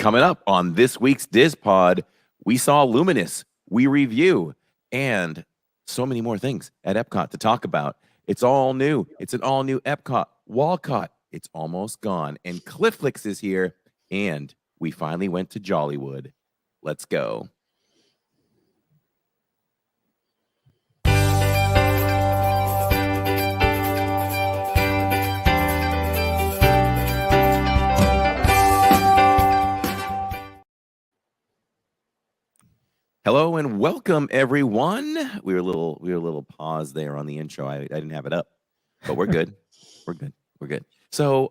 Coming up on this week's DIZPod, we saw Luminous, we review, and so many more things at Epcot to talk about. It's all new. It's an all-new Epcot. Walcott, it's almost gone. And Clifflix is here, and we finally went to Jollywood. Let's go. Hello and welcome, everyone. We were a little pause there on the intro. I didn't have it up, but we're good. We're good. So,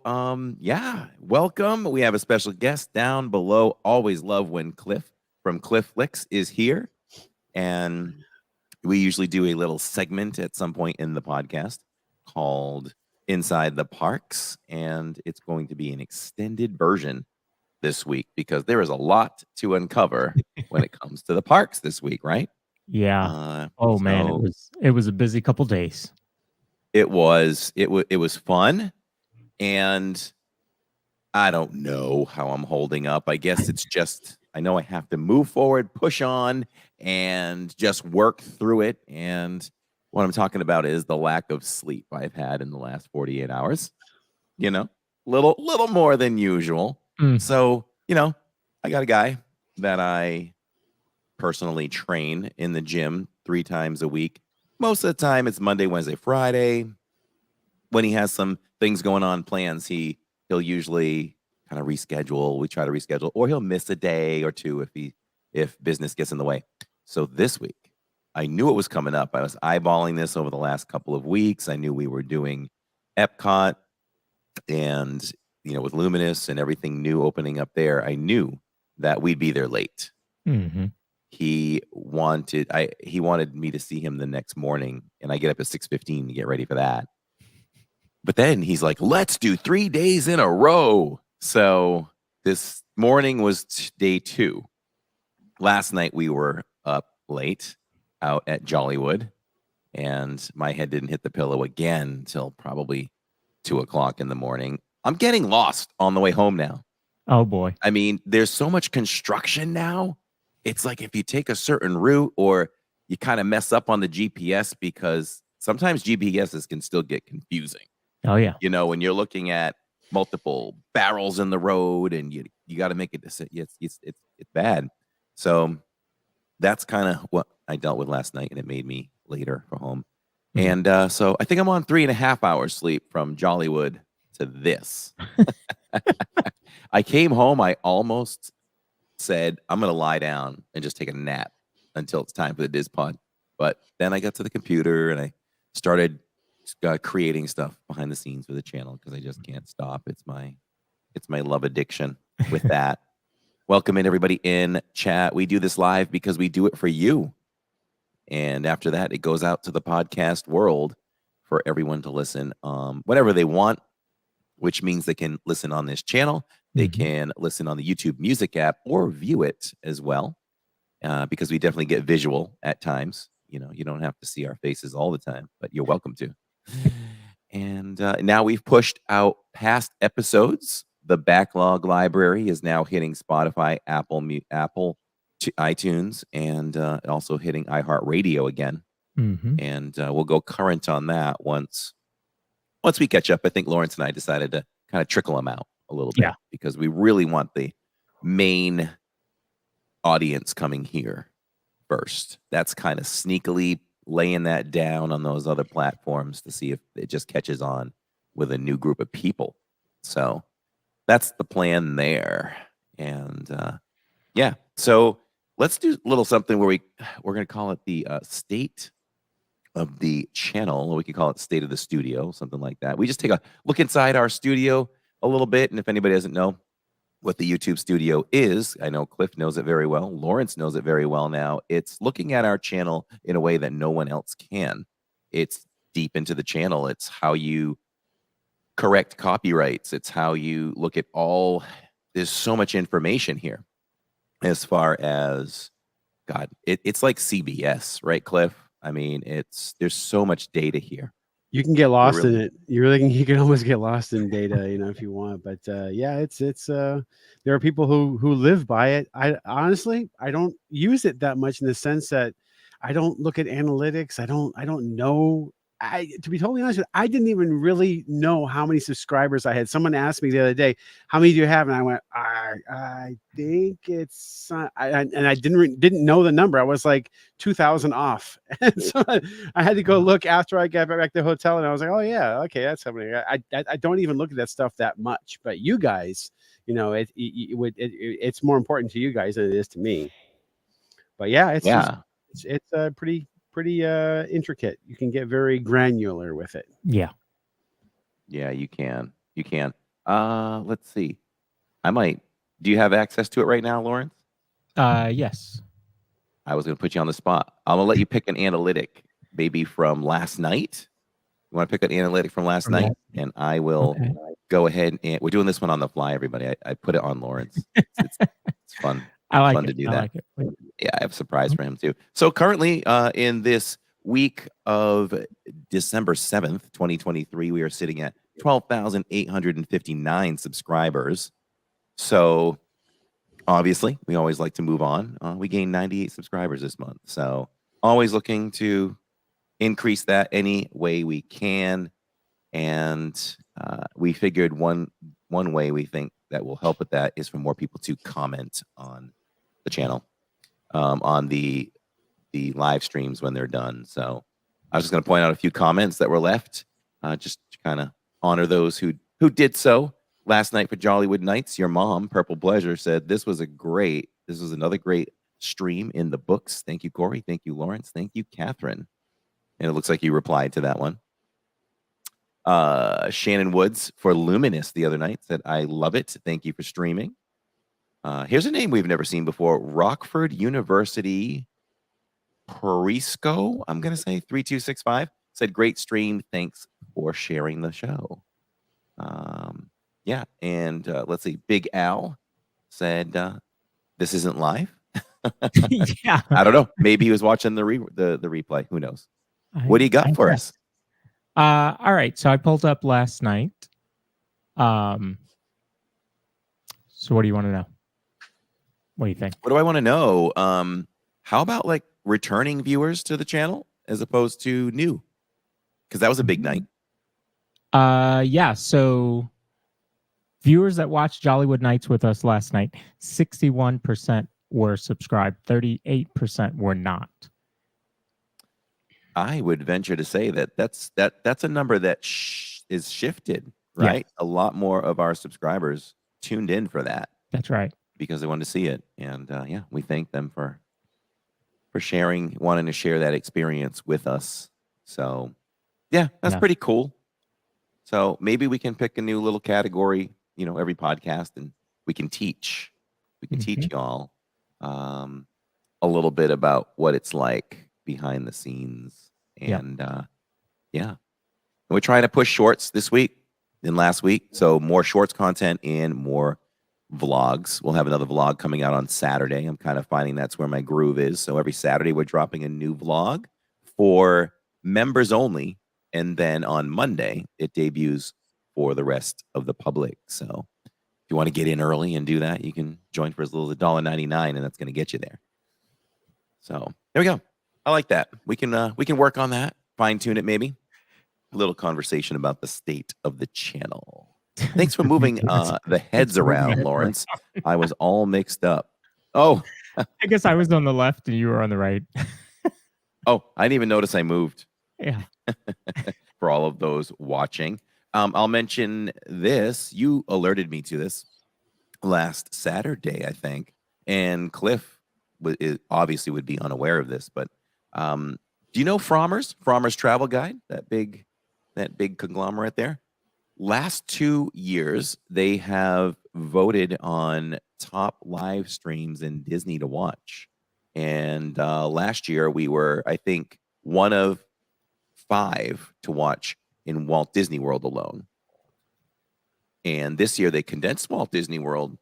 yeah, welcome. We have a special guest down below. Always love when Cliff from Clifflix is here, and we usually do a little segment at some point in the podcast called Inside the Parks, and it's going to be an extended version this week because there is a lot to uncover when it comes to the parks this week, right? Yeah. Man, it was a busy couple days. It was fun, and I don't know how I'm holding up. I guess it's just I know I have to move forward, push on, and just work through it. And what I'm talking about is the lack of sleep I've had in the last 48 hours. You know, little more than usual. So, I got a guy that I personally train in the gym 3 times a week. Most of the time it's Monday, Wednesday, Friday. When he has some things going on, plans, he'll usually kind of reschedule. We try to reschedule, or he'll miss a day or two if business gets in the way. So this week, I knew it was coming up. I was eyeballing this over the last couple of weeks. I knew we were doing Epcot, and with Luminous and everything new opening up there, I knew that we'd be there late. Mm-hmm. He wanted me to see him the next morning, and I get up at 6:15 to get ready for that. But then he's like, let's do 3 days in a row. So this morning was day 2. Last night we were up late out at Jollywood, and my head didn't hit the pillow again until probably 2 o'clock in the morning. I'm getting lost on the way home now. Oh, boy. I mean, there's so much construction now. It's like if you take a certain route or you kind of mess up on the GPS, because sometimes GPSs can still get confusing. Oh, yeah. When you're looking at multiple barrels in the road and you got to make a decision. It's bad. So that's kind of what I dealt with last night, and it made me later for home. Mm-hmm. And so I think I'm on 3.5 hours sleep from Jollywood to this. I came home. I almost said, I'm going to lie down and just take a nap until it's time for the DIZPod. But then I got to the computer and I started creating stuff behind the scenes for the channel because I just can't stop. It's my love addiction with that. Welcome in everybody in chat. We do this live because we do it for you. And after that, it goes out to the podcast world for everyone to listen whenever they want, which means they can listen on this channel. They can listen on the YouTube Music app or view it as well, because we definitely get visual at times. You don't have to see our faces all the time, but you're welcome to. And now we've pushed out past episodes. The backlog library is now hitting Spotify, Apple, iTunes, and also hitting iHeartRadio again. Mm-hmm. And we'll go current on that once we catch up. I think Lawrence and I decided to kind of trickle them out a little bit because we really want the main audience coming here first. That's kind of sneakily laying that down on those other platforms to see if it just catches on with a new group of people. So that's the plan there. And so let's do a little something where we're going to call it the state of the channel, or we could call it state of the studio, something like that. We just take a look inside our studio a little bit, and if anybody doesn't know what the YouTube studio is, I know Cliff knows it very well. Lawrence knows it very well now. It's looking at our channel in a way that no one else can. It's deep into the channel. It's how you correct copyrights. It's how you look at there's so much information here as far as, it's like CBS, right, Cliff? I mean, there's so much data here. You can get lost in it. You can almost get lost in data, if you want. But yeah, it's there are people who live by it. I honestly, I don't use it that much in the sense that I don't look at analytics. I don't know. To be totally honest with you, I didn't even really know how many subscribers I had. Someone asked me the other day, "How many do you have?" And I went, "I think it's," and I didn't know the number. I was like 2,000 off, and so I had to go look after I got back to the hotel, and I was like, "Oh yeah, okay, that's how many." I don't even look at that stuff that much, but you guys, it's more important to you guys than it is to me. But yeah, it's pretty intricate. You can get very granular with it. Yeah. You can. Let's see. Do you have access to it right now, Lawrence? Yes. I was going to put you on the spot. I'm going to let you pick an analytic, maybe from last night. You want to pick an analytic from last night? And I will go ahead and we're doing this one on the fly, everybody. I put it on Lawrence. It's fun. I like fun it. to do I that. like it. Yeah, I have a surprise for him too. So currently in this week of December 7th, 2023, we are sitting at 12,859 subscribers. So obviously, we always like to move on. We gained 98 subscribers this month. So always looking to increase that any way we can. And we figured one way we think that will help with that is for more people to comment on the channel, on the live streams when they're done. So I was just going to point out a few comments that were left, just to kind of honor those who did so. Last night for Jollywood Nights, your mom, Purple Pleasure, said this was another great stream in the books. Thank you, Cory. Thank you, Lawrence. Thank you, Catherine. And it looks like you replied to that one. Shannon Woods for Luminous the other night said, I love it. Thank you for streaming. Here's a name we've never seen before. Rockford University Perisco, I'm going to say 3265, said, great stream. Thanks for sharing the show. Yeah, and let's see. Big Al said, this isn't live. Yeah. I don't know. Maybe he was watching the replay. Who knows? What do you got for us? All right. So I pulled up last night. So what do you want to know? What do you think? What do I want to know? How about like returning viewers to the channel as opposed to new? Because that was a big night. Yeah. So viewers that watched Jollywood Nights with us last night, 61% were subscribed, 38% were not. I would venture to say that's a number that is shifted, right? Yeah. A lot more of our subscribers tuned in for that. That's right. Because they wanted to see it. And yeah, we thank them for wanting to share that experience with us. So yeah, that's pretty cool. So maybe we can pick a new little category, every podcast, and we can teach y'all a little bit about what it's like behind the scenes. And yeah, we're trying to push shorts this week than last week. So more shorts content and more vlogs. We'll have another vlog coming out on Saturday. I'm kind of finding that's where my groove is. So every Saturday we're dropping a new vlog for members only. And then on Monday, it debuts for the rest of the public. So if you want to get in early and do that, you can join for as little as $1.99, and that's going to get you there. So there we go. I like that. We can work on that, fine tune it maybe. A little conversation about the state of the channel. Thanks for moving the heads around, Lawrence. I was all mixed up. Oh, I guess I was on the left and you were on the right. Oh, I didn't even notice I moved. Yeah. For all of those watching, I'll mention this. You alerted me to this last Saturday, I think, and Cliff obviously would be unaware of this, but do you know Frommer's Travel Guide, that big conglomerate there? Last 2 years, they have voted on top live streams in Disney to watch. And last year, we were, I think, one of 5 to watch in Walt Disney World alone. And this year, they condensed Walt Disney World.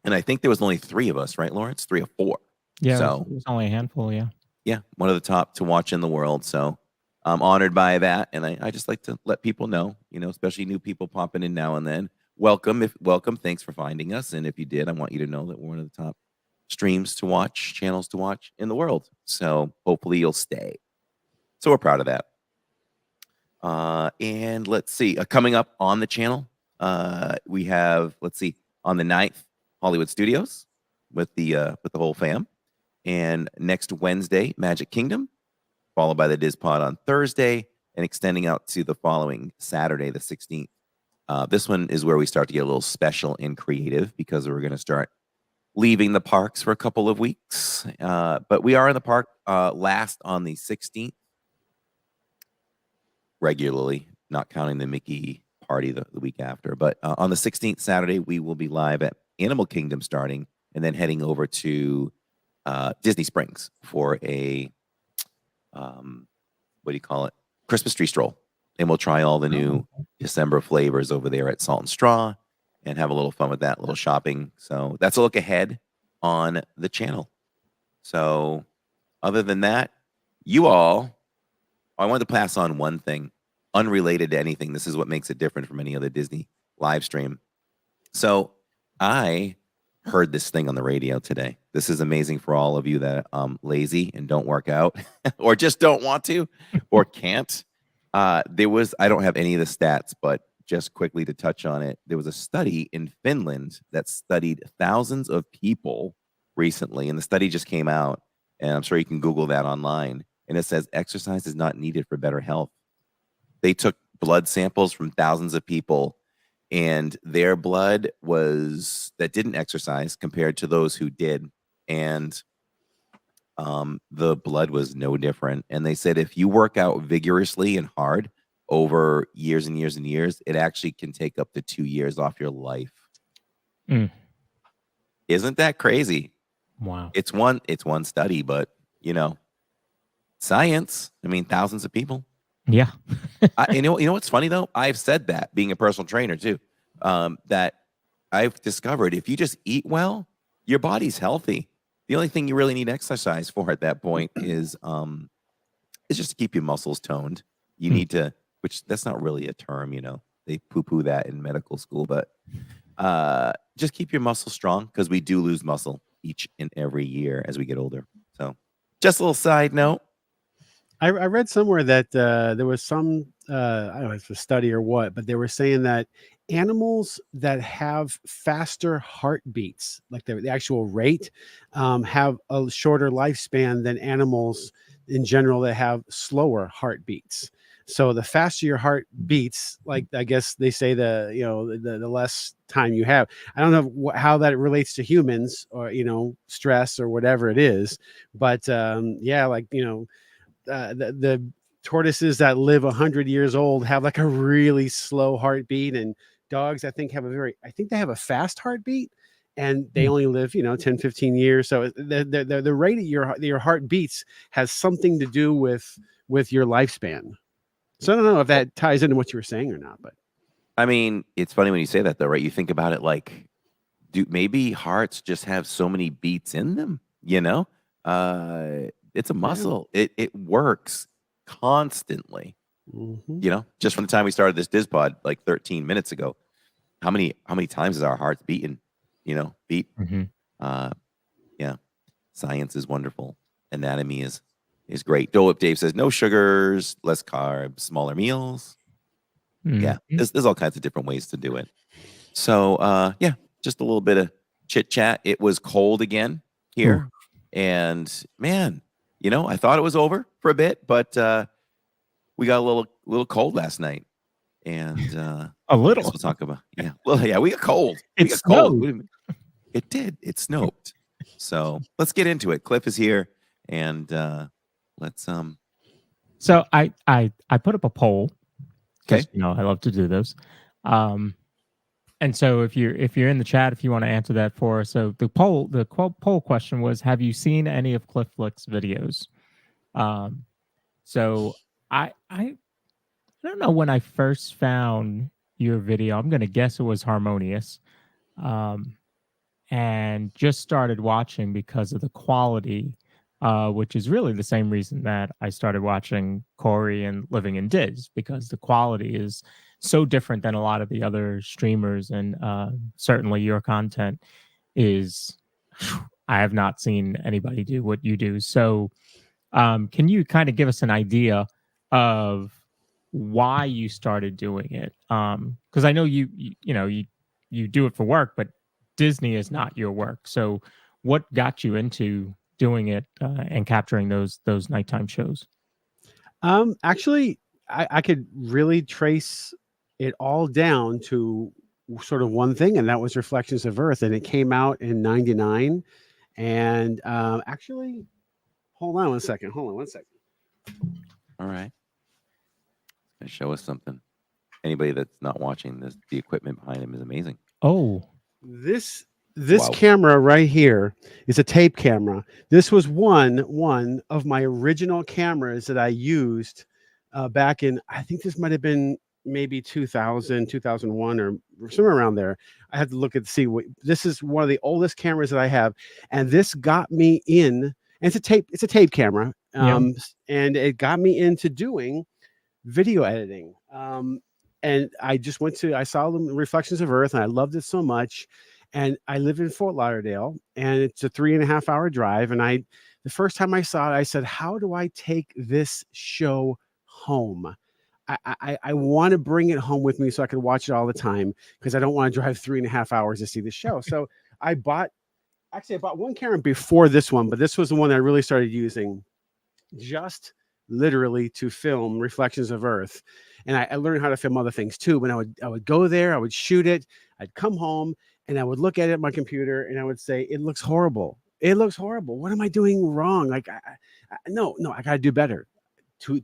And I think there was only 3 of us, right, Lawrence? 3 or 4. Yeah, so it was only a handful, yeah. Yeah, one of the top to watch in the world. So I'm honored by that, and I just like to let people know, especially new people popping in now and then. Welcome. Thanks for finding us, and if you did, I want you to know that we're one of the top streams to watch, channels to watch in the world. So hopefully you'll stay. So we're proud of that. And let's see, coming up on the channel, we have, on the 9th, Hollywood Studios with the whole fam, and next Wednesday, Magic Kingdom, followed by the DIZPod on Thursday, and extending out to the following Saturday, the 16th. This one is where we start to get a little special and creative because we're going to start leaving the parks for a couple of weeks. But we are in the park last on the 16th, regularly, not counting the Mickey party the week after. But on the 16th, Saturday, we will be live at Animal Kingdom starting, and then heading over to Disney Springs for a, Christmas tree stroll. And we'll try all the new December flavors over there at Salt and Straw and have a little fun with that, little shopping. So that's a look ahead on the channel. So other than that, I wanted to pass on one thing unrelated to anything. This is what makes it different from any other Disney live stream. So I heard this thing on the radio today. This is amazing for all of you that lazy and don't work out or just don't want to or can't. I don't have any of the stats, but just quickly to touch on it, there was a study in Finland that studied thousands of people recently, and the study just came out, and I'm sure you can Google that online, and it says exercise is not needed for better health. They took blood samples from thousands of people, and their blood that didn't exercise compared to those who did, and the blood was no different. And they said if you work out vigorously and hard over years and years and years, it actually can take up to 2 years off your life. Isn't that crazy? Wow. It's one study, but science. I mean, thousands of people. Yeah. You know what's funny though? I've said that, being a personal trainer too, that I've discovered if you just eat well, your body's healthy. The only thing you really need exercise for at that point is just to keep your muscles toned. You need to, which that's not really a term, they poo-poo that in medical school, but just keep your muscles strong because we do lose muscle each and every year as we get older. So just a little side note. I read somewhere that there was some, I don't know if it's a study or what, but they were saying that animals that have faster heartbeats, like the actual rate, have a shorter lifespan than animals in general that have slower heartbeats. So the faster your heart beats, like I guess they say the less time you have. I don't know how that relates to humans or stress or whatever it is, but the tortoises that live 100 years old have like a really slow heartbeat, and dogs I think have a fast heartbeat, and they only live 10 15 years. So the rate of your heart beats has something to do with your lifespan. So I don't know if that ties into what you were saying or not, but I mean, it's funny when you say that though, right? You think about it like, maybe hearts just have so many beats in them, it's a muscle. It works constantly. Just from the time we started this DIZPod like 13 minutes ago, how many times is our hearts beating? Beat. Yeah. Science is wonderful. Anatomy is great. Dave says no sugars, less carbs, smaller meals. Yeah, there's all kinds of different ways to do it. So just a little bit of chit chat. It was cold again here, and man, I thought it was over for a bit, but we got a little cold last night, and a little. we'll talk about we got cold. It snowed. It did. It snowed. So let's get into it. Cliff is here, and let's So I put up a poll. Okay. I love to do those. And so if you're in the chat, if you want to answer that for us, so the poll question was, have you seen any of Cliff Flick's videos? So I don't know when I first found your video. I'm gonna guess it was Harmonious, and just started watching because of the quality which is really the same reason that I started watching Cory and Living in Diz, because the quality is so different than a lot of the other streamers, and certainly your content is. I have not seen anybody do what you do. So, can you kind of give us an idea of why you started doing it? Because I know you do it for work, but Disney is not your work. So, what got you into doing it and capturing those nighttime shows? Actually, I could really trace it all down to sort of one thing, and that was Reflections of Earth, and it came out in '99. And actually, hold on one second. All right. Gonna show us something. Anybody that's not watching this, the equipment behind him is amazing. Oh, This Wow. camera right here is a tape camera. This was one of my original cameras that I used back in, I think this might have been maybe 2000, 2001, or somewhere around there. I had to look at see what this is. One of the oldest cameras that I have, and this got me in. And it's a tape camera, and it got me into doing video editing. And I saw the Reflections of Earth, and I loved it so much. And I live in Fort Lauderdale, and it's a 3.5 hour drive. And the first time I saw it, I said, how do I take this show home? I want to bring it home with me so I can watch it all the time, because I don't want to drive 3.5 hours to see the show. So I bought one camera before this one, but this was the one I really started using just literally to film Reflections of Earth. And I learned how to film other things too. When I would go there, I would shoot it, I'd come home, and I would look at it on my computer, and I would say, it looks horrible. It looks horrible. What am I doing wrong? Like, no, I got to do better.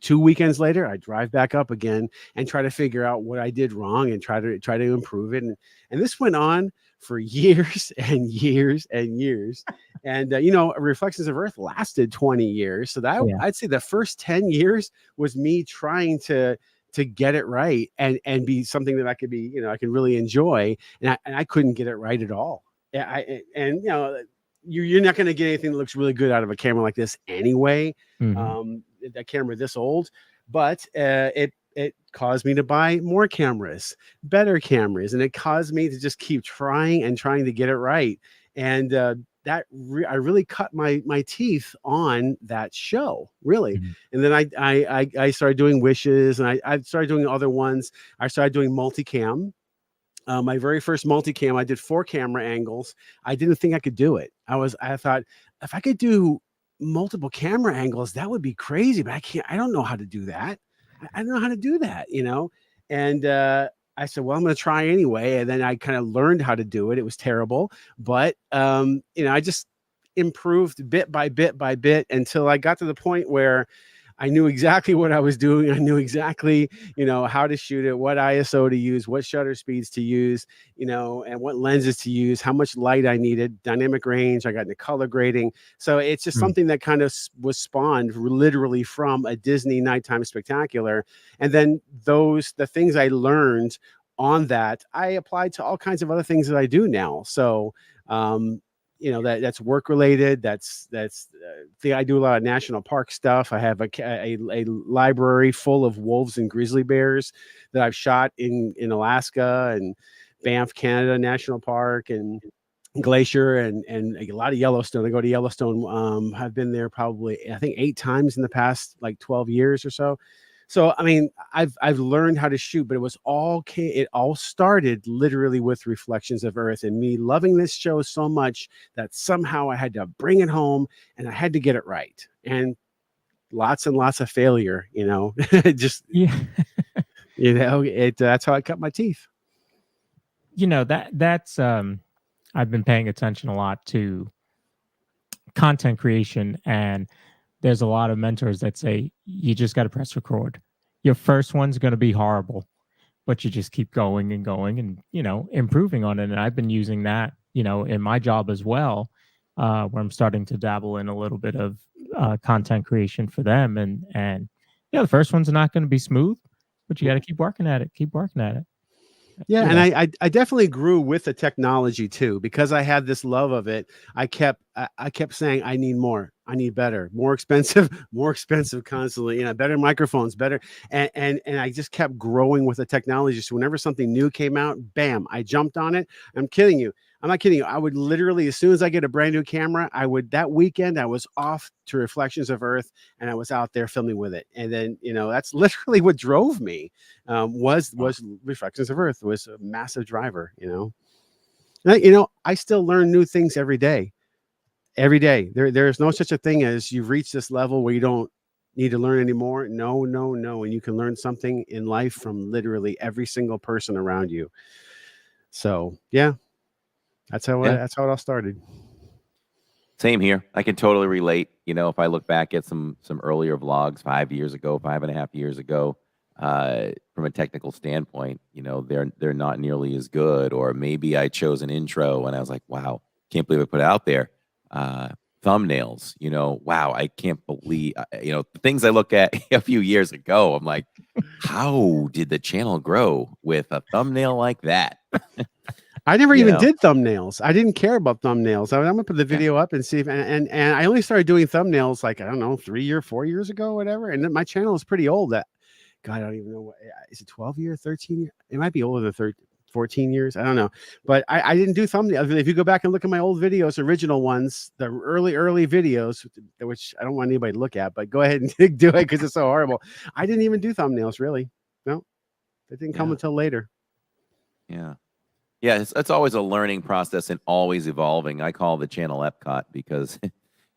Two weekends later, I drive back up again and try to figure out what I did wrong and try to improve it. And this went on for years and years and years. And Reflections of Earth lasted 20 years. So I'd say the first 10 years was me trying to get it right and be something that I could be, I can really enjoy. And I couldn't get it right at all. You're not going to get anything that looks really good out of a camera like this anyway. mm-hmm. That camera this old, but it caused me to buy more cameras, better cameras, and it caused me to just keep trying to get it right. And I really cut my teeth on that show, really. Mm-hmm. And then I started doing Wishes, and I started doing other ones. I started doing multicam. My very first multicam, I did 4 camera angles. I didn't think I could do it. I thought, if I could do multiple camera angles, that would be crazy, but I don't know how to do that. I don't know how to do that, And I said, well, I'm going to try anyway. And then I kind of learned how to do it. It was terrible, but I just improved bit by bit until I got to the point where I knew exactly what I was doing. I knew exactly, how to shoot it, what ISO to use, what shutter speeds to use, and what lenses to use, how much light I needed, dynamic range. I got into color grading. So it's just something that kind of was spawned literally from a Disney nighttime spectacular. And then the things I learned on that, I applied to all kinds of other things that I do now. So, that's work related. That's I do a lot of national park stuff. I have a library full of wolves and grizzly bears that I've shot in Alaska and Banff, Canada National Park, and Glacier, and a lot of Yellowstone. I go to Yellowstone. I've been there probably, I think, 8 times in the past 12 years or so. So, I mean, I've learned how to shoot, but it all started literally with Reflections of Earth and me loving this show so much that somehow I had to bring it home and I had to get it right. And lots and lots of failure, just, that's how I cut my teeth. That's I've been paying attention a lot to content creation, and there's a lot of mentors that say you just got to press record. Your first one's going to be horrible, but you just keep going and going and, improving on it. And I've been using that, in my job as well, where I'm starting to dabble in a little bit of content creation for them. And the first one's not going to be smooth, but you got to keep working at it. Yeah, You and know, I definitely grew with the technology too, because I had this love of it. I kept saying I need more, I need better, more expensive, more expensive constantly. Better microphones, better, and I just kept growing with the technology. So whenever something new came out, bam, I jumped on it. I'm kidding you. I'm not kidding you. I would literally, as soon as I get a brand new camera, that weekend I was off to Reflections of Earth, and I was out there filming with it. And then that's literally what drove me. Was Reflections of Earth was a massive driver. I still learn new things every day. Every day. There's no such a thing as you've reached this level where you don't need to learn anymore. No, no, no. And you can learn something in life from literally every single person around you. So yeah, Yeah. that's how it all started. Same here. I can totally relate. If I look back at some earlier vlogs 5 years ago, 5.5 years ago, from a technical standpoint, they're not nearly as good. Or maybe I chose an intro and I was like, wow, can't believe I put it out there. Thumbnails, wow, I can't believe, the things I look at a few years ago. I'm like, how did the channel grow with a thumbnail like that? I never You even know? did thumbnails. I didn't care about thumbnails. I'm gonna put the Yeah. video up and see if and I only started doing thumbnails like I don't know 4 years ago, whatever. And then my channel is pretty old. That God, I don't even know what is it 12 year, 13 year? It might be older than 13, 14 years. I don't know. But I didn't do thumbnails. If you go back and look at my old videos, original ones, the early videos, which I don't want anybody to look at, but go ahead and do it because it's so horrible. I didn't even do thumbnails really. No, it didn't come Yeah. until later. Yeah. Yeah, it's always a learning process and always evolving. I call the channel Epcot because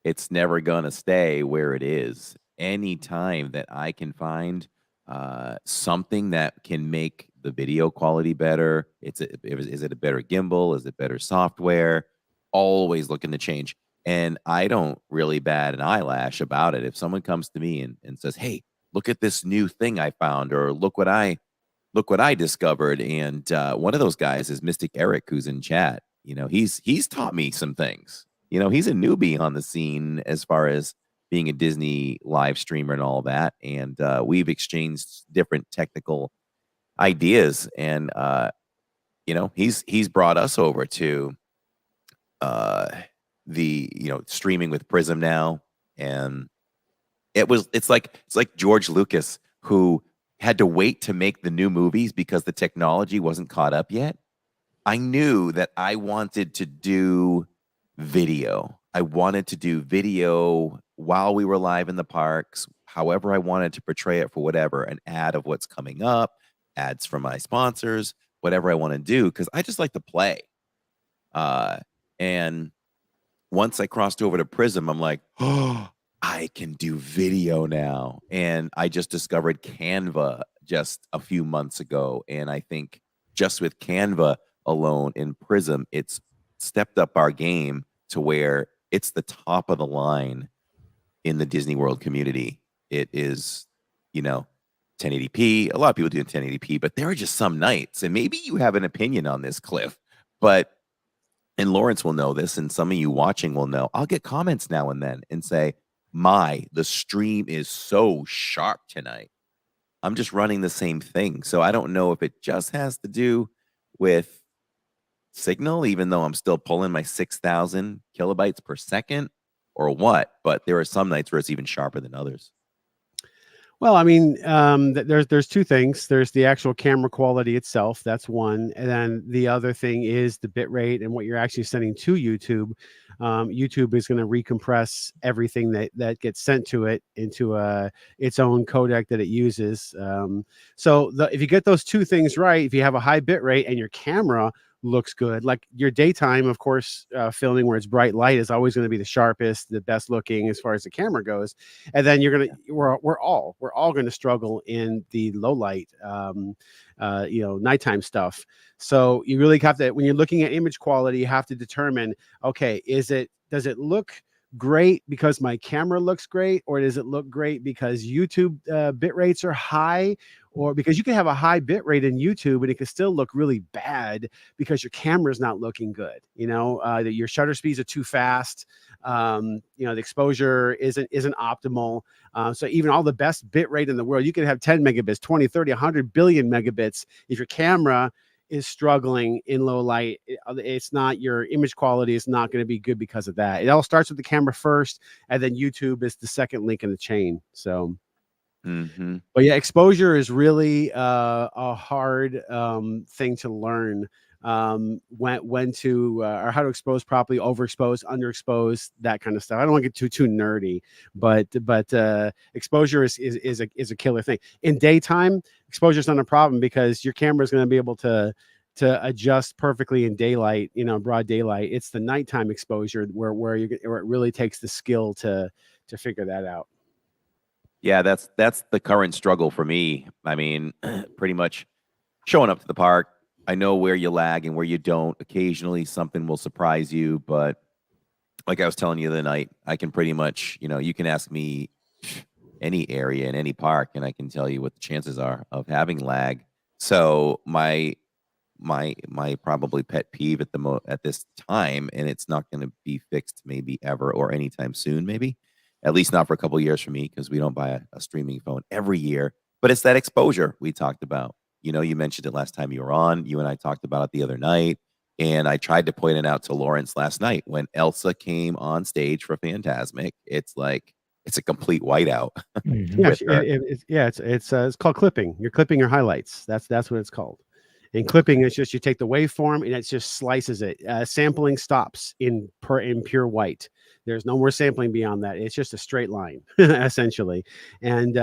it's never going to stay where it is. Anytime that I can find something that can make the video quality better, is it a better gimbal? Is it better software? Always looking to change. And I don't really bat an eyelash about it. If someone comes to me and says, hey, look at this new thing I found, or look what I discovered. And one of those guys is Mystic Eric, who's in chat. He's taught me some things. He's a newbie on the scene as far as being a Disney live streamer and all that. And we've exchanged different technical ideas. And he's brought us over to the streaming with Prism now. And it's like George Lucas, who had to wait to make the new movies because the technology wasn't caught up yet. I knew that I wanted to do video. I wanted to do video while we were live in the parks, however I wanted to portray it, for whatever, an ad of what's coming up, ads from my sponsors, whatever I want to do, because I just like to play. And once I crossed over to Prism, I'm like, oh, I can do video now. And I just discovered Canva just a few months ago. And I think just with Canva alone in Prism, it's stepped up our game to where it's the top of the line in the Disney World community. It is, 1080p. A lot of people do 1080p, but there are just some nights, and maybe you have an opinion on this, Cliff, and Lawrence will know this, and some of you watching will know, I'll get comments now and then and say, the stream is so sharp tonight. I'm just running the same thing. So I don't know if it just has to do with signal, even though I'm still pulling my 6,000 kilobytes per second, or what, but there are some nights where it's even sharper than others. Well, I mean, there's two things. There's the actual camera quality itself. That's one. And then the other thing is the bit rate and what you're actually sending to YouTube. YouTube is going to recompress everything that gets sent to it into its own codec that it uses. If you get those two things right, if you have a high bit rate and your camera looks good, like your daytime, of course, filming where it's bright light is always going to be the sharpest, the best looking as far as the camera goes. And then we're all going to struggle in the low light, nighttime stuff. So you really have to, when you're looking at image quality, you have to determine, okay, does it look great because my camera looks great, or does it look great because YouTube bit rates are high? Or because you can have a high bit rate in YouTube and it can still look really bad because your camera's not looking good. That your shutter speeds are too fast. The exposure isn't optimal. So even all the best bit rate in the world, you can have 10 megabits, 20, 30, 100 billion megabits. If your camera is struggling in low light, it's not, your image quality is not going to be good because of that. It all starts with the camera first, and then YouTube is the second link in the chain. So, but yeah, exposure is really a hard thing to learn. When to or how to expose properly, overexpose, underexpose, that kind of stuff. I don't want to get too nerdy, but exposure is a killer thing. In daytime, exposure is not a problem because your camera is going to be able to adjust perfectly in daylight, broad daylight. It's the nighttime exposure where it really takes the skill to figure that out. Yeah, that's the current struggle for me. I mean, pretty much showing up to the park, I know where you lag and where you don't. Occasionally something will surprise you, but like I was telling you the other night, I can pretty much, you can ask me any area in any park and I can tell you what the chances are of having lag. So my probably pet peeve at this time, and it's not going to be fixed maybe ever or anytime soon, maybe at least not for a couple of years for me, because we don't buy a streaming phone every year, but it's that exposure we talked about. You mentioned it last time you were on. You and I talked about it the other night, and I tried to point it out to Lawrence last night when Elsa came on stage for Fantasmic. It's like it's a complete whiteout. It's called clipping. You're clipping your highlights. That's what it's called. And clipping is just you take the waveform and it just slices it. Sampling stops in pure white. There's no more sampling beyond that. It's just a straight line, essentially. And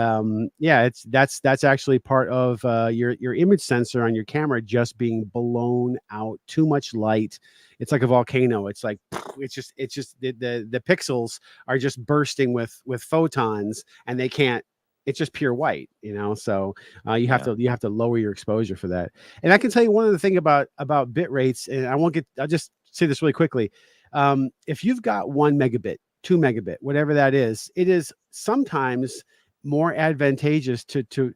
that's actually part of your image sensor on your camera just being blown out. Too much light. It's like a volcano. It's like it's just the pixels are just bursting with photons, and they can't. It's just pure white, so you have to lower your exposure for that. And I can tell you one other thing about bit rates, and I'll just say this really quickly. If you've got 1 megabit, 2 megabit, whatever that is, it is sometimes more advantageous to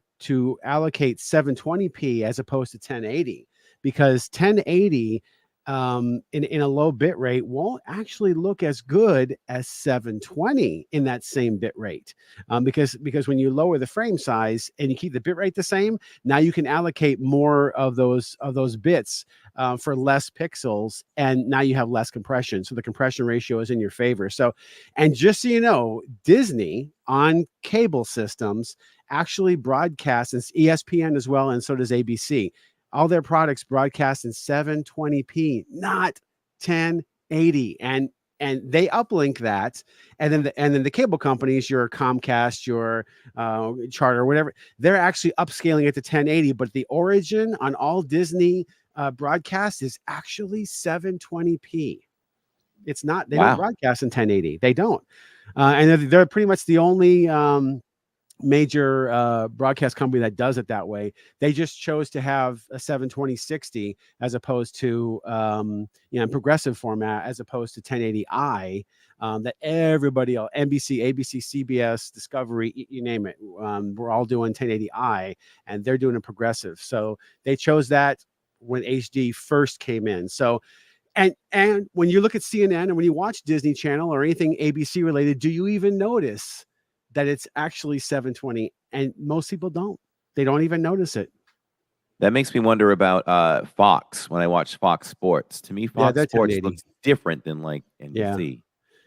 allocate 720p as opposed to 1080, because 1080 in a low bit rate won't actually look as good as 720 in that same bit rate, because when you lower the frame size and you keep the bit rate the same, now you can allocate more of those bits for less pixels, and now you have less compression, so the compression ratio is in your favor. So, and just so you know, Disney on cable systems actually broadcasts, and ESPN as well, and so does ABC. All their products broadcast in 720p, not 1080, and they uplink that, and then the cable companies, your Comcast, your Charter, whatever, they're actually upscaling it to 1080. But the origin on all Disney broadcast is actually 720p. It's not. They don't broadcast in 1080. They don't, and they're pretty much the only major broadcast company that does it that way. They just chose to have a 720/60 as opposed to progressive format, as opposed to 1080i, that everybody else, NBC, ABC, CBS, Discovery, you name it, we're all doing 1080i, and they're doing a progressive. So they chose that when HD first came in. So and when you look at CNN and when you watch Disney Channel or anything ABC related, do you even notice that it's actually 720? And most people don't. They don't even notice it. That makes me wonder about Fox. When I watch Fox Sports, to me, Fox Sports looks different than like NBC.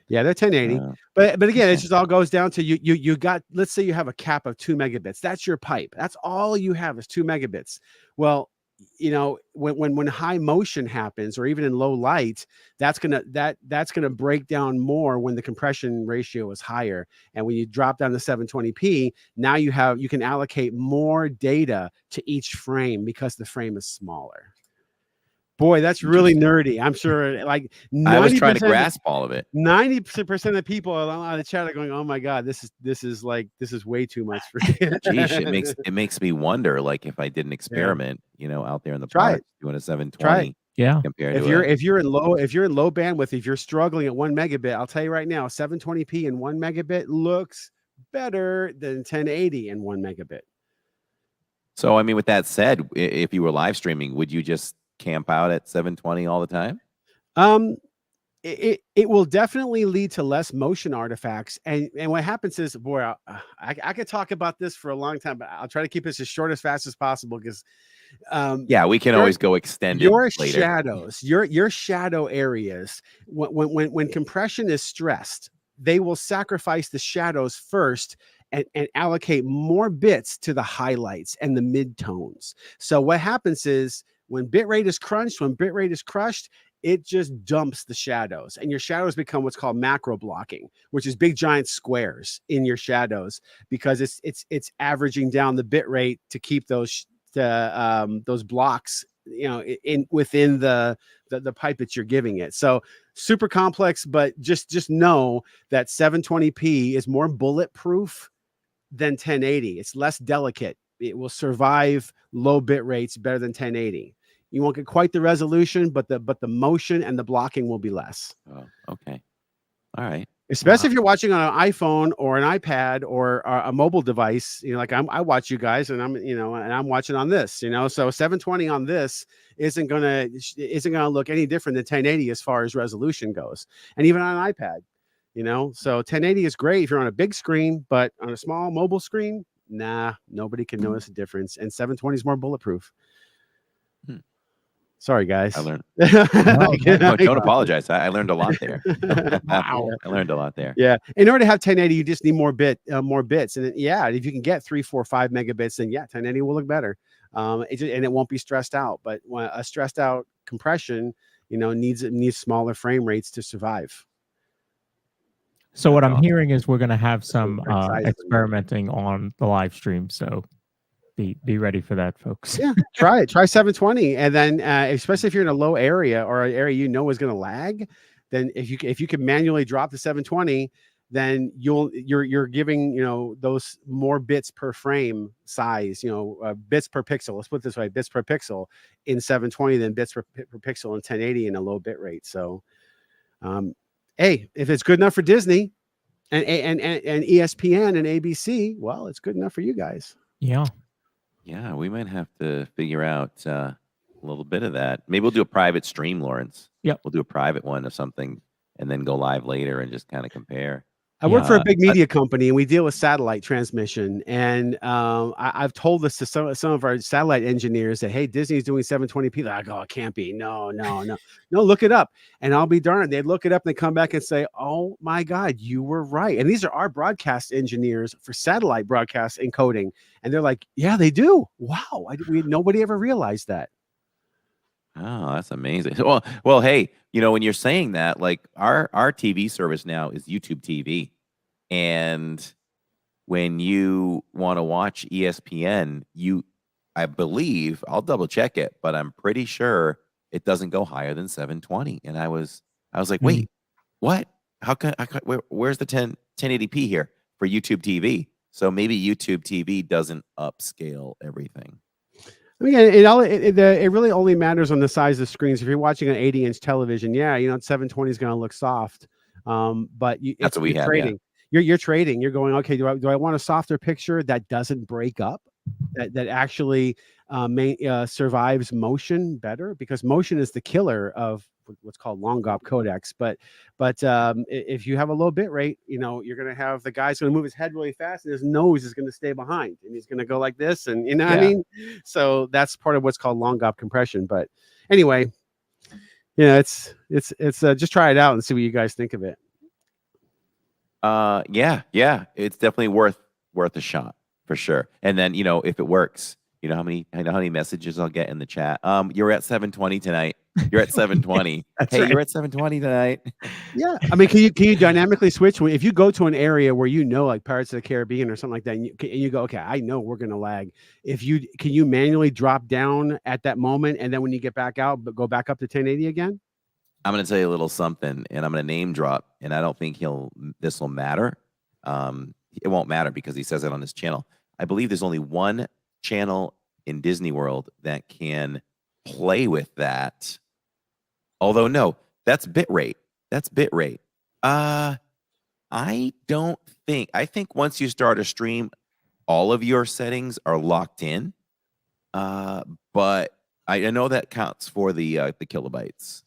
Yeah, they're 1080. But again, it just all goes down to you got, let's say you have a cap of 2 megabits. That's your pipe. That's all you have is 2 megabits. Well, when high motion happens, or even in low light, that's gonna break down more when the compression ratio is higher. And when you drop down to 720p, now you can allocate more data to each frame because the frame is smaller. Boy, that's really nerdy. I'm sure, like, I was trying to grasp all of it. 90% of people on the chat are going, "Oh my God, this is way too much for me." Geesh, it makes me wonder, like, if I did an experiment, out there in the park doing a 720. Yeah. If you're in low bandwidth, if you're struggling at 1 megabit, I'll tell you right now, 720p and 1 megabit looks better than 1080 and 1 megabit. So, I mean, with that said, if you were live streaming, would you just camp out at 720 all the time? It will definitely lead to less motion artifacts, and what happens is, boy, I could talk about this for a long time, but I'll try to keep this as short as fast as possible, because Yeah, we can always go extended your later. shadows, your shadow areas, when compression is stressed, they will sacrifice the shadows first and allocate more bits to the highlights and the midtones. So what happens is when bitrate is crunched, when bitrate is crushed, it just dumps the shadows, and your shadows become what's called macro blocking, which is big giant squares in your shadows, because it's averaging down the bit rate to keep those blocks, within the pipe that you're giving it. So super complex, but just know that 720p is more bulletproof than 1080. It's less delicate. It will survive low bit rates better than 1080. You won't get quite the resolution, but the motion and the blocking will be less. Oh, okay. All right. Especially if you're watching on an iPhone or an iPad or a mobile device, like I watch you guys, and I'm watching on this, so 720 on this isn't gonna look any different than 1080 as far as resolution goes, and even on an iPad, so 1080 is great if you're on a big screen, but on a small mobile screen, nobody can notice a difference, and 720 is more bulletproof. Sorry, guys. I learned. No, don't apologize. I learned a lot there. Wow. I learned a lot there. Yeah. In order to have 1080, you just need more bits. And if you can get 3, 4, 5 megabits, then 1080 will look better. And it won't be stressed out. But when a stressed out compression, needs smaller frame rates to survive. So what I'm hearing is we're going to have some Exciting. experimenting on the live stream. So be ready for that, folks. Yeah, try it. Try 720, and then especially if you're in a low area or an area is going to lag, then if you can manually drop the 720, then you're giving those more bits per frame size, bits per pixel. Let's put it this way: bits per pixel in 720 than bits per pixel in 1080 in a low bit rate. So, hey, if it's good enough for Disney and ESPN and ABC, well, it's good enough for you guys. Yeah, we might have to figure out a little bit of that. Maybe we'll do a private stream, Lawrence. Yep. We'll do a private one of something and then go live later and just kind of compare. I work for a big media company, and we deal with satellite transmission. And I've told this to some of our satellite engineers that, hey, Disney's doing 720p. They're like, oh, it can't be. No, look it up. And I'll be darned. They'd look it up and they come back and say, oh my God, you were right. And these are our broadcast engineers for satellite broadcast encoding. And they're like, yeah, they do. Wow. Nobody ever realized that. Oh, that's amazing. Well, hey, when you're saying that, like our TV service now is YouTube TV. And when you want to watch ESPN, I believe, I'll double check it, but I'm pretty sure it doesn't go higher than 720. And I was like, wait, what? Where's the 1080p here for YouTube TV? So maybe YouTube TV doesn't upscale everything. I mean, it really only matters on the size of the screens. If you're watching an 80-inch television, 720 is going to look soft. But that's what we have. Trading. Yeah. You're trading. You're going, okay, do I want a softer picture that doesn't break up, that actually survives motion better? Because motion is the killer of what's called long GOP codecs. But if you have a low bit rate, you're going to have the guy's going to move his head really fast, and his nose is going to stay behind, and he's going to go like this, and what I mean. So that's part of what's called long GOP compression. But anyway, it's just try it out and see what you guys think of it. Yeah, it's definitely worth a shot for sure. And then if it works, I know how many messages I'll get in the chat. You're at 720 tonight. You're at 720. Hey, right. You're at 720 tonight. Yeah. I mean, can you dynamically switch if you go to an area where like Pirates of the Caribbean or something like that, and you go, okay, I know we're gonna lag. Can you manually drop down at that moment, and then when you get back out, but go back up to 1080 again? I'm gonna tell you a little something, and I'm gonna name drop, and I don't think this will matter. It won't matter because he says it on his channel. I believe there's only one channel in Disney World that can play with that. Although no, that's bitrate. I think once you start a stream, all of your settings are locked in. But I know that counts for the kilobytes.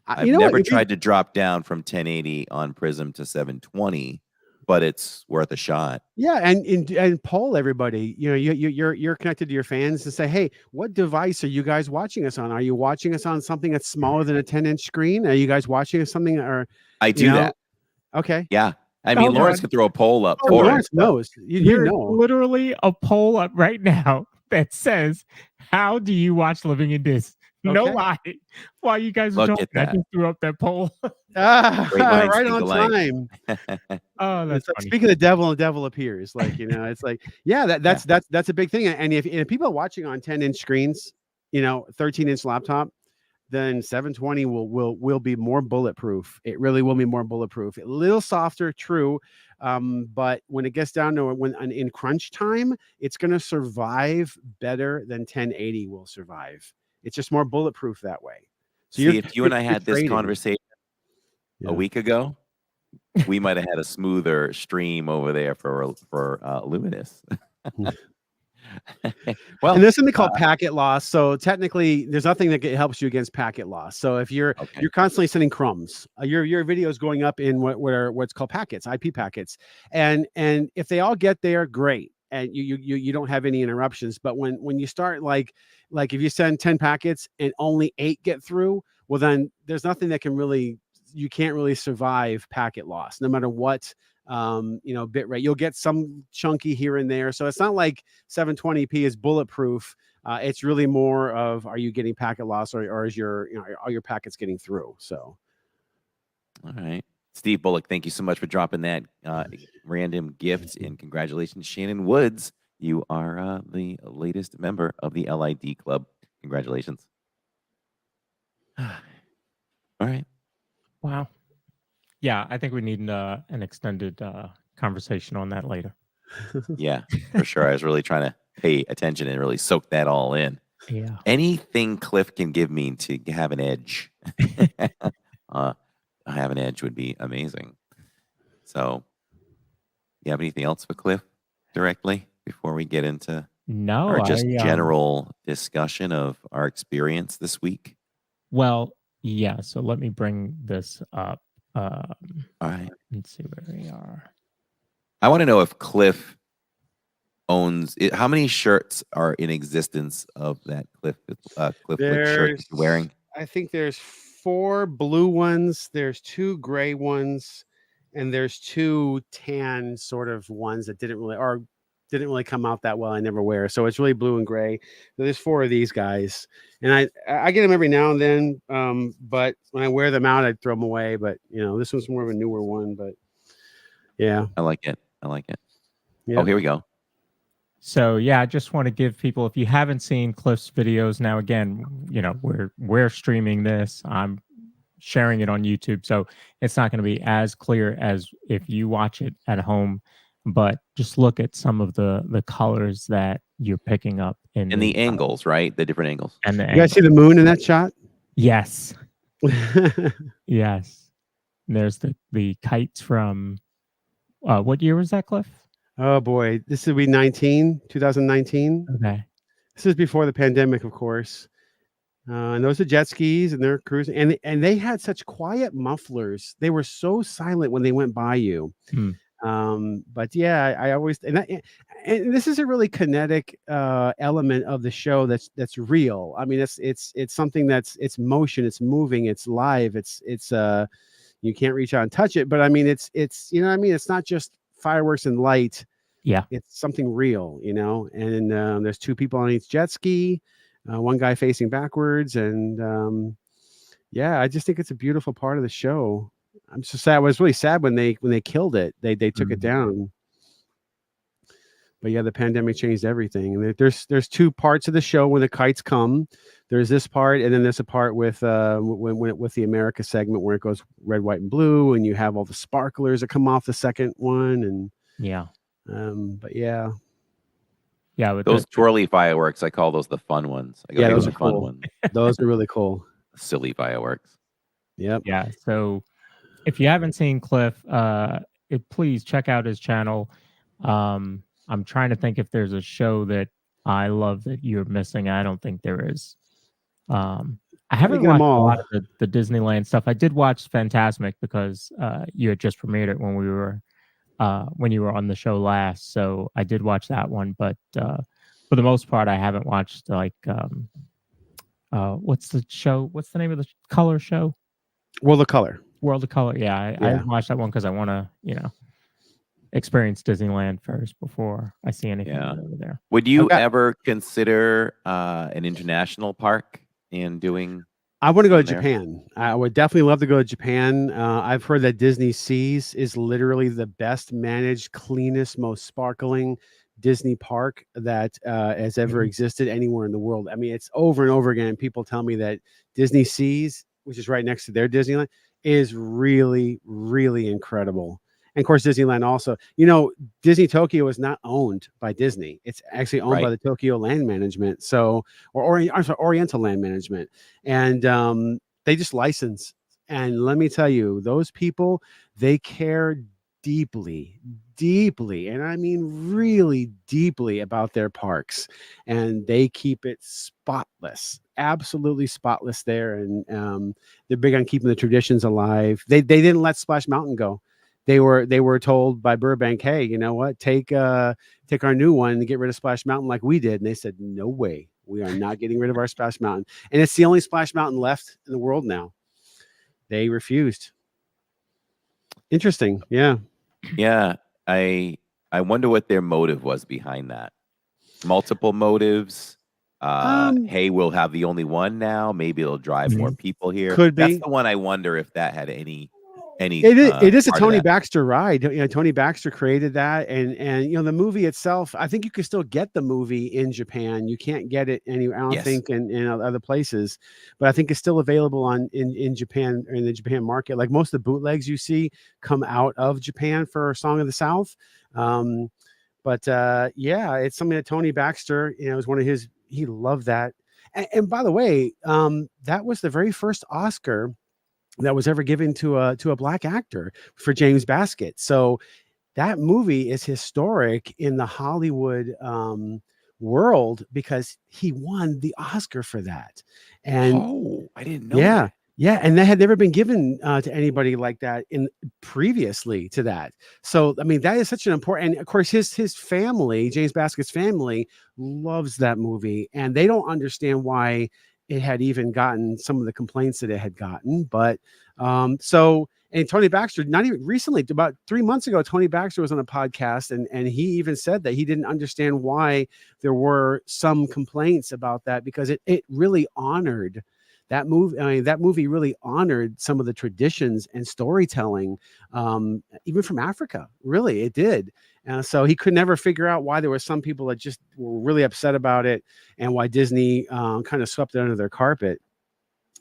I've never tried to drop down from 1080 on Prism to 720. but it's worth a shot. Yeah, and poll everybody. You know, you're connected to your fans and say, hey, what device are you guys watching us on? Are you watching us on something that's smaller than a 10-inch screen? Are you guys watching us something or I do that. Okay. Yeah. I mean, Hold Lawrence on. could throw a poll up So for Lawrence it. but- knows. You There's know. literally a poll up right now that says, "How do you watch Living in Dis?" No Okay. lie. While you guys were Look talking, at I that. just threw up that poll. Great minds Right think on alike. time. Oh, that's It's like funny. speaking of the devil, and the devil appears. Like, you know, it's like, yeah, that's a big thing. And if people are watching on 10-inch screens, you know, 13-inch laptop, then 720 will be more bulletproof. It really will be more bulletproof. A little softer, true. But when it gets down to in crunch time, it's going to survive better than 1080 will survive. It's just more bulletproof that way. So See, if you and I you're had this trading. conversation Yeah. a week ago, we might have had a smoother stream over there for Luminous. Well, And there's something called packet loss. So technically, there's nothing that helps you against packet loss. So if you're constantly sending crumbs, your video is going up in what's called packets, IP packets, and if they all get there, great, and you don't have any interruptions. But when you start like if you send 10 packets and only 8 get through, well then there's nothing that you can't really survive packet loss, no matter what. You know, bit rate, you'll get some chunky here and there. So it's not like 720p is bulletproof. It's really more of, are you getting packet loss or is are your packets getting through? So, all right. Steve Bullock, thank you so much for dropping that random gift, and congratulations, Shannon Woods. You are the latest member of the LID club. Congratulations. All right. Wow. Yeah, I think we need an extended conversation on that later. Yeah, for sure. I was really trying to pay attention and really soak that all in. Yeah. Anything Cliff can give me to have an edge, have an edge would be amazing. So, you have anything else for Cliff directly before we get into our just general discussion of our experience this week? Well, yeah. So let me bring this up. All right. Let's see where we are. I want to know if Cliff owns it. How many shirts are in existence of that Cliff shirt that you're wearing? I think there's 4 blue ones, there's 2 gray ones, and there's 2 tan sort of ones that didn't really come out that well. I never wear. So it's really blue and gray. So there's 4 of these guys. And I get them every now and then. But when I wear them out, I throw them away. But you know, this one's more of a newer one. But yeah. I like it. Yeah. Oh, here we go. So yeah, I just want to give people, if you haven't seen Cliff's videos, now again, you know, we're streaming this. I'm sharing it on YouTube. So it's not going to be as clear as if you watch it at home. But just look at some of the colors that you're picking up in the angles, right? The different angles. And you guys see the moon in that shot? Yes. Yes. And there's the kites from what year was that, Cliff? Oh boy, this would be 2019. Okay. This is before the pandemic, of course. And those are jet skis, and they're cruising, and they had such quiet mufflers. They were so silent when they went by you. But yeah, I always and this is a really kinetic element of the show that's real. I mean, it's something it's motion, it's moving, it's live, it's you can't reach out and touch it, but I mean it's you know what I mean, it's not just fireworks and light. Yeah, it's something real, you know. And there's 2 people on each jet ski, one guy facing backwards, and yeah, I just think it's a beautiful part of the show. I'm so sad. I was really sad when they killed it. They took it down. But yeah, the pandemic changed everything. And there's 2 parts of the show when the kites come. There's this part, and then there's a part with with the America segment where it goes red, white, and blue, and you have all the sparklers that come off the second one. And yeah. But yeah. Yeah, with those twirly fireworks, I call those the fun ones. Yeah, those are fun cool. ones. Those are really cool. Silly fireworks. Yep. Yeah. So if you haven't seen Cliff, please check out his channel. I'm trying to think if there's a show that I love that you're missing. I don't think there is. I haven't watched a lot of the Disneyland stuff. I did watch Fantasmic because you had just premiered it when we were when you were on the show last. So I did watch that one, but for the most part, I haven't watched like what's the show? What's the name of the color show? World of Color. World of Color. Yeah, I Yeah. watched that one because I want to, experience Disneyland first before I see anything Yeah. over there. Would you Okay. ever consider an international park in doing? I want to go to there? Japan. I would definitely love to go to Japan. I've heard that Disney Seas is literally the best managed, cleanest, most sparkling Disney park that has ever Mhm. existed anywhere in the world. I mean, it's over and over again. People tell me that Disney Seas, which is right next to their Disneyland, is really, really incredible. And of course, Disneyland also. Disney Tokyo is not owned by Disney. It's actually owned by Right. the Tokyo Land Management. I'm sorry, Oriental Land Management. And they just license. And let me tell you, those people, they care deeply, deeply, and I mean really deeply about their parks. And they keep it spotless, absolutely spotless there. And they're big on keeping the traditions alive. They didn't let Splash Mountain go. They were told by Burbank, hey, you know what? Take our new one and get rid of Splash Mountain like we did. And they said, no way. We are not getting rid of our Splash Mountain. And it's the only Splash Mountain left in the world now. They refused. Interesting. Yeah. Yeah. I wonder what their motive was behind that. Multiple motives. Hey, we'll have the only one now. Maybe it'll drive more people here. Could That's be. the one I wonder if that had any. It is a part of Tony that. Baxter ride. Tony Baxter created that, and the movie itself. I think you can still get the movie in Japan. You can't get it anywhere. I don't Yes. think in other places, but I think it's still available in Japan, in the Japan market. Like most of the bootlegs you see come out of Japan for Song of the South. But yeah, it's something that Tony Baxter, is one of his. He loved that. And by the way, that was the very first Oscar that was ever given to a black actor for James Baskett. So that movie is historic in the Hollywood world because he won the Oscar for that. And I didn't know yeah, that. yeah, and that had never been given to anybody like that in previously to that. So I mean, that is such an important. And of course, his family, James Baskett's family, loves that movie, and they don't understand why it had even gotten some of the complaints that it had gotten. But and Tony Baxter, not even recently, about 3 months ago, Tony Baxter was on a podcast, and he even said that he didn't understand why there were some complaints about that because it really honored that movie. I mean, that movie really honored some of the traditions and storytelling, even from Africa. Really, it did. So he could never figure out why there were some people that just were really upset about it, and why Disney kind of swept it under their carpet.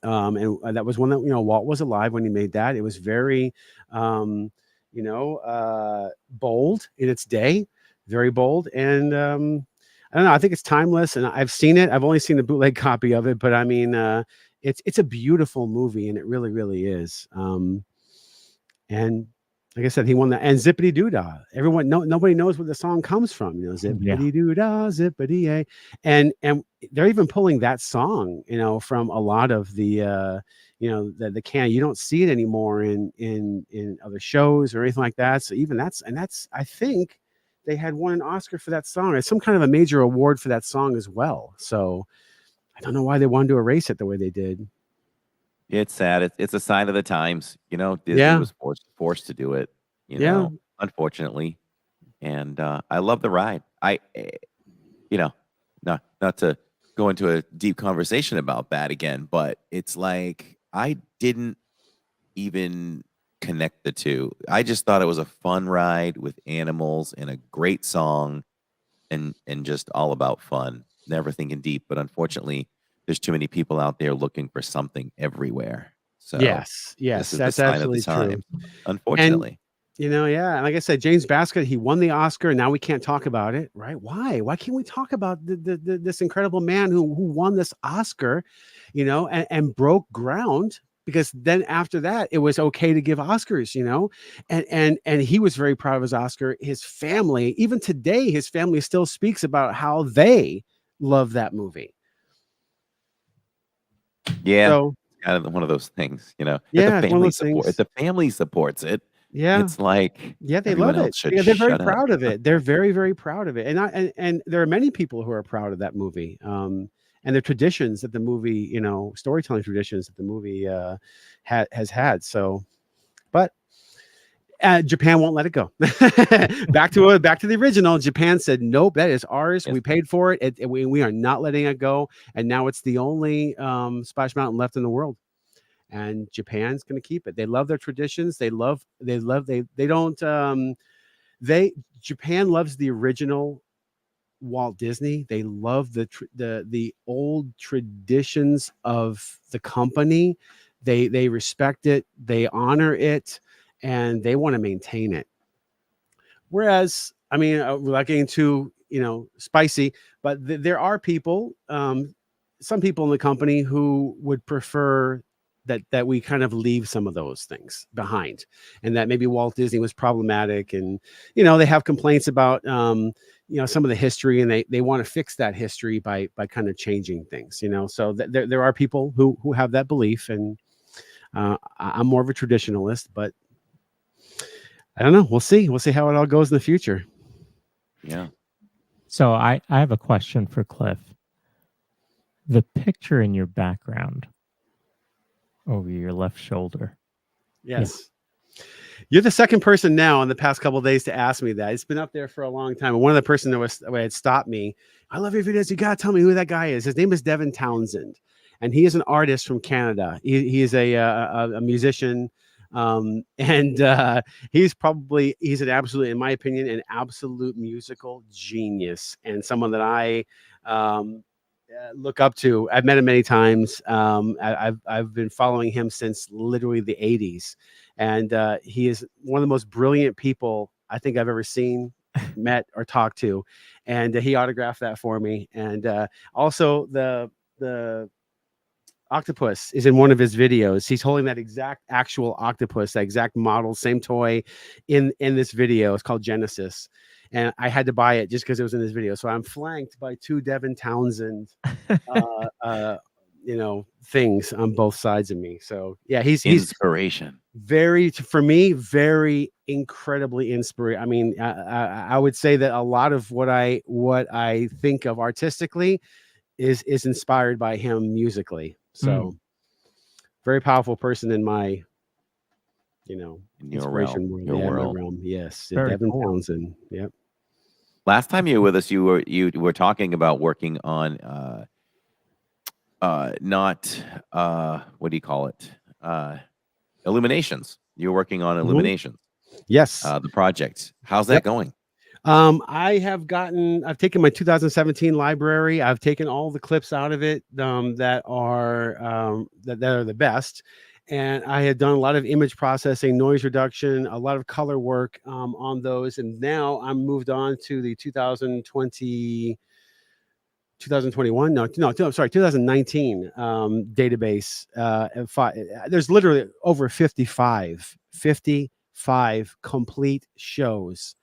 And that was one that Walt was alive when he made that. It was very, bold in its day, very bold, and I don't know. I think it's timeless, and I've seen it. I've only seen the bootleg copy of it, but I mean, it's a beautiful movie, and it really, really is. And like I said, he won that. And Zippity Doo Dah. Nobody knows where the song comes from. Zippity Doo Dah, Zippity A. And they're even pulling that song, from a lot of the, the can. You don't see it anymore in other shows or anything like that. So even that's I think they had won an Oscar for that song. It's some kind of a major award for that song as well. So I don't know why they wanted to erase it the way they did. It's sad. It's a sign of the times. Disney was forced to do it. Unfortunately, and I love the ride. Not to go into a deep conversation about that again, but it's like I didn't even connect the two. I just thought it was a fun ride with animals and a great song, and just all about fun. Never thinking deep, but unfortunately, there's too many people out there looking for something everywhere. So Yes, this is the that's sign of the absolutely true. time, unfortunately. And like I said, James Baskett, he won the Oscar, and now we can't talk about it, right? Why? Why can't we talk about this incredible man who won this Oscar, and broke ground? Because then after that, it was okay to give Oscars, and he was very proud of his Oscar. His family, even today, his family still speaks about how they love that movie. Yeah, So, kind of one of those things, yeah, If it's one of those things. if the family supports it, Yeah. It's like Yeah, they everyone love else it. should Yeah, they're very shut up. proud of it. They're very, very proud of it. And there are many people who are proud of that movie. And the traditions that the movie, you know, storytelling traditions that the movie has had. So, but Japan won't let it go. back to the original. Japan said, "Nope, that is ours. Yes. We paid for it. We are not letting it go." And now it's the only Splash Mountain left in the world. And Japan's going to keep it. They love their traditions. They don't Japan loves the original Walt Disney. They love the old traditions of the company. They respect it, they honor it, and they want to maintain it. Whereas, I mean, we're not getting too, you know, spicy, but there are people, some people in the company who would prefer that we kind of leave some of those things behind, and that maybe Walt Disney was problematic, and you know they have complaints about you know some of the history, and they want to fix that history by kind of changing things, you know. So there are people who have that belief, and I'm more of a traditionalist, but I don't know. We'll see how it all goes in the future. Yeah. So I have a question for Cliff. The picture in your background over your left shoulder. Yes. You're the second person now in the past couple of days to ask me that. It's been up there for a long time. And one of the person that had stopped me, I love your videos. You got to tell me who that guy is. His name is Devin Townsend, and he is an artist from Canada. He is a musician. And he's an absolute, in my opinion, an absolute musical genius, and someone that I look up to. I've met him many times. I've been following him since literally the 80s, and he is one of the most brilliant people I think I've ever seen, met, or talked to. And he autographed that for me. And also the octopus is in one of his videos. He's holding that exact actual octopus, that exact model, same toy in this video. It's called Genesis. And I had to buy it just because it was in this video. So I'm flanked by two Devin Townsend, you know, things on both sides of me. So yeah, he's Inspiration. very, for me, very incredibly inspiring. I mean, I would say that a lot of what I think of artistically is inspired by him musically. So very powerful person in my, you know, In your inspiration realm. world. Your Yeah, world. my realm. Yes. Very Devin cool. Townsend. Yep. Last time you were with us, you were talking about working on not what do you call it? Illuminations. You're working on Illuminations. Yes. The project. How's that going? I've taken my 2017 library. I've taken all the clips out of it that are the best. And I had done a lot of image processing, noise reduction, a lot of color work on those. And now I'm moved on to the 2019 database. There's literally over 55 complete shows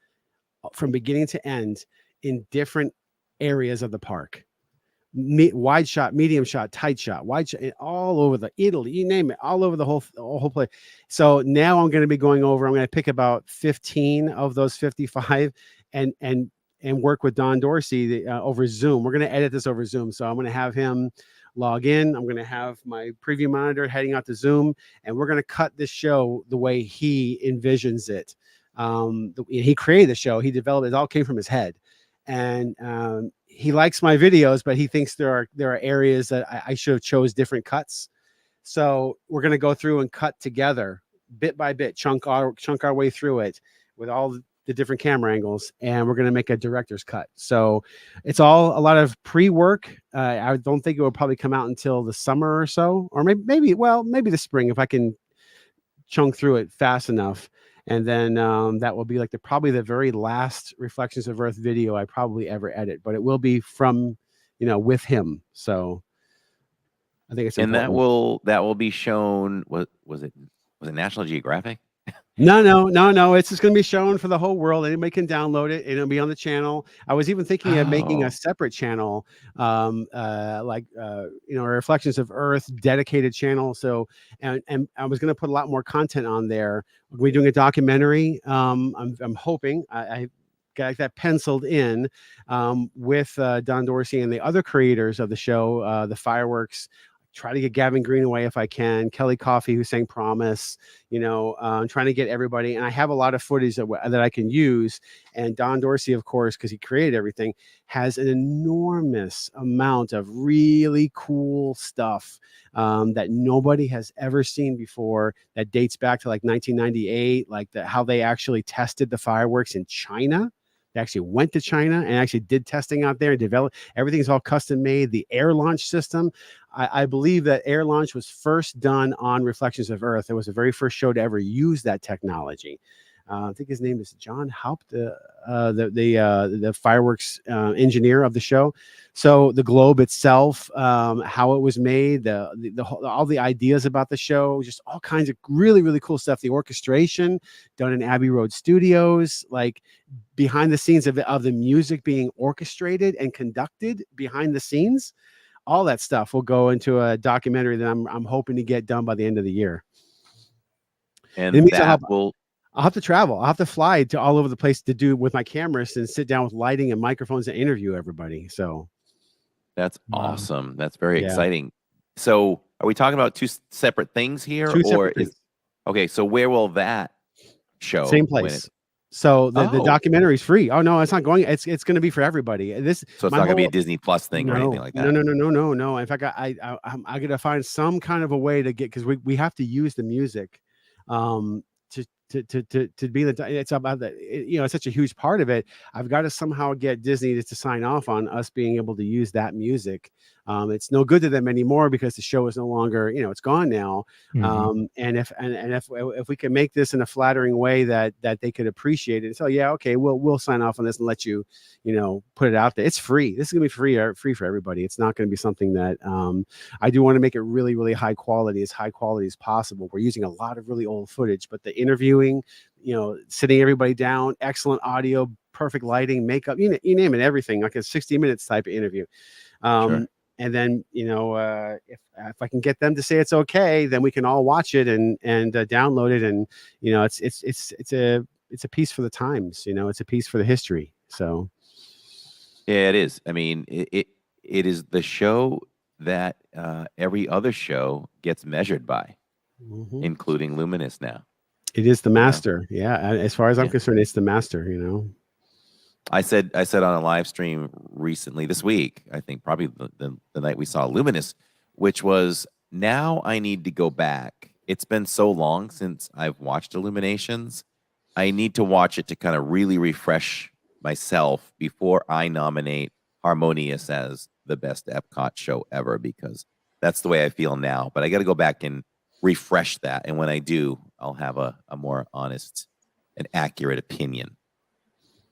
from beginning to end in different areas of the park. Wide shot, medium shot, tight shot, wide shot, all over the Italy, you name it, all over the whole place. So now I'm going to be going over. I'm going to pick about 15 of those 55 and work with Don Dorsey over Zoom. We're going to edit this over Zoom. So I'm going to have him log in. I'm going to have my preview monitor heading out to Zoom, and we're going to cut this show the way he envisions it. He created the show. He developed it. It all came from his head. And he likes my videos, but he thinks there are areas that I should have chose different cuts. So we're going to go through and cut together bit by bit, chunk our way through it with all the different camera angles, and we're going to make a director's cut. So it's all a lot of pre-work. I don't think it will probably come out until the summer or so, or maybe the spring if I can chunk through it fast enough. And then that will be like probably the very last Reflections of Earth video I probably ever edit, but it will be from, with him. So I think it's important. And that will be shown. Was it National Geographic? No. It's just going to be shown for the whole world. Anybody can download it, and it'll be on the channel. I was even thinking of making a Oh, separate channel, a Reflections of Earth dedicated channel. So, and I was going to put a lot more content on there. We're doing a documentary. I'm hoping I got that penciled in with Don Dorsey and the other creators of the show, the fireworks. Try to get Gavin Greenaway if I can, Kelly Coffey, who sang Promise, trying to get everybody. And I have a lot of footage that I can use. And Don Dorsey, of course, because he created everything, has an enormous amount of really cool stuff that nobody has ever seen before, that dates back to like 1998, like how they actually tested the fireworks in China. They actually went to China and actually did testing out there and developed. Everything's all custom made. The air launch system, I believe that air launch was first done on Reflections of Earth. It was the very first show to ever use that technology. I think his name is John Haupt, the fireworks engineer of the show. So the globe itself, how it was made, all the ideas about the show, just all kinds of really, really cool stuff. The orchestration done in Abbey Road Studios, like behind the scenes of the music being orchestrated and conducted behind the scenes. All that stuff will go into a documentary that I'm hoping to get done by the end of the year. and I'll have to travel. I'll have to fly to all over the place to do with my cameras and sit down with lighting and microphones and interview everybody. So that's awesome. That's very Yeah. exciting. So are we talking about two separate things here? Two separate things. Okay, so where will that show? Same place. So the Oh. documentary is free. Oh no, it's not going. It's going to be for everybody. So it's not going to be a Disney Plus thing or anything like that. No. In fact, I'm going to find some kind of a way to get, because we have to use the music to be it's about that, it's such a huge part of it. I've got to somehow get Disney to sign off on us being able to use that music. It's no good to them anymore because the show is no longer, it's gone now. Mhm. And if we can make this in a flattering way that they could appreciate it, so yeah, okay, we'll sign off on this and let you, put it out there. It's free. This is gonna be free for everybody. It's not going to be something that I do want to make it really, really high quality as possible. We're using a lot of really old footage, but the interviewing, sitting everybody down, excellent audio, perfect lighting, makeup, you name it, everything, like a 60 minutes type of interview. Sure. And then, if I can get them to say it's okay, then we can all watch it and download it. And, it's a piece for the times, it's a piece for the history. So. Yeah, it is. I mean, it is the show that every other show gets measured by, including Luminous now. It is the master. Yeah. As far as I'm concerned, it's the master, I said on a live stream recently this week, I think probably the night we saw Luminous, which was, now I need to go back. It's been so long since I've watched Illuminations. I need to watch it to kind of really refresh myself before I nominate Harmonious as the best Epcot show ever, because that's the way I feel now. But I got to go back and refresh that. And when I do, I'll have a more honest and accurate opinion.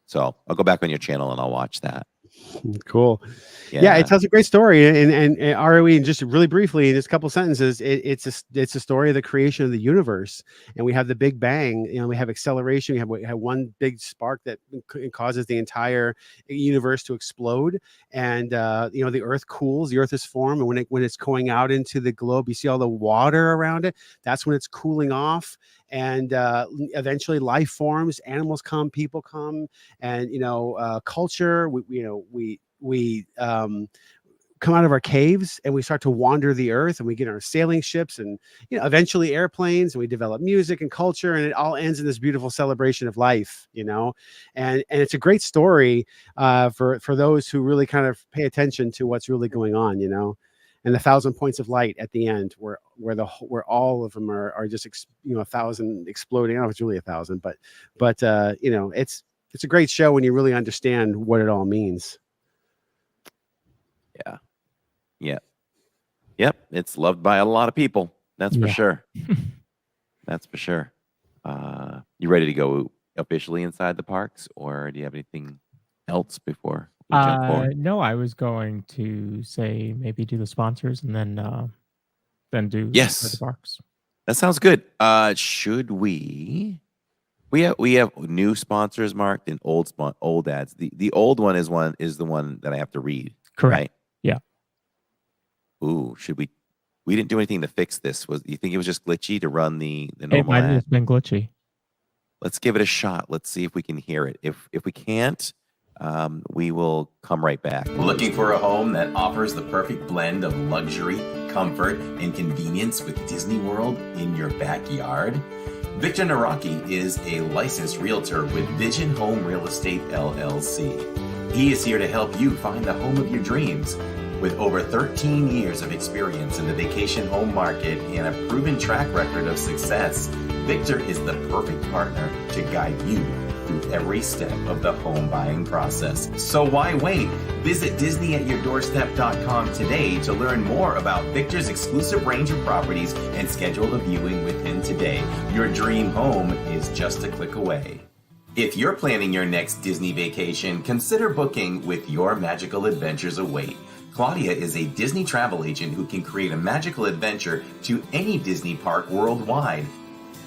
So I'll go back on your channel and I'll watch that. Cool. Yeah, it tells a great story. And ROE, and just really briefly, in just a couple sentences, it's a story of the creation of the universe. And we have the Big Bang. We have acceleration. We have one big spark that causes the entire universe to explode. And the Earth cools. The Earth is formed, and when it's going out into the globe, you see all the water around it. That's when it's cooling off. And eventually life forms, animals come, people come, and culture. We come out of our caves and we start to wander the earth, and we get on our sailing ships, and eventually airplanes, and we develop music and culture, and it all ends in this beautiful celebration of life. And it's a great story for those who really kind of pay attention to what's really going on. And the 1,000 points of light at the end, where all of them are just 1,000 exploding. I don't know if it's really 1,000, but it's a great show when you really understand what it all means. Yep. It's loved by a lot of people. That's for sure. That's for sure. You ready to go officially inside the parks, or do you have anything else before we jump forward? No, I was going to say maybe do the sponsors and then do the parks. That sounds good. Should we We have new sponsors marked and old ads. The old one is the one that I have to read. Correct. Right? Yeah. Ooh, should we? We didn't do anything to fix this. You think it was just glitchy to run the It normal might have ad? just been glitchy. Let's give it a shot. Let's see if we can hear it. If we can't, we will come right back. Looking for a home that offers the perfect blend of luxury, comfort, and convenience with Disney World in your backyard? Victor Naraki is a licensed realtor with Vision Home Real Estate LLC. He is here to help you find the home of your dreams. With over 13 years of experience in the vacation home market and a proven track record of success, Victor is the perfect partner to guide you through every step of the home buying process. So why wait? Visit DisneyAtYourDoorstep.com today to learn more about Victor's exclusive range of properties and schedule a viewing with him today. Your dream home is just a click away. If you're planning your next Disney vacation, consider booking with Your Magical Adventures Await. Claudia is a Disney travel agent who can create a magical adventure to any Disney park worldwide,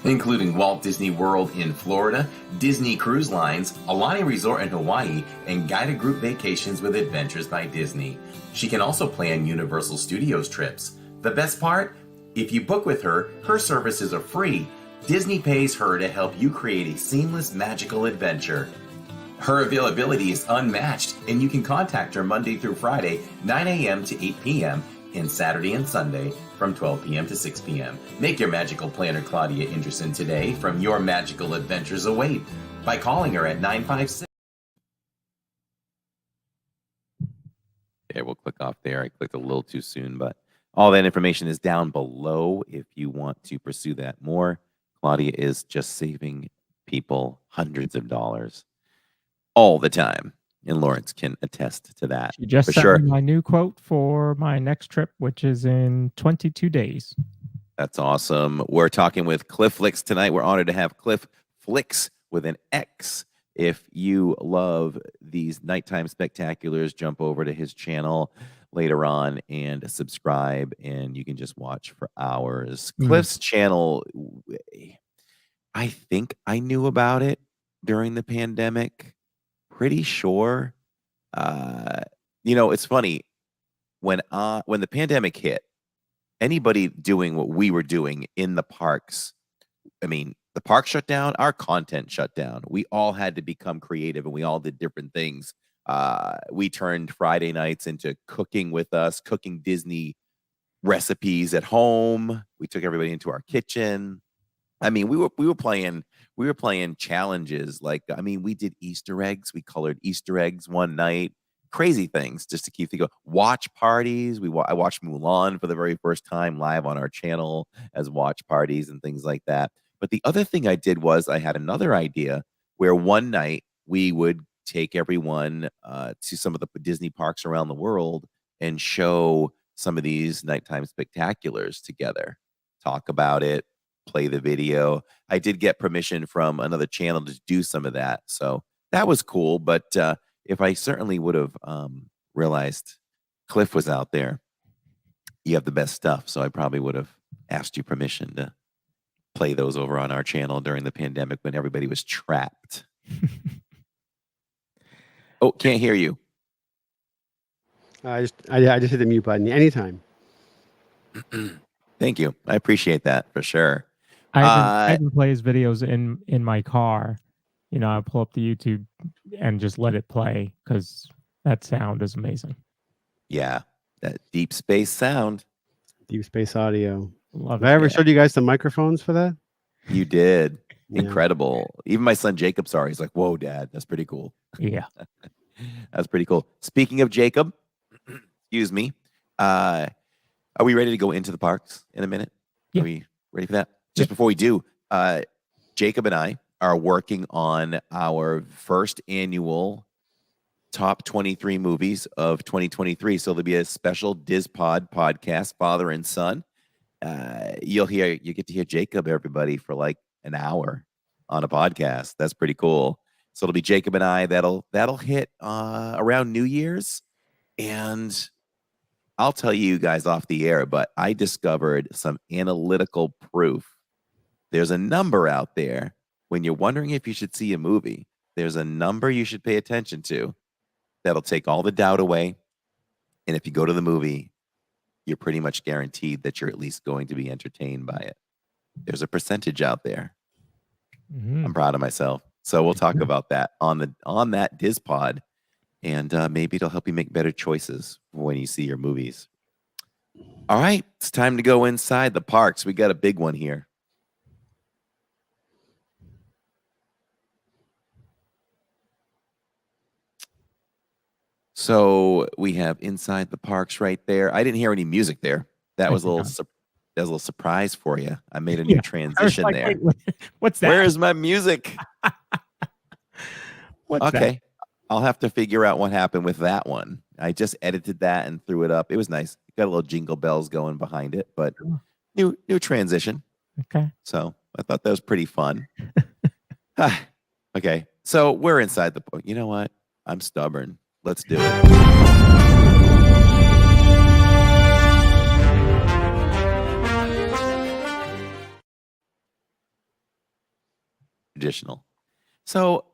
including Walt Disney World in Florida, Disney Cruise Lines, Alani Resort in Hawaii, and guided group vacations with Adventures by Disney. She can also plan Universal Studios trips. The best part? If you book with her, her services are free. Disney pays her to help you create a seamless, magical adventure. Her availability is unmatched, and you can contact her Monday through Friday, 9 a.m. to 8 p.m., and Saturday and Sunday from 12 p.m. to 6 p.m. Make your magical planner Claudia Anderson today from Your Magical Adventures Await by calling her at 956. Okay, we'll click off there. I clicked a little too soon, but all that information is down below if you want to pursue that more. Claudia is just saving people hundreds of dollars all the time. And Lawrence can attest to that. She just for sent sure. me my new quote for my next trip, which is in 22 days. That's awesome. We're talking with Cliff Flicks tonight. We're honored to have Cliff Flicks with an X. If you love these nighttime spectaculars, jump over to his channel later on and subscribe, and you can just watch for hours. Cliff's channel, I think I knew about it during the pandemic. Pretty sure. It's funny when the pandemic hit, anybody doing what we were doing in the parks, I mean, the park shut down, our content shut down. We all had to become creative, and we all did different things. We turned Friday nights into cooking with us, cooking Disney recipes at home. We took everybody into our kitchen. I mean, we were playing challenges. We did Easter eggs. We colored Easter eggs one night. Crazy things just to keep thinking. Watch parties. I watched Mulan for the very first time live on our channel as watch parties and things like that. But the other thing I did was I had another idea where one night we would take everyone to some of the Disney parks around the world and show some of these nighttime spectaculars together, talk about it, play the video. I did get permission from another channel to do some of that. So that was cool. But if I certainly would have realized Cliff was out there, you have the best stuff. So I probably would have asked you permission to play those over on our channel during the pandemic when everybody was trapped. Oh, can't hear you. I just hit the mute button anytime. Thank you. I appreciate that for sure. I even play his videos in my car. I pull up the YouTube and just let it play because that sound is amazing. Yeah, that deep space sound. Deep space audio. Love Have I ever showed you guys the microphones for that? You did. Yeah. Incredible. Even my son Jacob saw it. He's like, whoa, Dad, that's pretty cool. Yeah. That's pretty cool. Speaking of Jacob, excuse me, are we ready to go into the parks in a minute? Yeah. Are we ready for that? Just before we do, Jacob and I are working on our first annual top 23 movies of 2023. So there'll be a special DIZPod podcast, father and son. You get to hear Jacob, everybody, for like an hour on a podcast. That's pretty cool. So it'll be Jacob and I. That'll hit around New Year's. And I'll tell you guys off the air, but I discovered some analytical proof. There's a number out there when you're wondering if you should see a movie, there's a number you should pay attention to that'll take all the doubt away. And if you go to the movie, you're pretty much guaranteed that you're at least going to be entertained by it. There's a percentage out there. I'm proud of myself. So we'll talk about that on that DIZPod, and maybe it'll help you make better choices when you see your movies. All right, it's time to go inside the parks. We got a big one here. So we have inside the parks right there. I didn't hear any music there. That was a little surprise for you. I made a new transition there. Wait, what's that? Where is my music? What's okay. that? I'll have to figure out what happened with that one. I just edited that and threw it up. It was nice. Got a little jingle bells going behind it, but new transition. Okay. So I thought that was pretty fun. Okay. So we're inside the. You know what? I'm stubborn. Let's do it. Traditional. So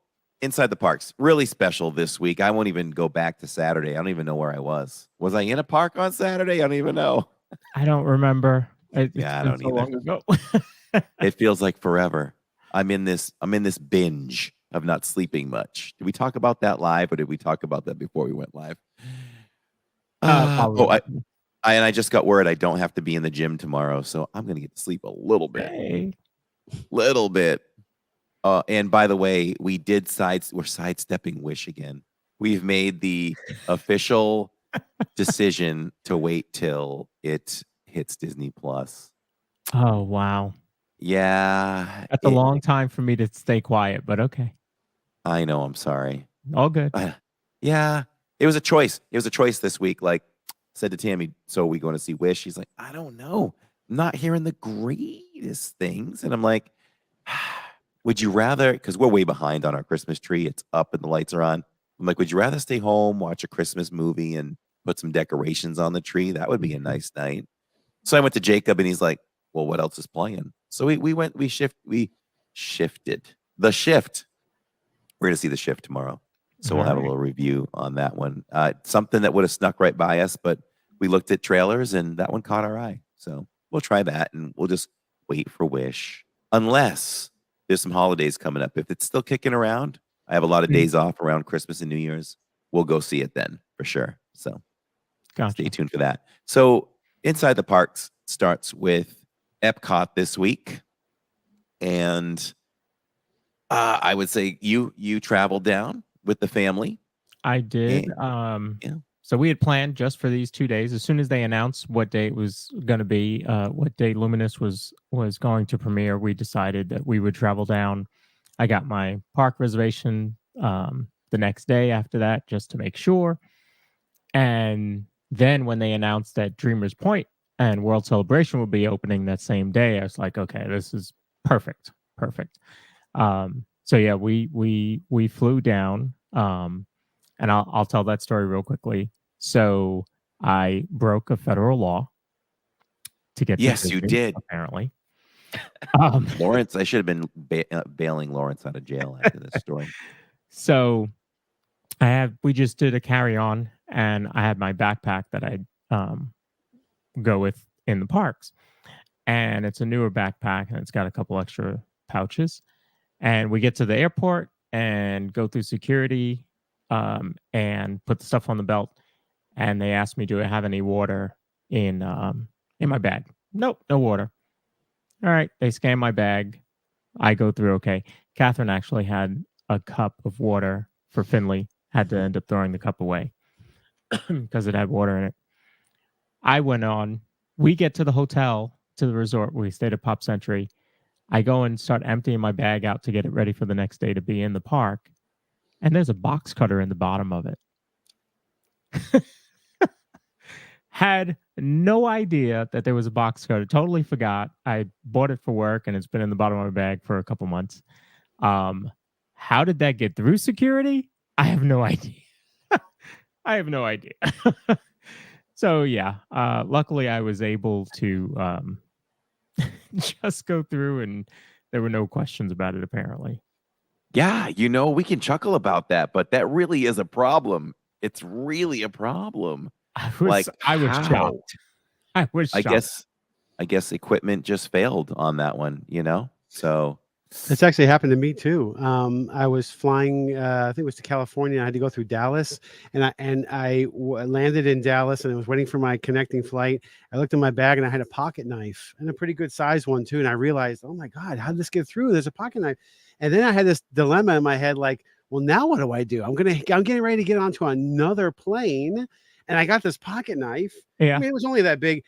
inside the parks, really special this week. I won't even go back to Saturday. I don't even know where I was. Was I in a park on Saturday? I don't even know. I don't remember. Yeah, I don't so either. long ago. It feels like forever. I'm in this binge of not sleeping much. Did we talk about that live, or did we talk about that before we went live? I just got word I don't have to be in the gym tomorrow, so I'm gonna get to sleep a little bit. Hey. Little bit. And by the way, we're sidestepping Wish again. We've made the official decision to wait till it hits Disney Plus. Oh, wow. Yeah. That's a long time for me to stay quiet, but okay. I know. I'm sorry. All good. Yeah. It was a choice. It was a choice this week. Like, said to Tammy, so are we going to see Wish? She's like, I don't know. I'm not hearing the greatest things. And I'm like, would you rather, because we're way behind on our Christmas tree. It's up and the lights are on. I'm like, would you rather stay home, watch a Christmas movie, and put some decorations on the tree? That would be a nice night. So I went to Jacob, and he's like, well, what else is playing? So we shifted the shift. We're going to see the shift tomorrow. So we'll have a little review on that one. Something that would have snuck right by us, but we looked at trailers and that one caught our eye. So we'll try that, and we'll just wait for Wish. Unless there's some holidays coming up. If it's still kicking around, I have a lot of days off around Christmas and New Year's. We'll go see it then for sure. So stay tuned for that. So inside the parks starts with Epcot this week. And I would say you traveled down with the family. I did. So we had planned just for these 2 days. As soon as they announced what day it was going to be, what day Luminous was going to premiere, we decided that we would travel down. I got my park reservation the next day after that, just to make sure. And then when they announced that Dreamers Point and World Celebration would be opening that same day, I was like, okay, this is perfect. So yeah, we flew down, and I'll tell that story real quickly. So I broke a federal law to get. Yes, you did. Apparently, Lawrence. I should have been bailing Lawrence out of jail after this story. So we just did a carry on, and I had my backpack that I'd go with in the parks, and it's a newer backpack, and it's got a couple extra pouches. And we get to the airport and go through security, and put the stuff on the belt. And they asked me, do I have any water in my bag? Nope, no water. All right. They scan my bag. I go through okay. Catherine actually had a cup of water for Finley, had to end up throwing the cup away because it had water in it. I went on. We get to the hotel, to the resort. We stayed at Pop Century. I go and start emptying my bag out to get it ready for the next day to be in the park. And there's a box cutter in the bottom of it. Had no idea that there was a box cutter. Totally forgot. I bought it for work, and it's been in the bottom of my bag for a couple months. How did that get through security? I have no idea. So yeah, luckily I was able to just go through and There were no questions about it, apparently. Yeah, we can chuckle about that, but that really is a problem. It's really a problem. Like, I was how? shocked. I was I shocked. guess equipment just failed on that one, So It's actually happened to me too. I was flying, I think it was to California. I had to go through Dallas, and I landed in Dallas, and I was waiting for my connecting flight. I looked in my bag, and I had a pocket knife, and a pretty good size one too. And I realized, oh my God, how did this get through? There's a pocket knife, and then I had this dilemma in my head, like, well, now what do I do? I'm getting ready to get onto another plane, and I got this pocket knife. Yeah. I mean, it was only that big.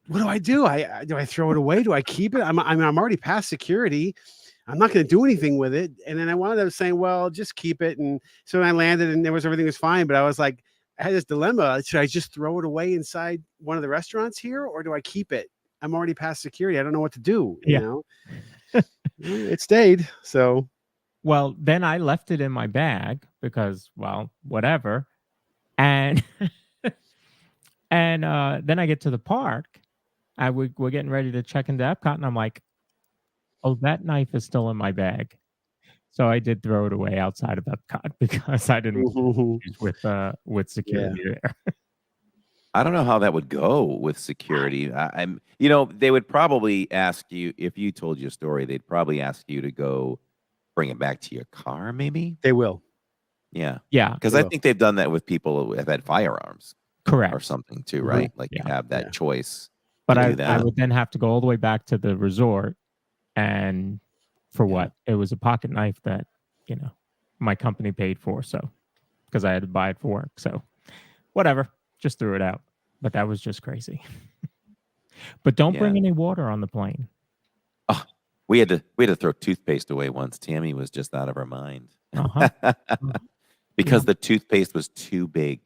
What do I do? Do I throw it away? Do I keep it? I'm already past security. I'm not going to do anything with it. And then I wound up saying, well, just keep it. And so I landed, and everything was fine. But I was like, I had this dilemma. Should I just throw it away inside one of the restaurants here, or do I keep it? I'm already past security. I don't know what to do. You know, it stayed. So, well, then I left it in my bag because, well, whatever. And and then I get to the park. We're getting ready to check into Epcot, and I'm like, oh, that knife is still in my bag. So I did throw it away outside of Epcot because I didn't want to with security there. I don't know how that would go with security. I'm, they would probably ask you, if you told your story, they'd probably ask you to go bring it back to your car, maybe. They will. Yeah. Yeah. Because I think they've done that with people who have had firearms. Correct. Or something too, right? Like you have that choice. But I would then have to go all the way back to the resort, and for what? It was a pocket knife that, my company paid for, so because I had to buy it for work. So whatever, just threw it out. But that was just crazy. But don't bring any water on the plane. Oh, we had to throw toothpaste away once. Tammy was just out of her mind. Because the toothpaste was too big.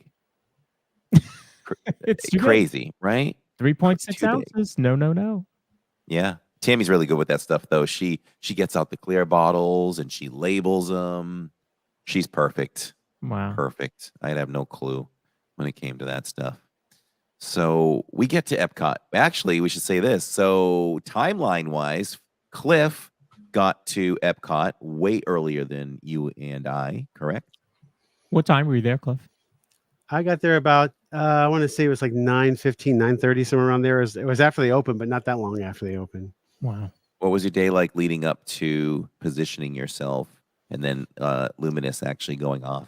It's crazy, right? 3.6 ounces. No. Yeah. Tammy's really good with that stuff, though. She gets out the clear bottles and she labels them. She's perfect. Wow. Perfect. I'd have no clue when it came to that stuff. So we get to Epcot. Actually, we should say this. So timeline-wise, Cliff got to Epcot way earlier than you and I, correct? What time were you there, Cliff? I got there about, I want to say it was like 9:15, 9:30, somewhere around there. It was after they opened, but not that long after they opened. Wow. What was your day like leading up to positioning yourself and then Luminous actually going off?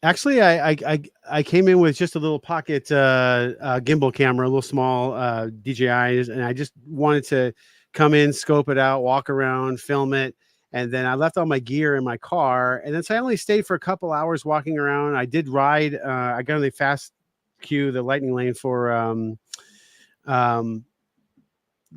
Actually, I came in with just a little pocket gimbal camera, a little small DJI, and I just wanted to come in, scope it out, walk around, film it. And then I left all my gear in my car. And then so I only stayed for a couple hours walking around. I did ride. I got on the fast queue, the lightning lane for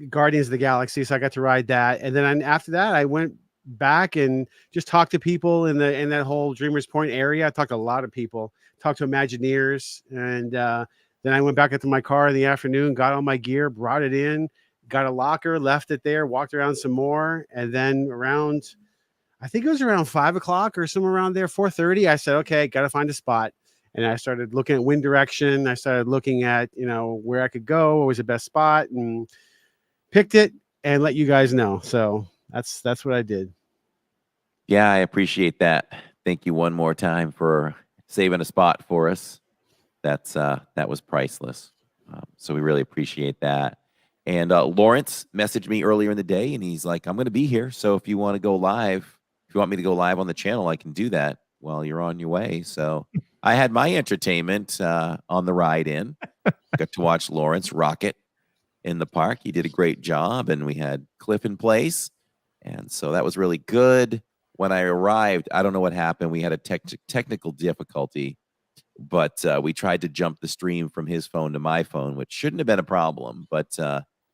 Guardians of the Galaxy. So I got to ride that. And then after that, I went back and just talked to people in that whole Dreamers Point area. I talked to a lot of people, talked to Imagineers. And then I went back into my car in the afternoon, got all my gear, brought it in, got a locker, left it there, walked around some more. And then I think it was around 5 o'clock or somewhere around there, 4:30, I said, okay, got to find a spot. And I started looking at wind direction. I started looking at, where I could go, what was the best spot, and picked it and let you guys know. So that's what I did. Yeah, I appreciate that. Thank you one more time for saving a spot for us. That was priceless. So we really appreciate that. And Lawrence messaged me earlier in the day, and he's like, I'm going to be here. So if you want to go live, if you want me to go live on the channel, I can do that while you're on your way. So I had my entertainment on the ride in. Got to watch Lawrence rock it in the park. He did a great job, and we had Cliff in place. And so that was really good. When I arrived, I don't know what happened. We had a technical difficulty, but we tried to jump the stream from his phone to my phone, which shouldn't have been a problem. But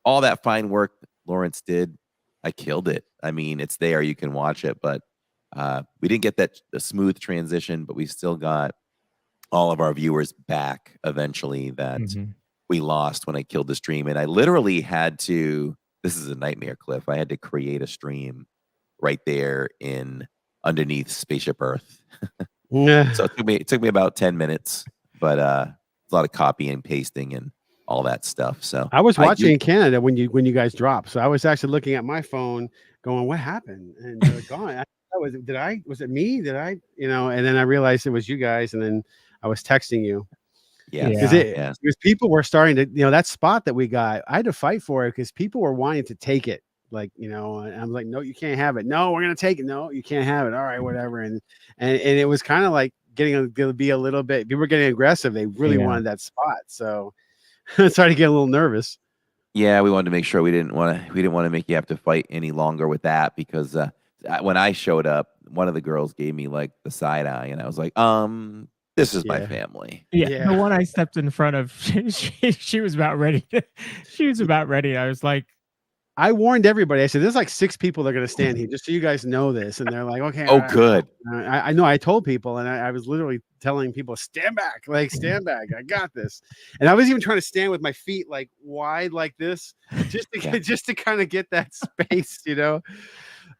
all that fine work Lawrence did, I killed it. I mean, it's there. You can watch it. But we didn't get the smooth transition, but we still got all of our viewers back eventually that we lost when I killed the stream. And I literally had to, this is a nightmare, Cliff. I had to create a stream right there underneath Spaceship Earth. So it took me about 10 minutes, but a lot of copying and pasting and all that stuff. So I was watching in Canada when you guys dropped. So I was actually looking at my phone going, "What happened?" And they're gone. Was it me? Did I, and then I realized it was you guys, and then I was texting you. Yes. Because Yes. people were starting to, that spot that we got, I had to fight for it because people were wanting to take it. Like, and I'm like, no, you can't have it. No, we're gonna take it. No, you can't have it. All right, whatever. And it was kind of like going to be a little bit. People were getting aggressive. They really wanted that spot. So I started to get a little nervous. Yeah, we wanted to make sure we didn't want to make you have to fight any longer with that because when I showed up, one of the girls gave me like the side eye, and I was like, this is my family. Yeah, the one I stepped in front of, she was about ready. She was about ready. I was like, I warned everybody. I said, "There's like 6 people that are going to stand here, just so you guys know this." And they're like, "Okay." Oh, good. I know. I told people, and I was literally telling people, "Stand back, like stand back. I got this." And I was even trying to stand with my feet like wide, like this, just to kind of get that space,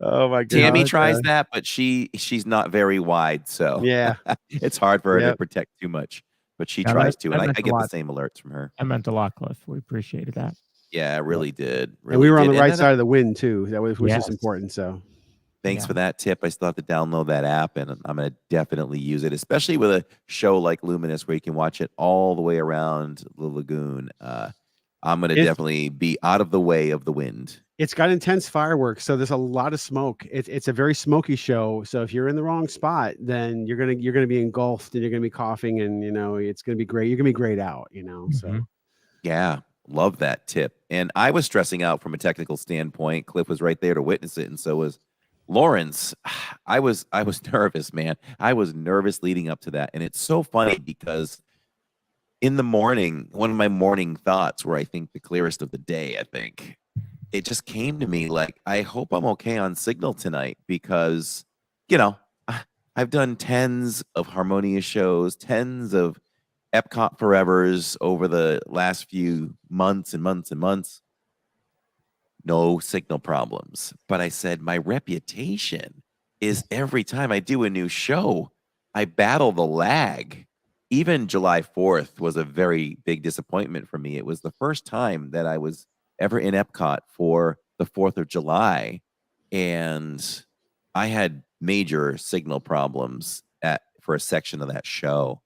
Oh my god. Tammy tries that, but she's not very wide, so yeah, it's hard for her to protect too much. But she tries to, and I get the same alerts from her. That meant a lot, Cliff. We appreciated that. Yeah, it really did. Really and we were on did. the right side of the wind too. That was, which is important. So thanks for that tip. I still have to download that app, and I'm going to definitely use it, especially with a show like Luminous where you can watch it all the way around the lagoon. I'm going to definitely be out of the way of the wind. It's got intense fireworks, so there's a lot of smoke. It's a very smoky show. So if you're in the wrong spot, then you're gonna be engulfed and you're gonna be coughing, and it's gonna be great. You're gonna be grayed out, So yeah. Love that tip. And I was stressing out from a technical standpoint. Cliff was right there to witness it, and so was Lawrence. I was nervous, man. I was nervous leading up to that. And it's so funny because in the morning, one of my morning thoughts were, I think, the clearest of the day, I think. It just came to me like, I hope I'm okay on signal tonight because, I've done tens of Harmonious shows, tens of Epcot Forevers over the last few months and months and months. No signal problems. But I said, my reputation is every time I do a new show, I battle the lag. Even July 4th was a very big disappointment for me. It was the first time that I was ever in Epcot for the 4th of July. And I had major signal problems for a section of that show.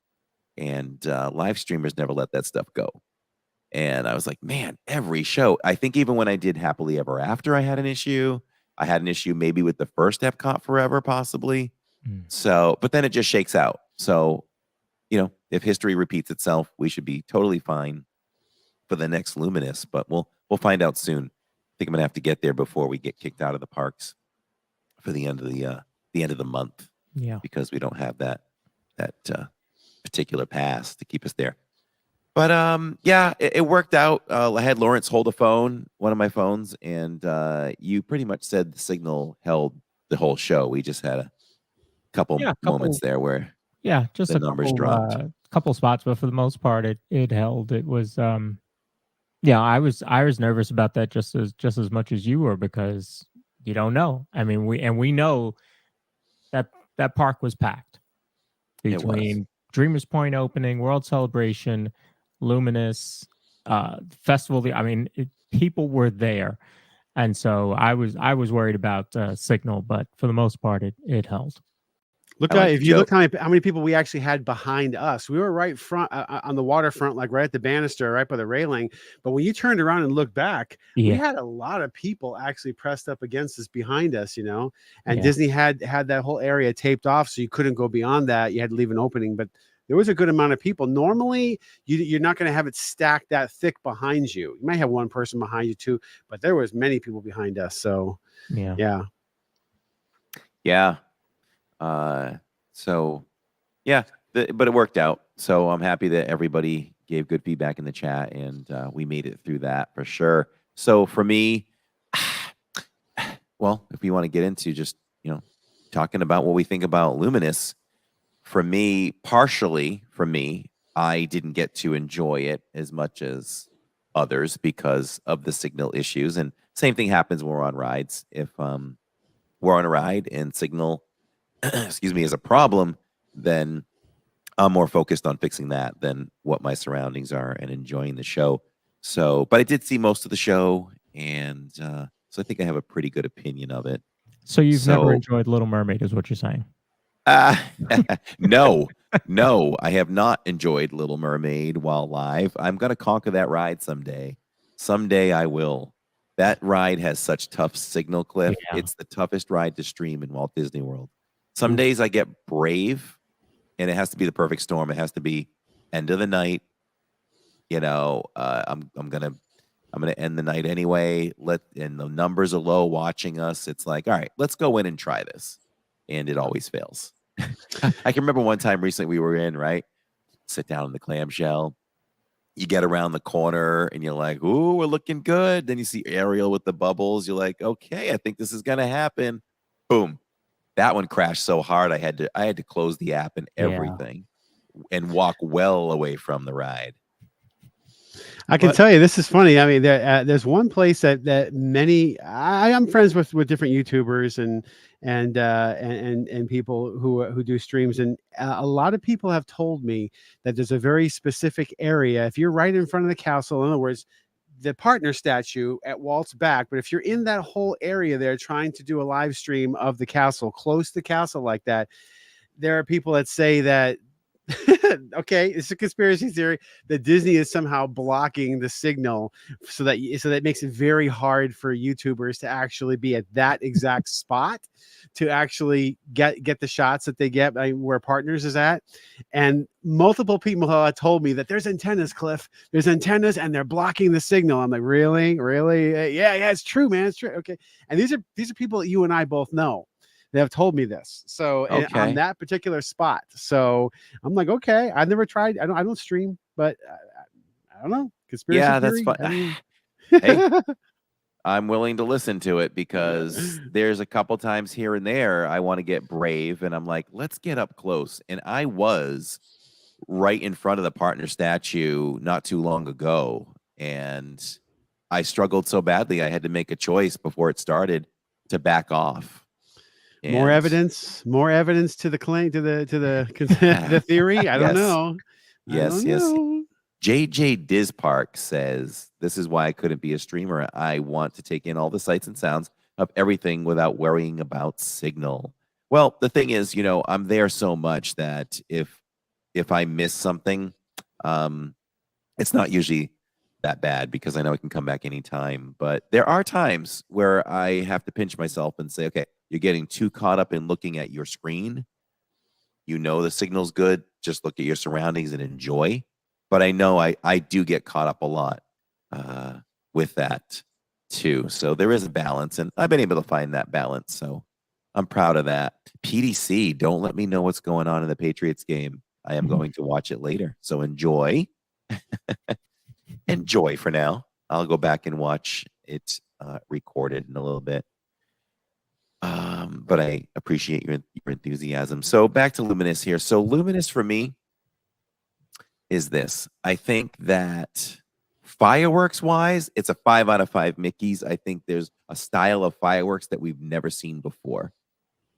And live streamers never let that stuff go. And I was like, man, every show. I think even when I did Happily Ever After, I had an issue. I had an issue maybe with the first Epcot Forever, possibly. So, but then it just shakes out. So, if history repeats itself, we should be totally fine for the next Luminous. But we'll find out soon. I think I'm gonna have to get there before we get kicked out of the parks for the end of the month. Yeah, because we don't have that particular pass to keep us there. But it worked out. I had Lawrence hold one of my phones, and you pretty much said the signal held the whole show. We just had a couple moments there where just the numbers dropped. Couple spots, but for the most part, it held. It was I was nervous about that just as much as you were because you don't know. I mean, we know that park was packed between Dreamers Point opening, World Celebration, Luminous, Festival. I mean, people were there, and so I was worried about signal, but for the most part, it held. Look, if you look how many people we actually had behind us, we were right front on the waterfront, like right at the banister, right by the railing. But when you turned around and looked back, we had a lot of people actually pressed up against us behind us, and Disney had that whole area taped off, so you couldn't go beyond that. You had to leave an opening, but there was a good amount of people. Normally, you're not going to have it stacked that thick behind you. You might have one person behind you too, but there was many people behind us. So yeah. But it worked out. So I'm happy that everybody gave good feedback in the chat, and we made it through that for sure. So for me, well, if you want to get into just, talking about what we think about Luminous, partially for me, I didn't get to enjoy it as much as others because of the signal issues. And same thing happens when we're on rides. If we're on a ride and signal is a problem, then I'm more focused on fixing that than what my surroundings are and enjoying the show. So, but I did see most of the show, and So I think I have a pretty good opinion of it. So you've never So enjoyed Little Mermaid, is what you're saying? no, I have not enjoyed Little Mermaid while live. I'm gonna conquer that ride someday. Someday I will. That ride has such tough signal, Cliff. Yeah. It's the toughest ride to stream in Walt Disney World. Some Mm. days I get brave, and it has to be the perfect storm. It has to be end of the night. You know, I'm gonna end the night anyway. And the numbers are low watching us. It's like, all right, let's go in and try this. And it always fails. I can remember one time recently we were in, right? Sit down in the clamshell. You get around the corner and you're like, ooh, we're looking good. Then you see Ariel with the bubbles. You're like, okay, I think this is gonna happen. Boom. That one crashed so hard I had to close the app and Yeah. everything and walk well away from the ride. I can But- tell you, this is funny. I mean, there's one place that many I'm friends with different YouTubers and people who do streams, and a lot of people have told me that there's a very specific area. If you're right in front of the castle, in other words, the partner statue at Walt's back, but if you're in that whole area there trying to do a live stream of the castle, close to the castle like that, there are people that say that okay, it's a conspiracy theory that Disney is somehow blocking the signal so that makes it very hard for YouTubers to actually be at that exact spot to actually get the shots that they get where Partners is at. And multiple people have told me that there's antennas, Cliff. There's antennas and they're blocking the signal. I'm like, really? Yeah, it's true, man. It's true. Okay. And these are people that you and I both know. They have told me this. So Okay. on that particular spot. So I'm like, okay, I've never tried. I don't stream, but I don't know. Conspiracy Yeah, that's theory? fine. I mean- Hey, I'm willing to listen to it because there's a couple times here and there I want to get brave and I'm like, let's get up close. And I was right in front of the partner statue not too long ago. And I struggled so badly I had to make a choice before it started to back off. More And- evidence to the claim to the the theory. I don't Yes. know. Yes. JJ DIZPod says, this is why I couldn't be a streamer. I want to take in all the sights and sounds of everything without worrying about signal. Well, the thing is, I'm there so much that if I miss something, it's not usually that bad because I know I can come back anytime. But there are times where I have to pinch myself and say, okay, you're getting too caught up in looking at your screen. The signal's good. Just look at your surroundings and enjoy. But I know I do get caught up a lot with that too. So there is a balance, and I've been able to find that balance. So I'm proud of that. PDC, don't let me know what's going on in the Patriots game. I am going to watch it later. So enjoy. Enjoy for now. I'll go back and watch it recorded in a little bit. But I appreciate your enthusiasm. So back to Luminous here. So Luminous for me is this. I think that fireworks wise, it's a 5 out of 5 Mickeys. I think there's a style of fireworks that we've never seen before.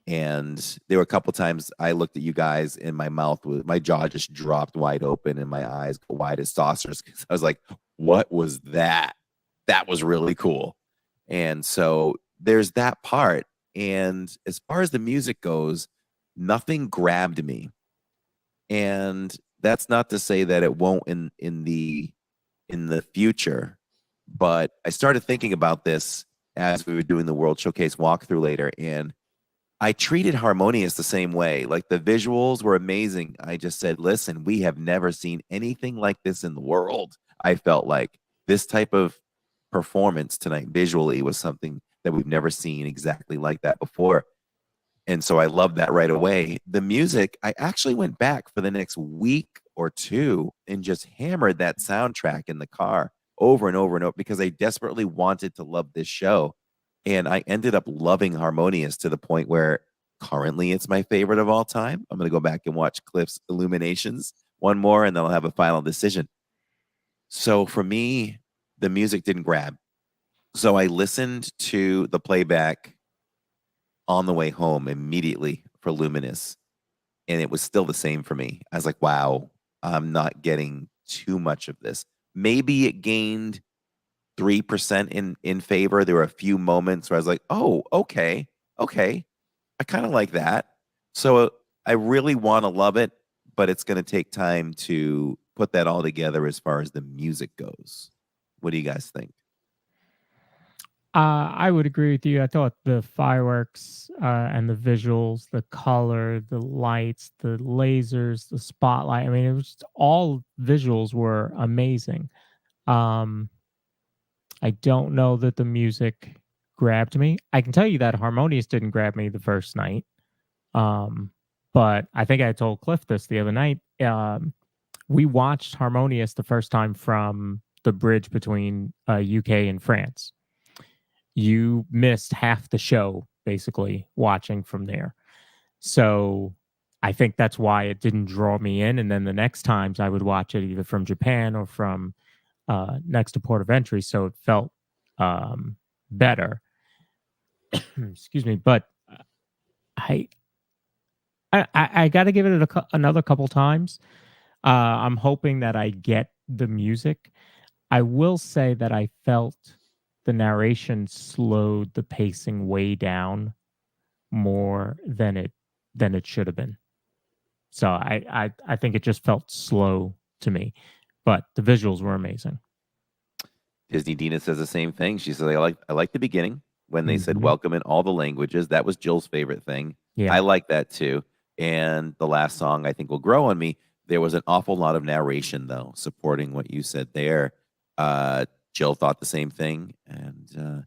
And there were a couple times I looked at you guys and my jaw just dropped wide open and my eyes go wide as saucers. I was like, what was that? That was really cool. And so there's that part. And as far as the music goes, nothing grabbed me. And that's not to say that it won't in the future. But I started thinking about this as we were doing the World Showcase walkthrough later. And I treated Harmonious the same way. Like the visuals were amazing. I just said, listen, we have never seen anything like this in the world. I felt like this type of performance tonight visually was something that we've never seen exactly like that before. And so I loved that right away. The music, I actually went back for the next week or two and just hammered that soundtrack in the car over and over and over because I desperately wanted to love this show. And I ended up loving Harmonious to the point where currently it's my favorite of all time. I'm going to go back and watch Cliff's Illuminations one more, and then I'll have a final decision. So for me, the music didn't grab. So I listened to the playback on the way home immediately for Luminous, and it was still the same for me. I was like, wow, I'm not getting too much of this. Maybe it gained 3% in favor. There were a few moments where I was like, oh, okay, I kind of like that. So I really want to love it, but it's going to take time to put that all together as far as the music goes. What do you guys think? I would agree with you. I thought the fireworks and the visuals, the color, the lights, the lasers, the spotlight. I mean, it was just, all visuals were amazing. I don't know that the music grabbed me. I can tell you that Harmonious didn't grab me the first night. But I think I told Cliff this the other night. We watched Harmonious the first time from the bridge between UK and France. You missed half the show basically watching from there. So I think that's why it didn't draw me in. And then the next times I would watch it either from Japan or from next to port of entry. So it felt better. Excuse me. But I got to give it another couple times. I'm hoping that I get the music. I will say that I felt the narration slowed the pacing way down more than it should have been. So I think it just felt slow to me, but the visuals were amazing. Disney Dina says the same thing. She says, I like the beginning when they said Mhm. welcome in all the languages. That was Jill's favorite thing. Yeah. I like that too. And the last song, I think, will grow on me. There was an awful lot of narration, though, supporting what you said there. Jill thought the same thing. And,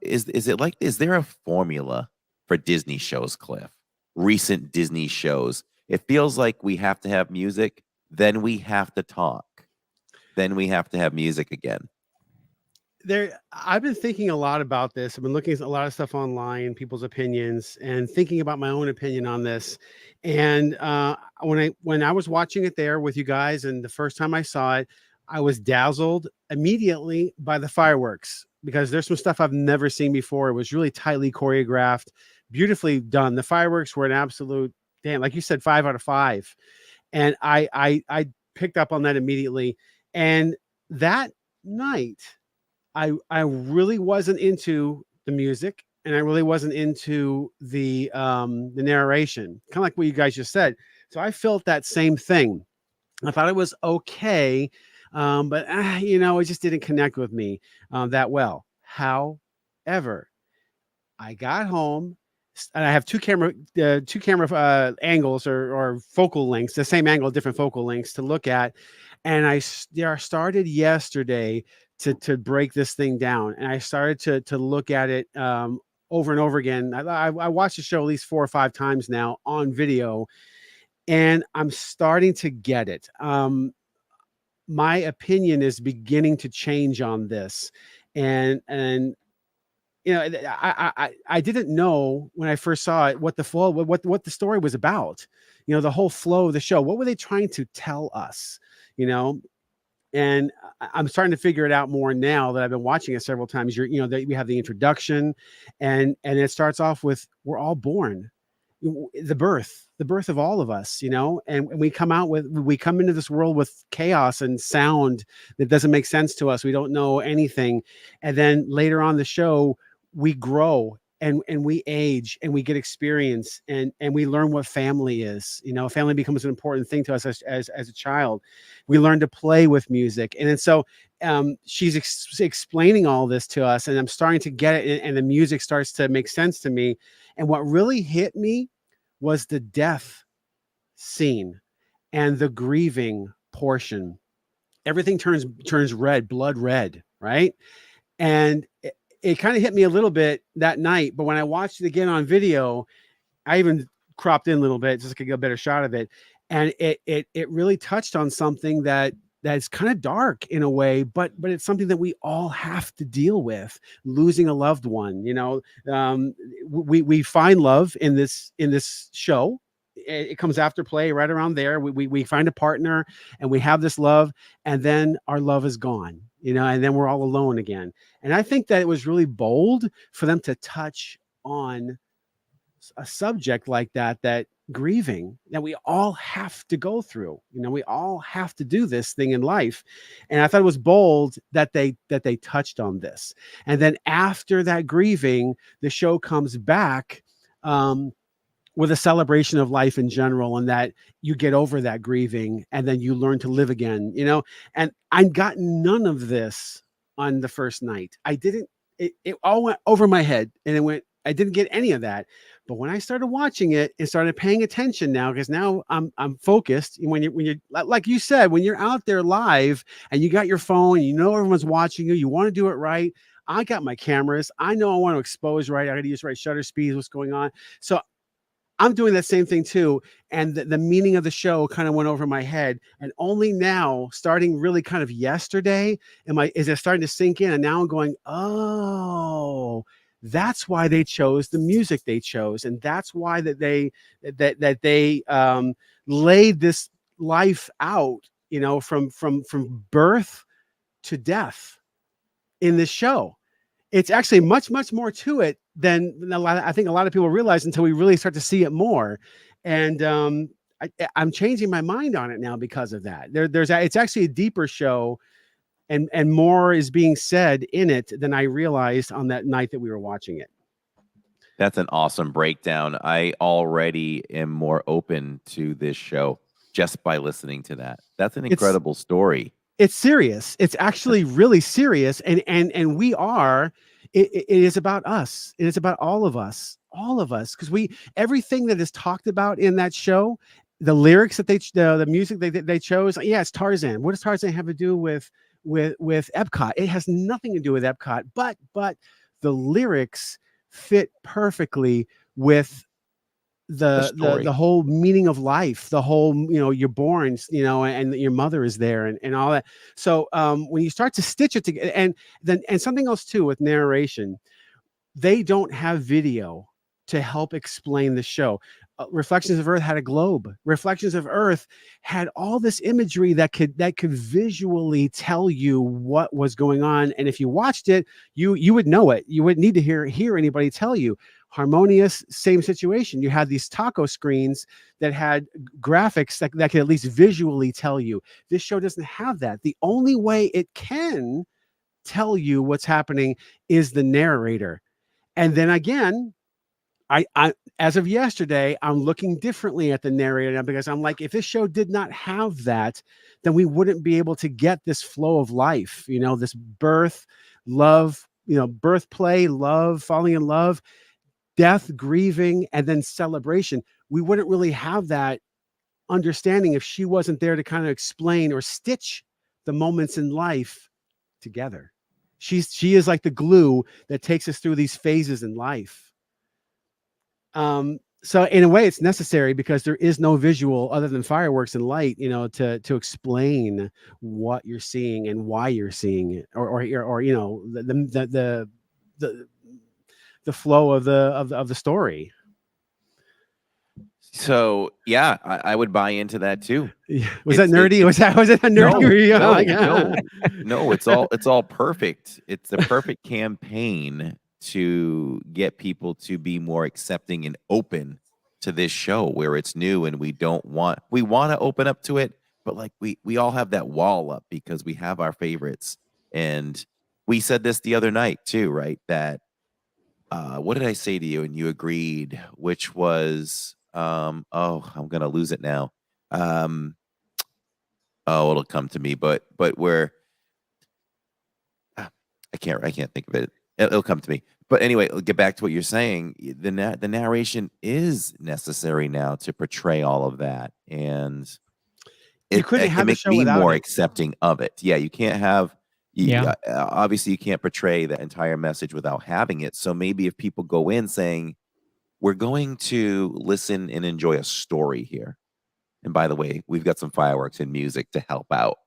is there a formula for Disney shows, Cliff? Recent Disney shows. It feels like we have to have music, then we have to talk, then we have to have music again. I've been thinking a lot about this. I've been looking at a lot of stuff online, people's opinions, and thinking about my own opinion on this. And when I was watching it there with you guys, and the first time I saw it, I was dazzled immediately by the fireworks, because there's some stuff I've never seen before. It was really tightly choreographed, beautifully done. The fireworks were an absolute, damn, like you said, 5 out of 5. And I picked up on that immediately. And that night, I really wasn't into the music, and I really wasn't into the narration, kind of like what you guys just said. So I felt that same thing. I thought it was okay, but it just didn't connect with me that well. However, I got home, and I have two camera angles or focal lengths, the same angle, different focal lengths to look at, and I started yesterday to break this thing down, and I started to look at it over and over again. I watched the show at least 4 or 5 times now on video, and I'm starting to get it. My opinion is beginning to change on this, and I didn't know when I first saw it what the story was about. The whole flow of the show. What were they trying to tell us? And I'm starting to figure it out more now that I've been watching it several times. We have the introduction, and it starts off with, we're all born, the birth of all of us, and we come into this world with chaos and sound that doesn't make sense to us. We don't know anything. And then later on the show, we grow and we age and we get experience and we learn what family is. Family becomes an important thing to us as a child. We learn to play with music. And then so she's explaining all this to us, and I'm starting to get it, and the music starts to make sense to me. And what really hit me was the death scene and the grieving portion. Everything turns red, blood red, right? And it kind of hit me a little bit that night, but when I watched it again on video, I even cropped in a little bit just so I could get a better shot of it. And it really touched on something that's kind of dark in a way, but it's something that we all have to deal with: losing a loved one. We find love in this show. It comes after play, right around there. We find a partner and we have this love, and then our love is gone, and then we're all alone again. And I think that it was really bold for them to touch on a subject like that grieving that we all have to go through. We all have to do this thing in life. And I thought it was bold that they touched on this. And then after that grieving, the show comes back with a celebration of life in general, and that you get over that grieving and then you learn to live again, and I got none of this on the first night. I didn't, it all went over my head, and I didn't get any of that. But when I started watching it and started paying attention now, because now I'm focused. When you're like you said, when you're out there live and you got your phone, everyone's watching you, you want to do it right. I got my cameras. I know I want to expose right. I got to use right shutter speeds, what's going on. So I'm doing that same thing too. And the meaning of the show kind of went over my head. And only now, starting really kind of yesterday, is it starting to sink in? And now I'm going, oh, that's why they chose the music they chose. And that's why that they laid this life out, from birth to death in this show. It's actually much, much more to it than I think a lot of people realize until we really start to see it more. And I'm changing my mind on it now because of that. It's actually a deeper show, and more is being said in it than I realized on that night that we were watching it. That's an awesome breakdown. I already am more open to this show just by listening to that. That's an incredible story. It's serious. It's actually really serious. And we are, it is about us. It is about all of us, because everything that is talked about in that show, the lyrics that the music they chose. Yeah, it's Tarzan. What does Tarzan have to do with Epcot? It has nothing to do with Epcot, but the lyrics fit perfectly with the whole meaning of life, the whole, you're born, and your mother is there, and all that. So when you start to stitch it together, and something else too with narration, they don't have video to help explain the show. Reflections of Earth had a globe. Reflections of Earth had all this imagery that could visually tell you what was going on. And if you watched it, you would know it. You wouldn't need to hear anybody tell you. Harmonious, same situation. You had these taco screens that had graphics that could at least visually tell you. This show doesn't have that. The only way it can tell you what's happening is the narrator. And then again, I as of yesterday, I'm looking differently at the narrator now, because I'm like, if this show did not have that, then we wouldn't be able to get this flow of life, this birth, love, birth, play, love, falling in love, death, grieving, and then celebration. We wouldn't really have that understanding if she wasn't there to kind of explain or stitch the moments in life together. She is like the glue that takes us through these phases in life. So in a way, it's necessary, because there is no visual other than fireworks and light, to explain what you're seeing and why you're seeing it, or the flow of the story. So yeah, I would buy into that too. Was that nerdy? Was it a nerdy? No, it's all perfect. It's the perfect campaign to get people to be more accepting and open to this show, where it's new and we want to open up to it, but like we all have that wall up because we have our favorites. And we said this the other night too, right? That what did I say to you and you agreed, which was I'm gonna lose it now. It'll come to me, but where I can't think of it. It'll come to me. But anyway, get back to what you're saying. The narration is necessary now to portray all of that, and it makes me more accepting of it. Yeah, you can't have. Obviously, you can't portray the entire message without having it. So maybe if people go in saying, "We're going to listen and enjoy a story here," and by the way, we've got some fireworks and music to help out.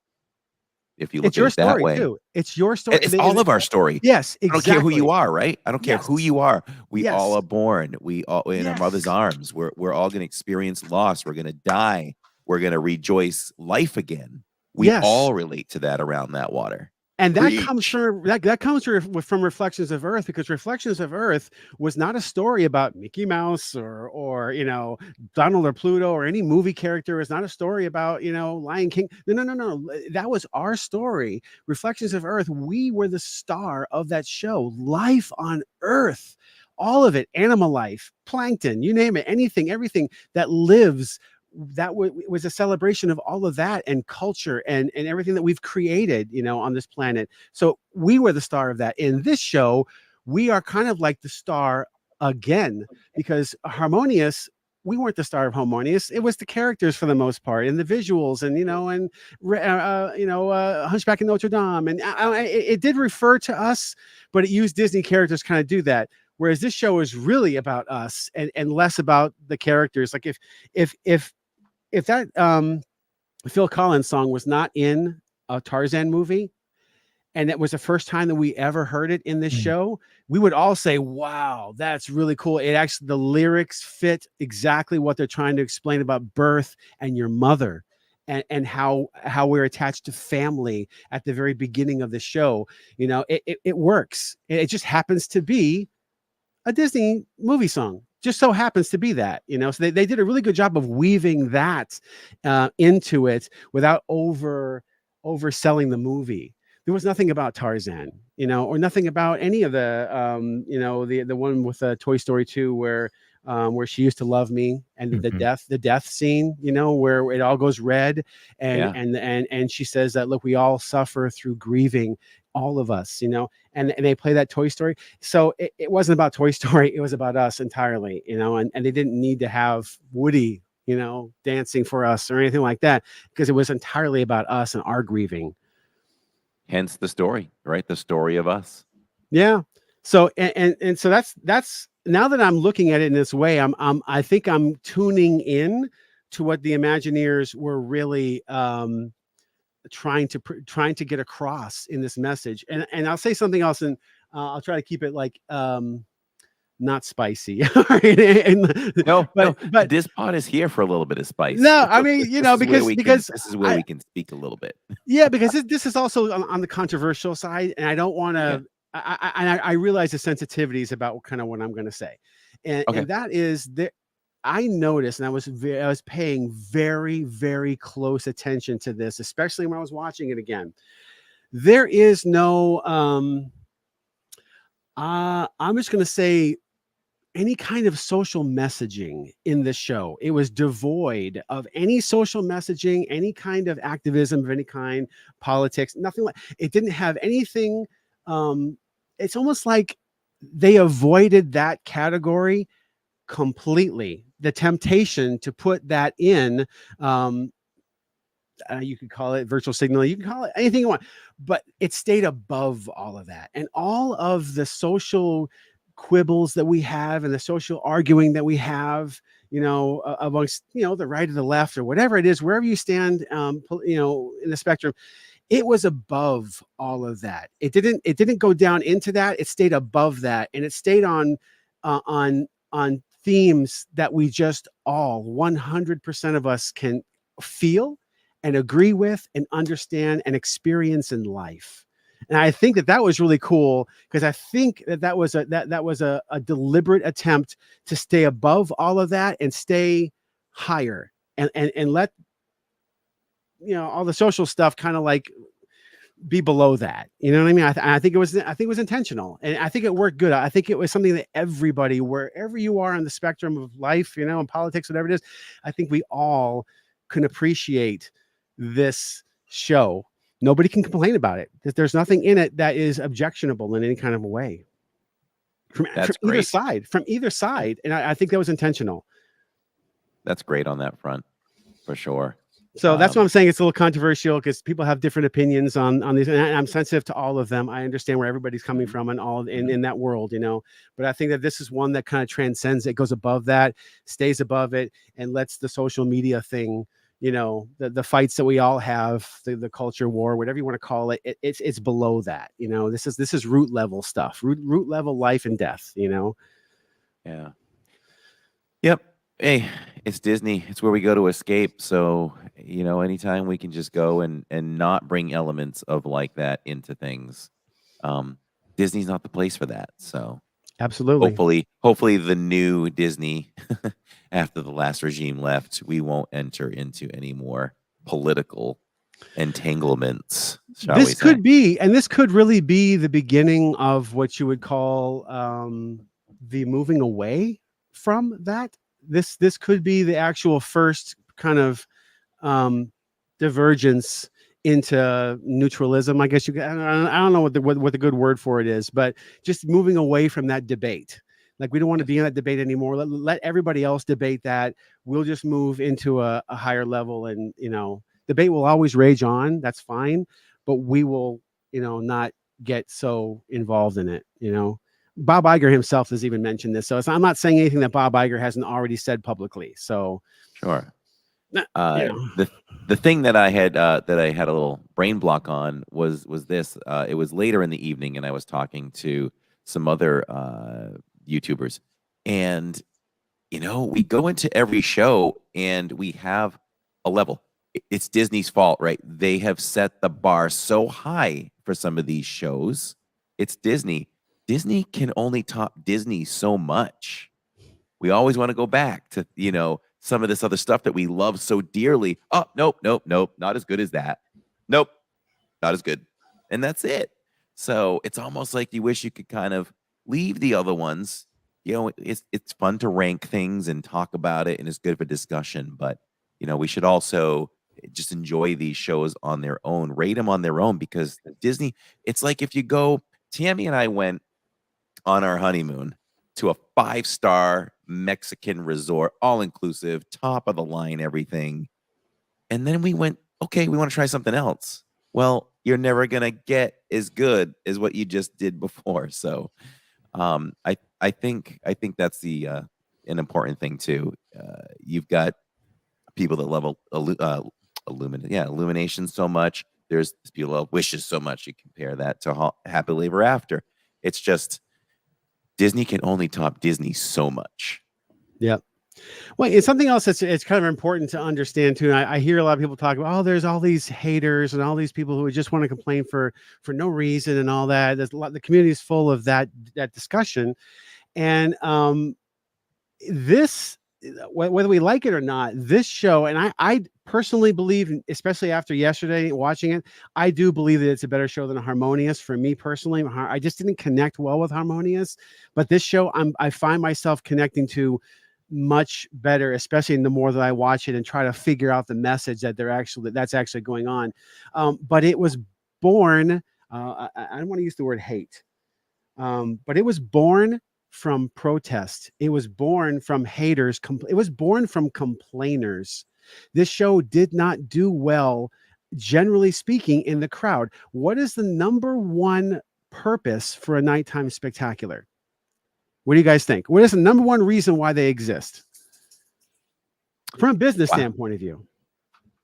If you look at it that way, too. It's your story. It's all of our story. Yes, exactly. I don't care who you are, right? I don't care who you are. We all are born. We all in our mother's arms. We're all going to experience loss. We're going to die. We're going to rejoice life again. We all relate to that around that water. And that Preach. comes from from Reflections of Earth, because Reflections of Earth was not a story about Mickey Mouse or Donald or Pluto or any movie character. It's not a story about Lion King. No. That was our story. Reflections of Earth. We were the star of that show. Life on Earth, all of it, animal life, plankton, you name it, anything, everything that lives. That was a celebration of all of that, and culture and everything that we've created, on this planet. So we were the star of that. In this show, we are kind of like the star again, because Harmonious, we weren't the star of Harmonious. It was the characters for the most part, and the visuals, and Hunchback of Notre Dame, and it did refer to us, but it used Disney characters kind of do that. Whereas this show is really about us and less about the characters. Like if that Phil Collins song was not in a Tarzan movie, and it was the first time that we ever heard it in this show, we would all say, wow, that's really cool. It actually, the lyrics fit exactly what they're trying to explain about birth and your mother, and how we're attached to family at the very beginning of the show. It works. It just happens to be a Disney movie song. Just so happens to be that, so they did a really good job of weaving that into it without overselling the movie. There was nothing about Tarzan, or nothing about any of the, the one with Toy Story 2 where she used to love me, and the death scene, where it all goes red, and she says that, look, we all suffer through grieving, all of us, and they play that Toy Story. So it wasn't about Toy Story. It was about us entirely, and they didn't need to have Woody, dancing for us or anything like that, because it was entirely about us and our grieving. Hence the story, right? The story of us. Yeah. So, and so that's now that I'm looking at it in this way, I think I'm tuning in to what the Imagineers were really, trying to get across in this message. And I'll say something else, and I'll try to keep it like not spicy. But DIZPod is here for a little bit of spice. No, I mean, because this is where we can speak a little bit. Yeah, because this is also on the controversial side, and I don't want to. Yeah. I realize the sensitivities about kind of what I'm going to say, and that is that I noticed, and I was paying very, very close attention to this, especially when I was watching it again. There is no, I'm just going to say, any kind of social messaging in this show. It was devoid of any social messaging, any kind of activism of any kind, politics, nothing like. It didn't have anything. It's almost like they avoided that category completely. The temptation to put that in, you could call it virtual signaling, you can call it anything you want, but it stayed above all of that. And all of the social quibbles that we have and the social arguing that we have, amongst, the right or the left or whatever it is, wherever you stand, in the spectrum, it was above all of that. It didn't go down into that. It stayed above that, and it stayed on themes that we just all 100% of us can feel and agree with and understand and experience in life. And I think that was really cool, because I think that was a deliberate attempt to stay above all of that and stay higher, and let all the social stuff kind of like be below that. You know what I mean? I think it was intentional, and I think it worked good. I think it was something that everybody, wherever you are on the spectrum of life, in politics, whatever it is, I think we all can appreciate this show. Nobody can complain about it. There's nothing in it that is objectionable in any kind of a way from either side. And I think that was intentional. That's great on that front, for sure. So that's what I'm saying. It's a little controversial because people have different opinions on these, and I'm sensitive to all of them. I understand where everybody's coming from and all in that world, but I think that this is one that kind of transcends it, goes above that, stays above it, and lets the social media thing, the fights that we all have, the culture war, whatever you want to call it, it's below that. This is root level stuff, root level life and death. Yeah. Yep. Hey, it's Disney. It's where we go to escape. So, anytime we can just go and not bring elements of like that into things, Disney's not the place for that. So Absolutely. hopefully the new Disney after the last regime left, we won't enter into any more political entanglements, shall we This say. could be, and this could really be the beginning of what you would call the moving away from that. This could be the actual first kind of divergence into neutralism. I guess I don't know what the good word for it is, but just moving away from that debate. Like, we don't want to be in that debate anymore. Let everybody else debate that. We'll just move into a higher level, and debate will always rage on. That's fine, but we will, not get so involved in it. Bob Iger himself has even mentioned this. So I'm not saying anything that Bob Iger hasn't already said publicly. So Sure. you know. The thing that I had a little brain block on was this. It was later in the evening, and I was talking to some other YouTubers, and we go into every show and we have a level. It's Disney's fault, right? They have set the bar so high for some of these shows. It's Disney. Disney can only top Disney so much. We always want to go back to, some of this other stuff that we love so dearly. Oh, nope, not as good as that. Nope, not as good. And that's it. So it's almost like you wish you could kind of leave the other ones. It's fun to rank things and talk about it, and it's good for discussion. But, we should also just enjoy these shows on their own, rate them on their own, because Disney, it's like if you go, Tammy and I went on our honeymoon to a 5-star Mexican resort, all inclusive, top of the line, everything. And then we went, okay, we want to try something else. Well, you're never going to get as good as what you just did before. So I think that's an important thing too. You've got people that love Illumination so much. There's people that love Wishes so much. You compare that to Happily Ever After. It's just Disney can only top Disney so much. Yep. Well, it's something else it's kind of important to understand too. And I hear a lot of people talk about, there's all these haters and all these people who just want to complain for no reason and all that. There's a lot. The community is full of that discussion, and this, whether we like it or not, this show, and I personally believe, especially after yesterday watching it, I do believe that it's a better show than Harmonious. For me personally, I just didn't connect well with Harmonious, but this show I find myself connecting to much better, especially the more that I watch it and try to figure out the message that's actually going on. But it was born, I don't want to use the word hate, but it was born from protest. It was born from haters. It was born from complainers. This show did not do well, generally speaking, in the crowd. What is the number one purpose for a nighttime spectacular? What do you guys think? What is the number one reason why they exist? From a business standpoint of view.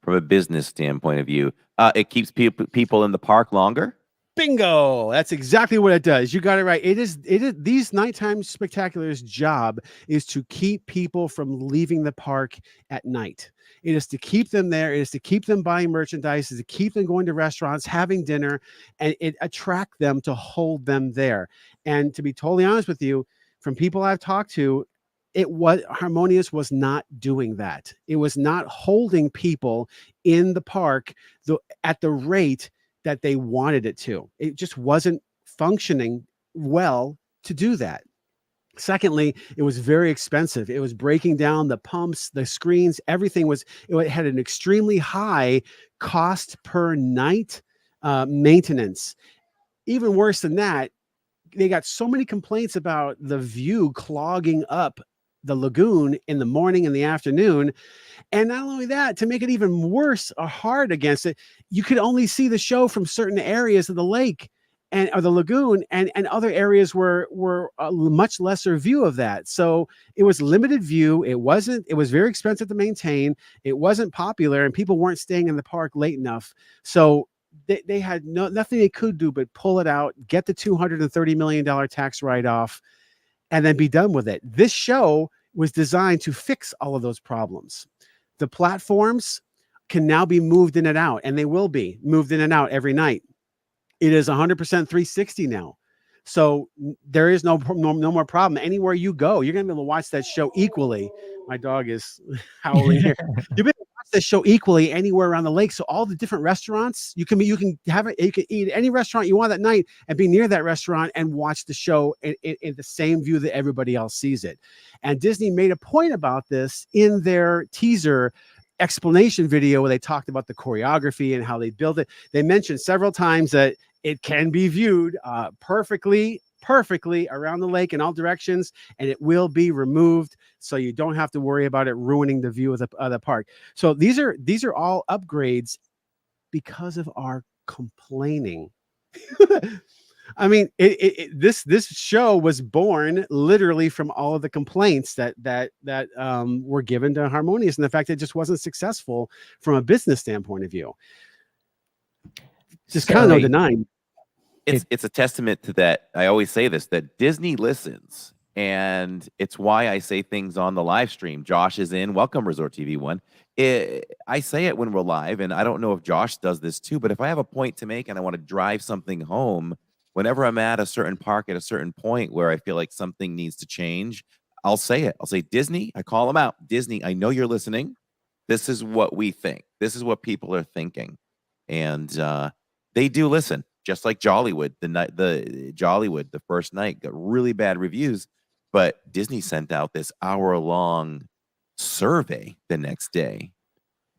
From a business standpoint of view, it keeps people in the park longer. Bingo! That's exactly what it does. You got it right. It is these nighttime spectaculars' job is to keep people from leaving the park at night. It is to keep them there. It is to keep them buying merchandise. It is to keep them going to restaurants, having dinner, and it attract them to hold them there. And to be totally honest with you, from people I've talked to, Harmonious was not doing that. It was not holding people in the park at the rate that they wanted it to. It just wasn't functioning well to do that. Secondly, it was very expensive. It was breaking down the pumps, the screens, everything it had an extremely high cost per night maintenance. Even worse than that, they got so many complaints about the view clogging up the lagoon in the morning and the afternoon. And not only that, to make it even worse or hard against it, you could only see the show from certain areas of the lake or the lagoon, and other areas were a much lesser view of that. So it was limited view. It was very expensive to maintain. It wasn't popular, and people weren't staying in the park late enough. So they had nothing they could do but pull it out, get the $230 million tax write-off, and then be done with it. This show was designed to fix all of those problems. The platforms can now be moved in and out, and they will be moved in and out every night. It is 100% 360 now. So there is no more problem. Anywhere you go, you're going to be able to watch that show equally. My dog is howling here. You'll be able to watch that show equally anywhere around the lake. So all the different restaurants, you can have it. You can eat any restaurant you want that night and be near that restaurant and watch the show in the same view that everybody else sees it. And Disney made a point about this in their teaser explanation video where they talked about the choreography and how they build it. They mentioned several times that it can be viewed perfectly around the lake in all directions, and it will be removed, so you don't have to worry about it ruining the view of the park. So these are all upgrades because of our complaining. I mean, this show was born literally from all of the complaints that were given to Harmonious, and the fact that it just wasn't successful from a business standpoint of view. Just kind of no denying. It's a testament to that. I always say this, that Disney listens, and it's why I say things on the live stream. Josh is in. Welcome, Resort TV One. I say it when we're live, and I don't know if Josh does this too, but if I have a point to make and I want to drive something home, whenever I'm at a certain park at a certain point where I feel like something needs to change, I'll say it. I'll say, Disney, I call them out. Disney, I know you're listening. This is what we think. This is what people are thinking. And they do listen, just like Jollywood. Jollywood, the first night, got really bad reviews, but Disney sent out this hour-long survey the next day,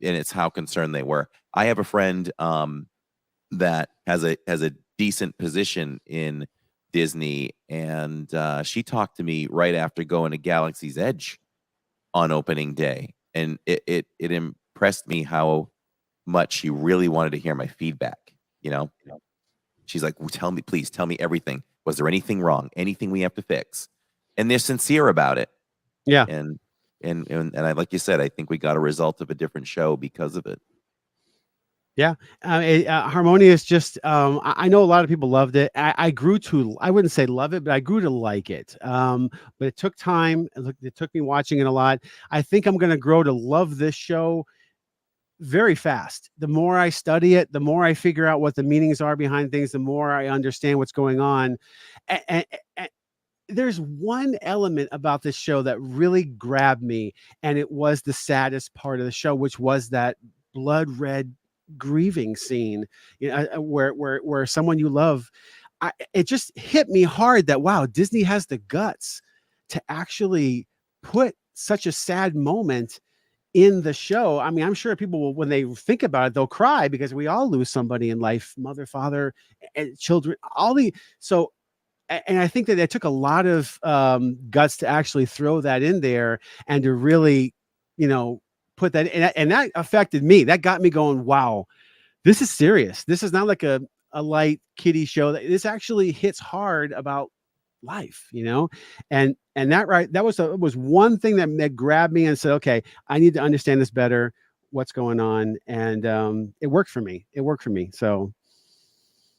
and it's how concerned they were. I have a friend that has a decent position in Disney, and she talked to me right after going to Galaxy's Edge on opening day, and it impressed me how much she really wanted to hear my feedback. She's like, well, please tell me everything. Was there anything wrong? Anything we have to fix? And they're sincere about it. Yeah. And I, like you said, I think we got a result of a different show because of it. Yeah. Harmonious, just I know a lot of people loved it. I grew to, I wouldn't say love it, but I grew to like it. But it took time. It took me watching it a lot. I think I'm going to grow to love this show very fast. The more I study it, the more I figure out what the meanings are behind things, the more I understand what's going on. And there's one element about this show that really grabbed me, and it was the saddest part of the show, which was that blood red grieving scene, where someone you love. It just hit me hard that, wow, Disney has the guts to actually put such a sad moment in the show. I mean, I'm sure people will, when they think about it, they'll cry, because we all lose somebody in life, mother, father, and children, and I think that it took a lot of guts to actually throw that in there and to really, put that in, and that affected me. That got me going, wow, this is serious. This is not like a light kiddie show. This actually hits hard about life, and that was one thing that grabbed me and said, okay, I need to understand this better, what's going on. And it worked for me. So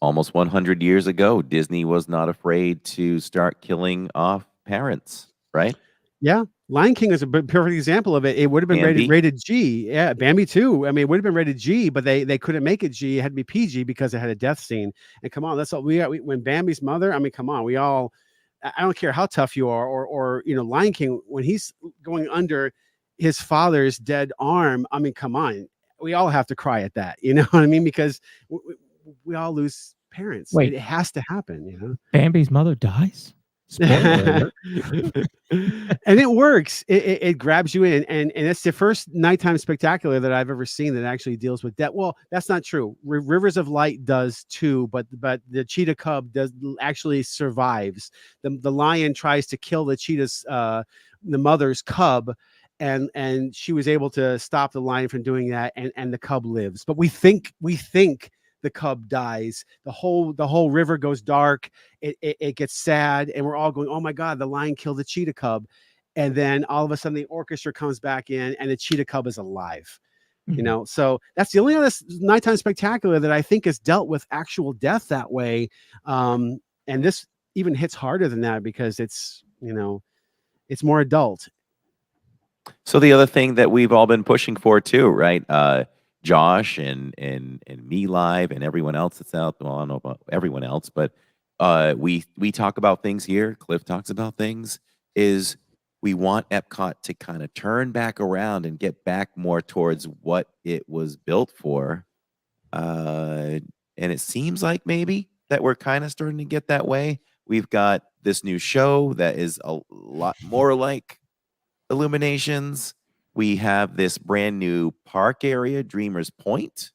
almost 100 years ago, Disney was not afraid to start killing off parents, right? Yeah. Lion King is a perfect example of it. It would have been rated G. Yeah, Bambi too. I mean, it would have been rated G, but they couldn't make it G. It had to be PG because it had a death scene. And come on, that's all when Bambi's mother, I mean, come on, I don't care how tough you are, or Lion King, when he's going under his father's dead arm, I mean, come on, we all have to cry at that. You know what I mean? Because we all lose parents. Wait, it has to happen. Bambi's mother dies? And it works. It grabs you in, and it's the first nighttime spectacular that I've ever seen that actually deals with death. Well, that's not true. Rivers of Light does too, but the cheetah cub actually survives. The lion tries to kill the cheetah's the mother's cub, and she was able to stop the lion from doing that, and the cub lives. But we think the cub dies. The whole river goes dark. It gets sad, and we're all going, oh my God, the lion killed the cheetah cub. And then all of a sudden the orchestra comes back in, and the cheetah cub is alive. Mm-hmm. So that's the only other nighttime spectacular that I think has dealt with actual death that way. And this even hits harder than that, because it's it's more adult. So the other thing that we've all been pushing for too, right? Josh and me live and everyone else that's out. Well, I don't know about everyone else, but we talk about things here. Cliff talks about things. Is we want Epcot to kind of turn back around and get back more towards what it was built for. And it seems like maybe that we're kind of starting to get that way. We've got this new show that is a lot more like Illuminations. We have this brand new park area, Dreamers Point.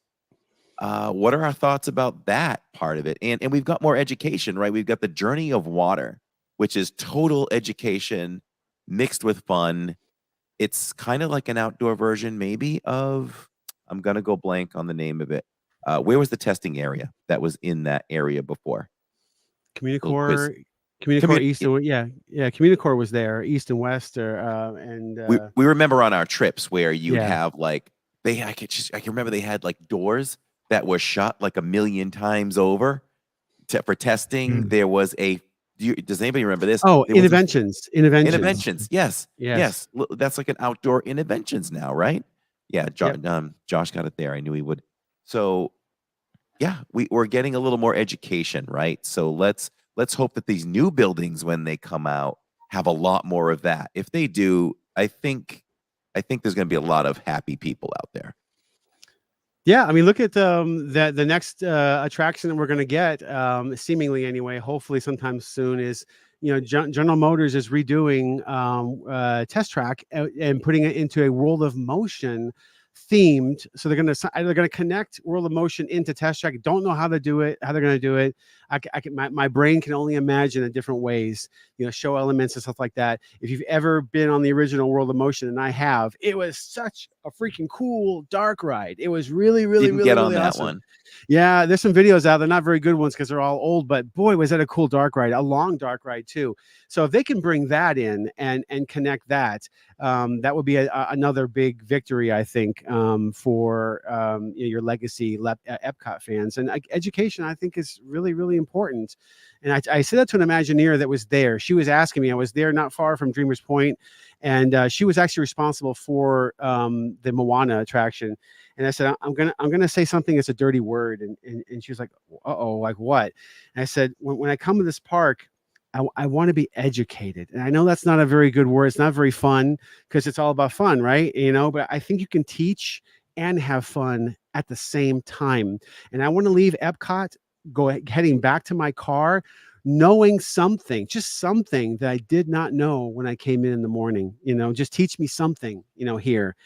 What are our thoughts about that part of it? And we've got more education, right? We've got the Journey of Water, which is total education mixed with fun. It's kind of like an outdoor version, maybe, of, I'm gonna go blank on the name of it. Where was the testing area that was in that area before? Communicore Communi- East and Communicore was there, East and West, we remember on our trips where you'd Yeah. have like I can remember they had like doors that were shut like a million times over for testing. There was does anybody remember this? Oh, There was interventions. Interventions. Yes. Yes. That's like an outdoor interventions now, right? Yeah. Josh got it there. I knew he would. So yeah, we're getting a little more education, right? So let's hope that these new buildings, when they come out, have a lot more of that. If they do, I think there's going to be a lot of happy people out there. Yeah, I mean, look at the next attraction that we're going to get, seemingly anyway, hopefully sometime soon, is General Motors is redoing Test Track and putting it into a World of Motion themed. So they're going to connect World of Motion into Test Track. Don't know how to do it, how they're going to do it. My brain can only imagine in different ways, show elements and stuff like that. If you've ever been on the original World of Motion, and I have, it was such a freaking cool dark ride. It was really, really, Didn't really, get on really that awesome. one. Yeah, there's some videos out. They're not very good ones because they're all old, but boy, was that a cool dark ride, a long dark ride too. So if they can bring that in and connect that, that would be another big victory, I think, for your legacy Epcot fans. And education, I think, is really, really important. And I said that to an Imagineer that was there. She was asking me. I was there not far from Dreamers Point, and she was actually responsible for the Moana attraction. And I said, I'm gonna say something that's a dirty word. And she was like, uh-oh, like what? And I said, when I come to this park, I want to be educated. And I know that's not a very good word. It's not very fun because it's all about fun, right? But I think you can teach and have fun at the same time. And I want to leave Epcot, heading back to my car, knowing something, just something that I did not know when I came in the morning. Just teach me something, here.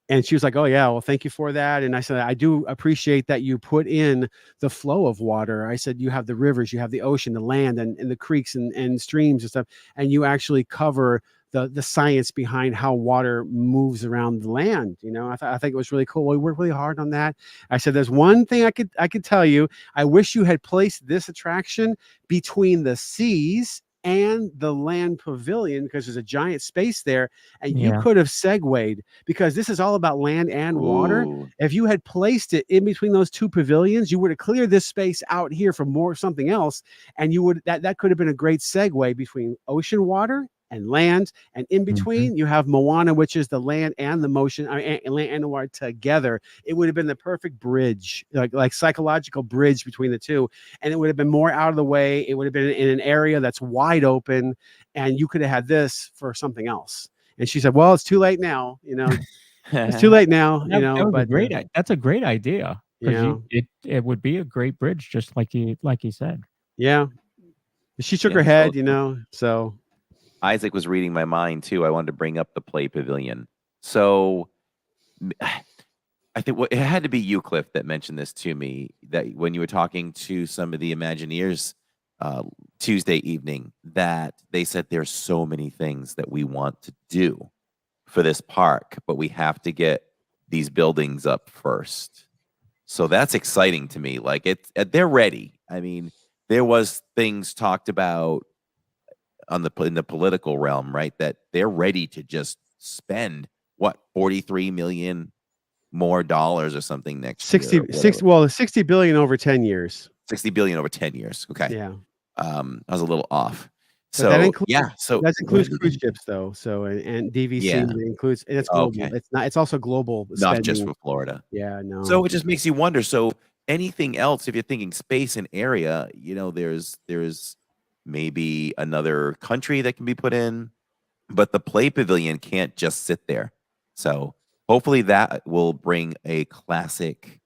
And she was like, oh, yeah, well, thank you for that. And I said, I do appreciate that you put in the flow of water. I said, you have the rivers, you have the ocean, the land, and the creeks and streams and stuff. And you actually cover the science behind how water moves around the land. I think it was really cool. We worked really hard on that. I said, there's one thing I could tell you. I wish you had placed this attraction between the seas and the land pavilion, because there's a giant space there, and you could have segued, because this is all about land and water. Ooh. If you had placed it in between those two pavilions, you would have cleared this space out here for more something else, and you would that could have been a great segue between ocean water and land, and in between you have Moana, which is the land and the motion, land and the water together. It would have been the perfect bridge, like psychological bridge between the two, and it would have been more out of the way. It would have been in an area that's wide open, and you could have had this for something else. And she said, well, it's too late now. It's too late now. That's a great idea, because it would be a great bridge, just like you said. Yeah, she shook her head. So Isaac was reading my mind too. I wanted to bring up the play pavilion. So I think it had to be you, Cliff, that mentioned this to me, that when you were talking to some of the Imagineers Tuesday evening, that they said there's so many things that we want to do for this park, but we have to get these buildings up first. So that's exciting to me. Like they're ready. I mean, there was things talked about in the political realm, right? That they're ready to just spend what, $43 million more dollars or something next year. 60 billion over 10 years. 60 billion over 10 years. Okay. Yeah. I was a little off. But that So includes yeah, so that includes cruise ships though. So and DVC yeah, includes, and it's global. okay, It's not. It's also global not just spending. for Florida. Yeah, no. So it just makes you wonder. So anything else, if you're thinking space and area, there's maybe another country that can be put in, but the play pavilion can't just sit there. So hopefully that will bring a classic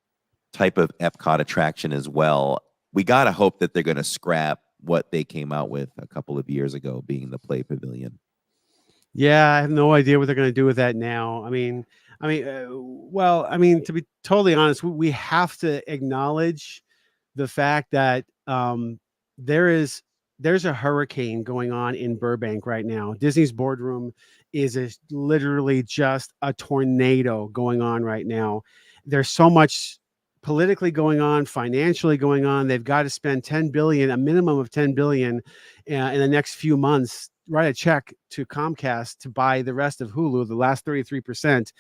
type of Epcot attraction as well. We gotta hope that they're gonna scrap what they came out with a couple of years ago, being the play pavilion. Yeah, I have no idea what they're going to do with that now. Well, I mean, to be totally honest, we have to acknowledge the fact that there is there's a hurricane going on in Burbank right now. Disney's boardroom is literally just a tornado going on right now. There's so much politically going on, financially going on. They've got to spend 10 billion, a minimum of 10 billion in the next few months, write a check to Comcast to buy the rest of Hulu, the last 33%.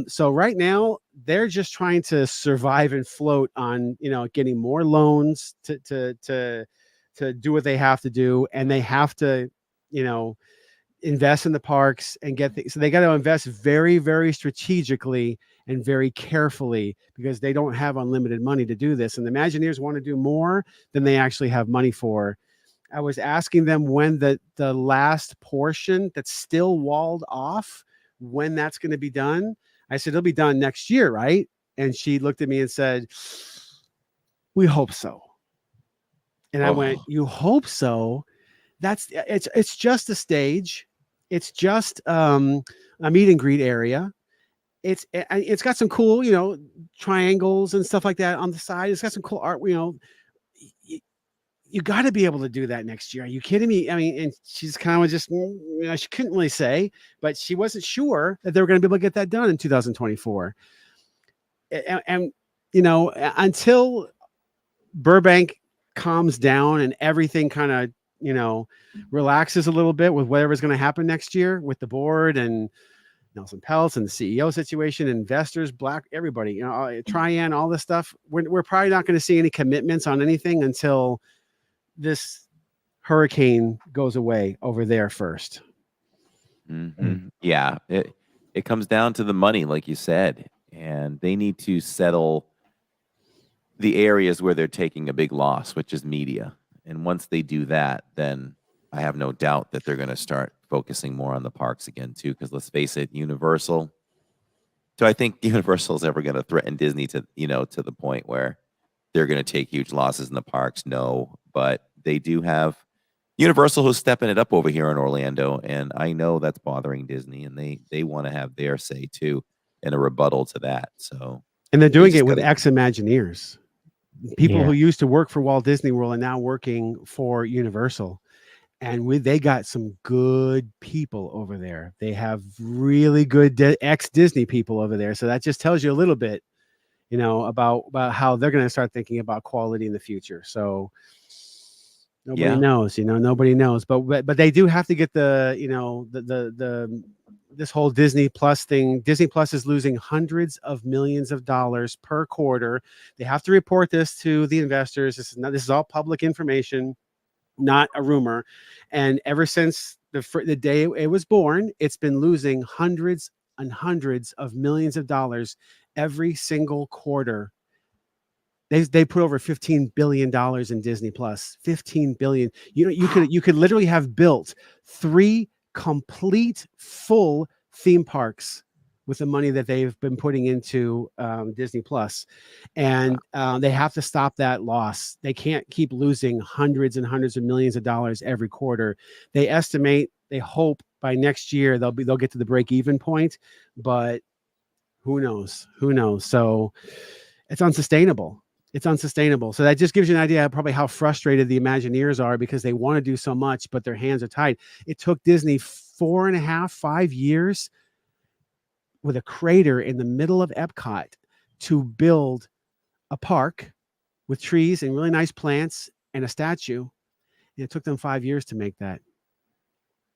So right now they're just trying to survive and float on, getting more loans to do what they have to do. And they have to, invest in the parks and get things. So they got to invest very, very strategically and very carefully, because they don't have unlimited money to do this. And the Imagineers want to do more than they actually have money for. I was asking them when the last portion that's still walled off, when that's going to be done. I said, it'll be done next year, right? And she looked at me and said, we hope so. And I went, you hope so? It's just a stage. It's just a meet and greet area. It's got some cool, triangles and stuff like that on the side. It's got some cool art, you got to be able to do that next year. Are you kidding me? I mean, and she's kind of just, she couldn't really say, but she wasn't sure that they were going to be able to get that done in 2024. And until Burbank calms down and everything kind of, relaxes a little bit with whatever's going to happen next year with the board and Nelson Peltz and the CEO situation, investors, everybody, Trian, all this stuff. We're probably not going to see any commitments on anything until this hurricane goes away over there first. Mm-hmm. Yeah, it comes down to the money, like you said, and they need to settle the areas where they're taking a big loss, which is media. And once they do that, then I have no doubt that they're going to start focusing more on the parks again too. Because let's face it, Universal. So I think Universal is ever going to threaten Disney to the point where they're going to take huge losses in the parks. No, but they do have Universal who's stepping it up over here in Orlando, and I know that's bothering Disney, and they want to have their say too in a rebuttal to that. So, and they're doing it with ex-Imagineers. People who Yeah. used to work for Walt Disney World are now working for Universal, and they got some good people over there. They have really good ex-Disney people over there. So that just tells you a little bit, about how they're going to start thinking about quality in the future. So nobody knows, nobody knows, but they do have to get this whole Disney Plus thing. Disney Plus is losing hundreds of millions of dollars per quarter. They have to report this to the investors. This is all public information, not a rumor. And ever since the day it was born, it's been losing hundreds and hundreds of millions of dollars every single quarter. They put over $15 billion in Disney Plus. 15 billion. You could literally have built 3 complete full theme parks with the money that they've been putting into Disney Plus, and they have to stop that loss. They can't keep losing hundreds and hundreds of millions of dollars every quarter. They hope by next year they'll get to the break-even point, but who knows? So it's unsustainable. So that just gives you an idea of probably how frustrated the Imagineers are, because they want to do so much, but their hands are tied. It took Disney 4.5-5 years with a crater in the middle of Epcot to build a park with trees and really nice plants and a statue. And it took them 5 years to make that.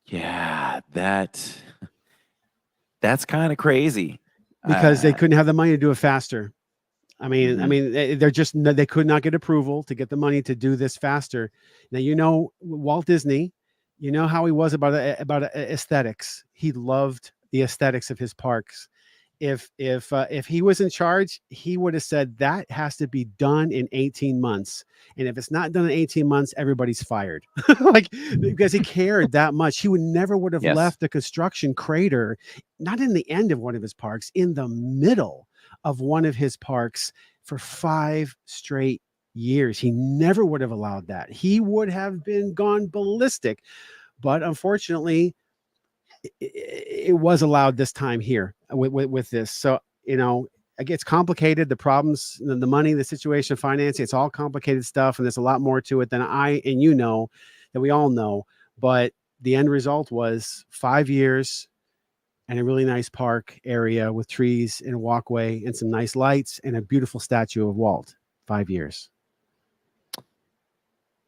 Yeah, that's kind of crazy. Because they couldn't have the money to do it faster. I mean, Mhm. they could not get approval to get the money to do this faster. Now, Walt Disney You know how he was about aesthetics. He loved the aesthetics of his parks. If he was in charge, he would have said that has to be done in 18 months. And if it's not done in 18 months, everybody's fired. Like, because he cared that much. He would have Yes. left the construction crater, not in the end of one of his parks, in the middle of one of his parks for 5 straight years. He never would have allowed that. He would have been gone ballistic. But unfortunately, it was allowed this time here with this. So, it gets complicated. The problems, the money, the situation, financing, it's all complicated stuff. And there's a lot more to it than I and that we all know. But the end result was 5 years and a really nice park area with trees and a walkway and some nice lights and a beautiful statue of Walt. 5 years.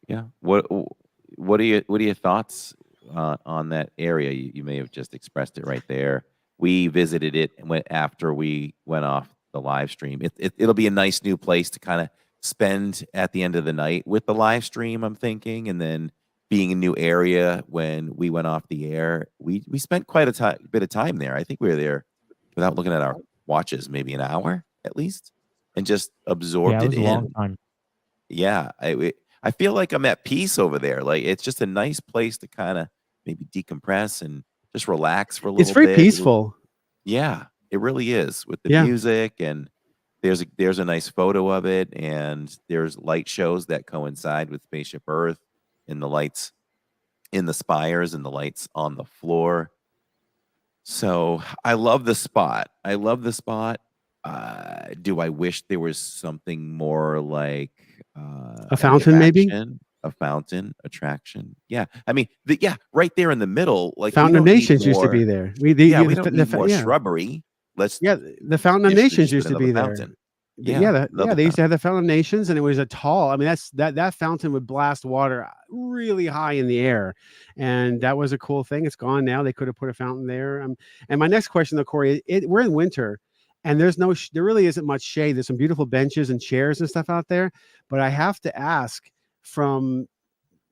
Yeah. What are your thoughts on that area? You may have just expressed it right there. We visited it and went after we went off the live stream. It'll be a nice new place to kind of spend at the end of the night with the live stream, I'm thinking, and then being a new area when we went off the air. We spent quite a bit of time there. I think we were there without looking at our watches, maybe an hour at least, and just absorbed Yeah, it it was a long in. time. Yeah, I feel like I'm at peace over there. Like, it's just a nice place to kind of maybe decompress and just relax for a little It's very bit. peaceful. Yeah, it really is, with the Yeah. music, and there's a nice photo of it, and there's light shows that coincide with Spaceship Earth, and the lights in the spires and the lights on the floor. So I love the spot. Do I wish there was something more like A fountain, maybe? attraction? A fountain attraction? Yeah, I mean, right there in the middle. Like, we Fountain of don't need Nations used to be more. there. We don't need more Yeah. shrubbery. Let's Yeah, the Fountain of they should Nations just used put to be another there. fountain. Yeah, another they used to fountain. have the Fountain of Nations, and it was a tall. I mean, that fountain would blast water really high in the air, and that was a cool thing. It's gone now. They could have put a fountain there. And my next question, though, Corey, we're in winter, and there really isn't much shade. There's some beautiful benches and chairs and stuff out there, but I have to ask, from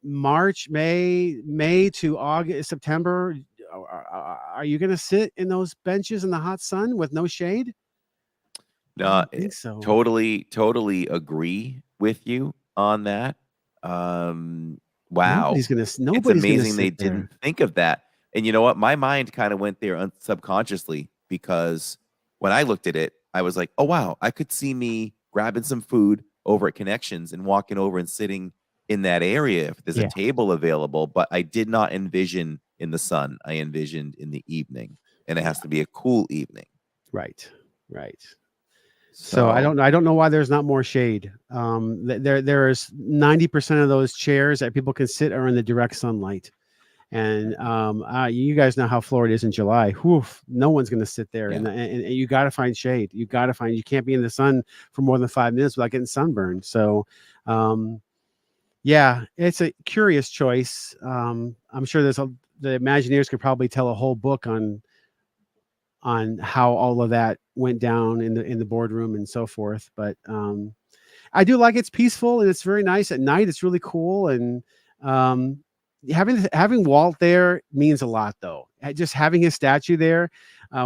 March, May to August, September, are you going to sit in those benches in the hot sun with no shade? I No, don't think so. totally agree with you on that. Wow. Nobody's gonna It's sit amazing they there. didn't think of that. And you know what? My mind kind of went there subconsciously, because when I looked at it, I was like, oh, wow, I could see me grabbing some food over at Connections and walking over and sitting in that area if there's Yeah. a table available. But I did not envision in the sun. I envisioned in the evening, and it has to be a cool evening. Right. So I don't know why there's not more shade. There's 90% of those chairs that people can sit are in the direct sunlight. And you guys know how Florida is in July. Whew, no one's going to sit there. Yeah. And you got to find shade. You can't be in the sun for more than 5 minutes without getting sunburned. So, yeah, it's a curious choice. I'm sure the Imagineers could probably tell a whole book on how all of that went down in the boardroom and so forth. But I do like it's peaceful and it's very nice at night. It's really cool. And having Walt there means a lot, though. Just having his statue there,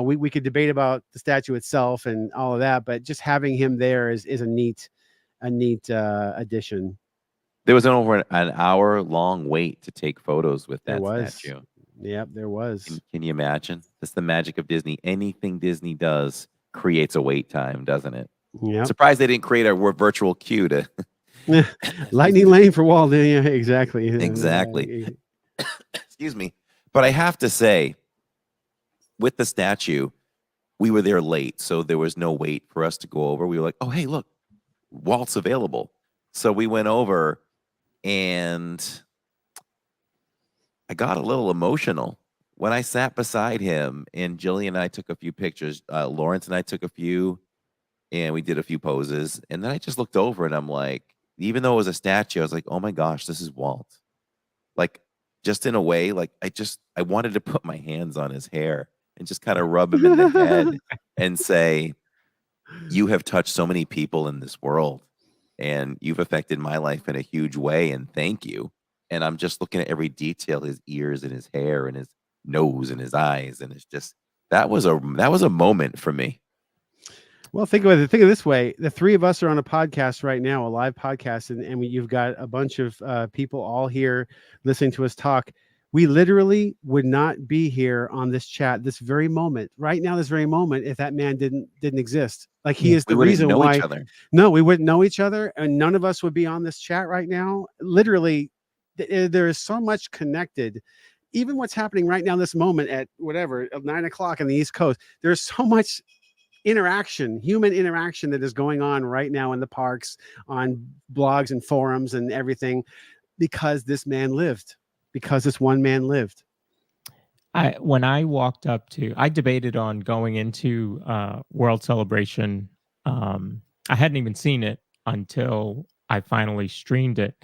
we could debate about the statue itself and all of that, but just having him there is a neat addition. There was over an hour-long wait to take photos with that statue. Yep, there was. Can you imagine? That's the magic of Disney. Anything Disney does creates a wait time, doesn't it? Yeah. Surprised they didn't create a virtual queue to Lightning Lane for Walt. Yeah, exactly. Exactly. Excuse me. But I have to say, with the statue, we were there late, so there was no wait for us to go over. We were like, oh, hey, look, Walt's available. So we went over, and I got a little emotional when I sat beside him, and Jillian and I took a few pictures. Lawrence and I took a few, and we did a few poses. And then I just looked over, and I'm like, even though it was a statue, I was like, oh my gosh, this is Walt. Like, just in a way, like I wanted to put my hands on his hair and just kind of rub him in the head and say, you have touched so many people in this world, and you've affected my life in a huge way, and thank you. and I'm just looking at every detail, his ears and his hair and his nose and his eyes, and it's just that was a moment for me. Well, think about it. Think of it this way: the three of us are on a podcast right now, a live podcast, and you've got a bunch of people all here listening to us talk. We literally would not be here on this chat this very moment, right now, this very moment, if that man didn't exist. Like he is the reason why. Each other. No, we wouldn't know each other, and none of us would be on this chat right now. Literally, there is so much connected. Even what's happening right now, this moment at whatever 9 o'clock on the East Coast, there's so much interaction, human interaction that is going on right now in the parks, on blogs and forums and everything, because this man lived. Because this one man lived. When I walked up to, I debated on going into World Celebration. I hadn't even seen it until I finally streamed it,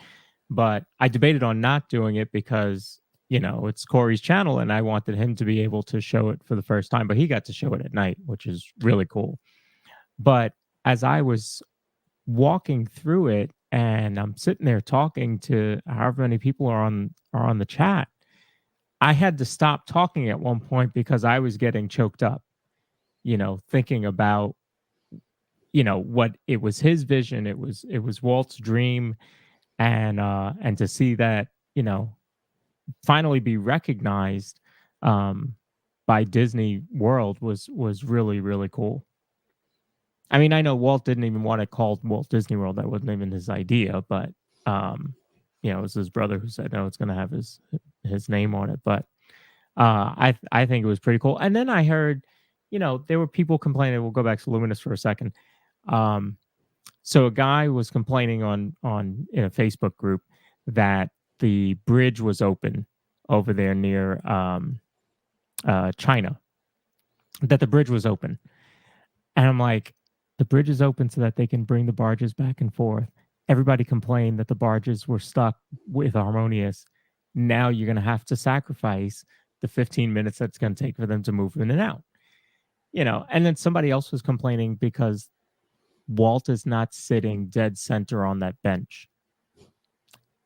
but I debated on not doing it because, you know, it's Cory's channel and I wanted him to be able to show it for the first time, but he got to show it at night, which is really cool. But as I was walking through it, and I'm sitting there talking to however many people are on the chat, I had to stop talking at one point because I was getting choked up, you know, thinking about, you know, what it was his vision, it was Walt's dream, and to see that, you know, finally be recognized by Disney World was really, really cool. I mean, I know Walt didn't even want it called Walt Disney World. That wasn't even his idea, but you know, it was his brother who said no, it's going to have his name on it. But I think it was pretty cool. And then I heard, you know, there were people complaining. We'll go back to Luminous for a second. So a guy was complaining in a Facebook group that the bridge was open over there near China. That the bridge was open, and I'm like, the bridge is open so that they can bring the barges back and forth. Everybody complained that the barges were stuck with Harmonious. Now you're going to have to sacrifice the 15 minutes that's going to take for them to move in and out. You know, and then somebody else was complaining because Walt is not sitting dead center on that bench.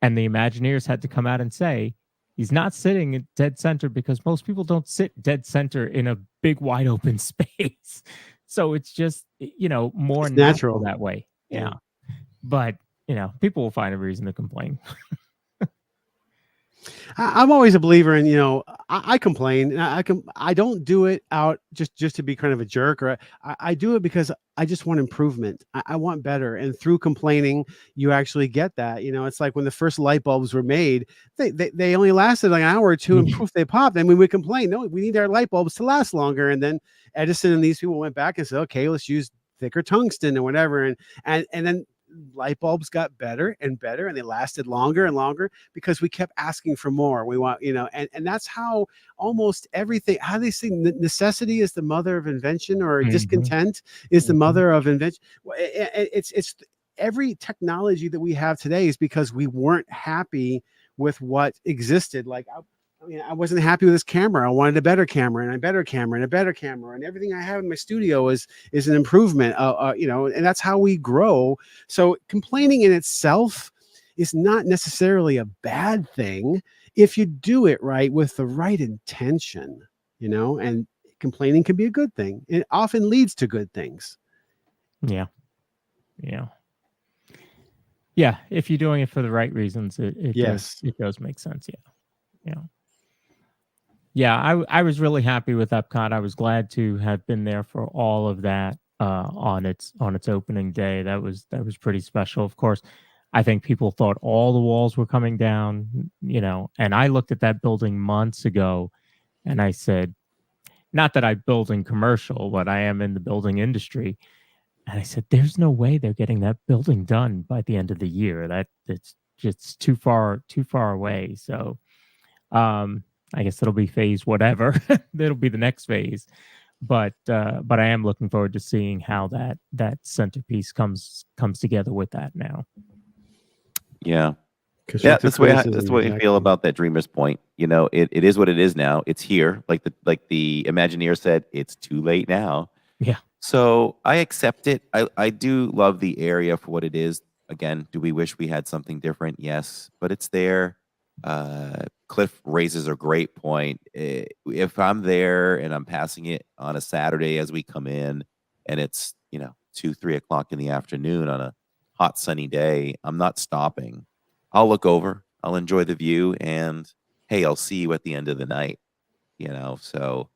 And the Imagineers had to come out and say, he's not sitting at dead center because most people don't sit dead center in a big wide open space. So it's just, you know, more natural that way. Yeah. But, you know, people will find a reason to complain. I'm always a believer in, you know, I complain. I don't do it out just to be kind of a jerk, or I do it because I just want improvement. I want better. And through complaining, you actually get that. You know, it's like when the first light bulbs were made, they only lasted like an hour or two and poof, they popped. And we would complain, no, we need our light bulbs to last longer. And then Edison and these people went back and said, okay, let's use thicker tungsten or whatever. And then light bulbs got better and better, and they lasted longer and longer because we kept asking for more. We want, you know, and that's how almost everything, how they say necessity is the mother of invention, or discontent is the mother of invention. It's every technology that we have today is because we weren't happy with what existed. Like, I wasn't happy with this camera. I wanted a better camera and a better camera and a better camera, and everything I have in my studio is an improvement. You know, and that's how we grow. So complaining in itself is not necessarily a bad thing if you do it right with the right intention. You know, and complaining can be a good thing. It often leads to good things. Yeah. If you're doing it for the right reasons, it does make sense. Yeah, I was really happy with Epcot. I was glad to have been there for all of that on its opening day. That was pretty special. Of course, I think people thought all the walls were coming down, you know, and I looked at that building months ago and I said, not that I'm building commercial, but I am in the building industry. And I said, there's no way they're getting that building done by the end of the year. It's just too far away. So, I guess it'll be phase whatever. That'll be the next phase. But I am looking forward to seeing how that centerpiece comes together with that now. Yeah. That's the way I feel about that Dreamer's Point. You know, it is what it is now. It's here. Like the Imagineer said, it's too late now. Yeah. So I accept it. I do love the area for what it is. Again, do we wish we had something different? Yes, but it's there. Cliff raises a great point. If I'm there and I'm passing it on a Saturday as we come in, and it's 2-3 o'clock in the afternoon on a hot sunny day, I'm not stopping. I'll look over, I'll enjoy the view, and hey, I'll see you at the end of the night. So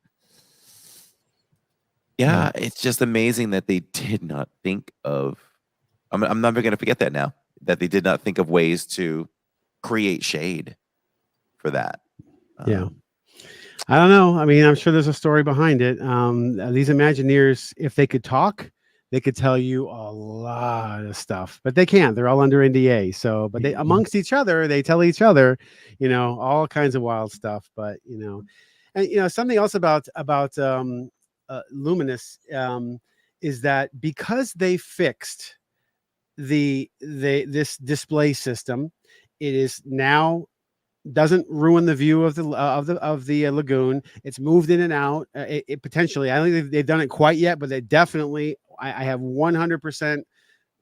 yeah, it's just amazing that they did not think of. I'm never going to forget that now. That they did not think of ways to create shade for that. Yeah. I don't know. I mean, I'm sure there's a story behind it. These Imagineers, if they could talk, they could tell you a lot of stuff, but they can't. They're all under NDA. So, but they amongst each other, they tell each other, all kinds of wild stuff. But and something else about Luminous is that because they fixed this display system, it is now doesn't ruin the view of the lagoon. It's moved in and out. It potentially, I don't think they've done it quite yet, but they definitely, I have 100%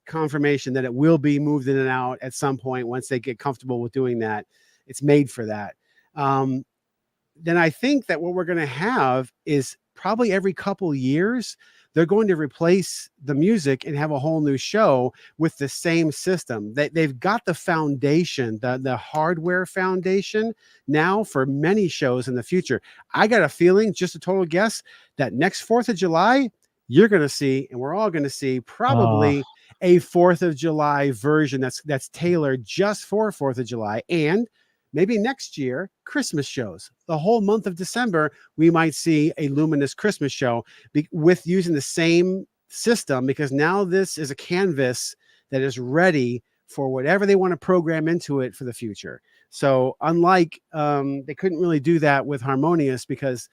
confirmation that it will be moved in and out at some point once they get comfortable with doing that. It's made for that. Then I think that what we're going to have is probably every couple years, they're going to replace the music and have a whole new show with the same system. They've got the foundation, the hardware foundation now for many shows in the future. I got a feeling, just a total guess, that next 4th of July, you're going to see, and we're all going to see, probably a 4th of July version that's tailored just for 4th of July. And maybe next year, Christmas shows. The whole month of December, we might see a Luminous Christmas show with using the same system, because now this is a canvas that is ready for whatever they want to program into it for the future. So unlike, they couldn't really do that with Harmonious because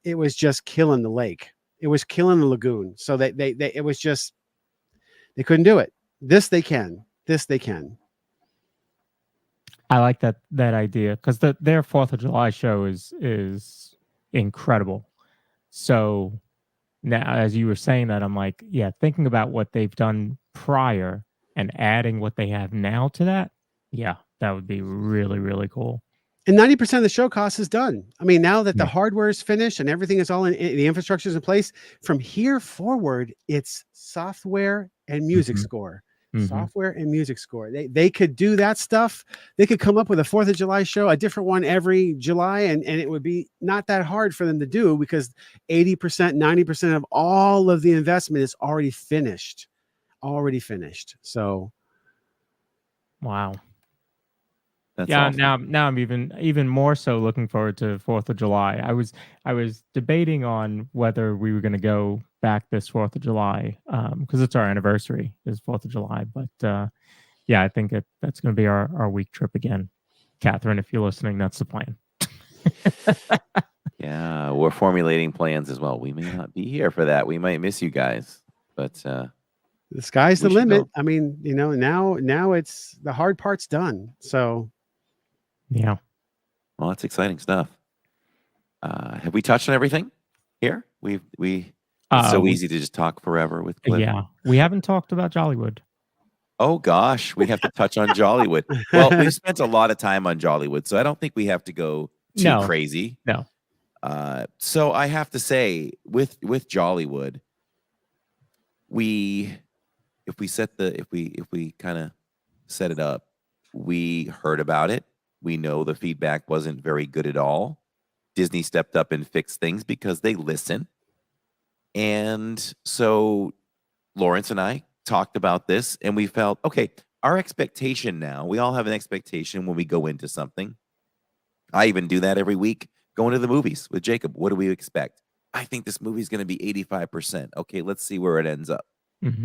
it was just killing the lake. It was killing the lagoon. So it was just, they couldn't do it. This they can. I like that idea because their 4th of July show is incredible. So now, as you were saying that, I'm like, yeah, thinking about what they've done prior and adding what they have now to that, yeah, that would be really, really cool. And 90% of the show cost is done. I mean, now that the hardware is finished and everything is all in, the infrastructure is in place, from here forward, it's software and music score. Software and music score. They could do that stuff. They could come up with a 4th of July show, a different one every July, and it would be not that hard for them to do because 80%, 90% of all of the investment is already finished. So, wow. That's yeah. awesome. Now I'm even more so looking forward to 4th of July. I was debating on whether we were going to go back this 4th of July because it's our anniversary is 4th of July. But yeah, I think that's going to be our week trip again. Catherine, if you're listening, that's the plan. Yeah, we're formulating plans as well. We may not be here for that. We might miss you guys, but the sky's the limit. I mean, now it's the hard part's done. So yeah. Well, that's exciting stuff. Have we touched on everything here? It's so easy to just talk forever with Cliff. Yeah, we haven't talked about Jollywood. Oh gosh, we have to touch on Jollywood. Well, we've spent a lot of time on Jollywood, so I don't think we have to go too crazy. No. So I have to say, with Jollywood, if we kind of set it up, we heard about it. We know the feedback wasn't very good at all. Disney stepped up and fixed things because they listen. And so Lawrence and I talked about this and we felt, okay, our expectation now, we all have an expectation when we go into something. I even do that every week, going to the movies with Jacob. What do we expect? I think this movie is going to be 85%. Okay, let's see where it ends up.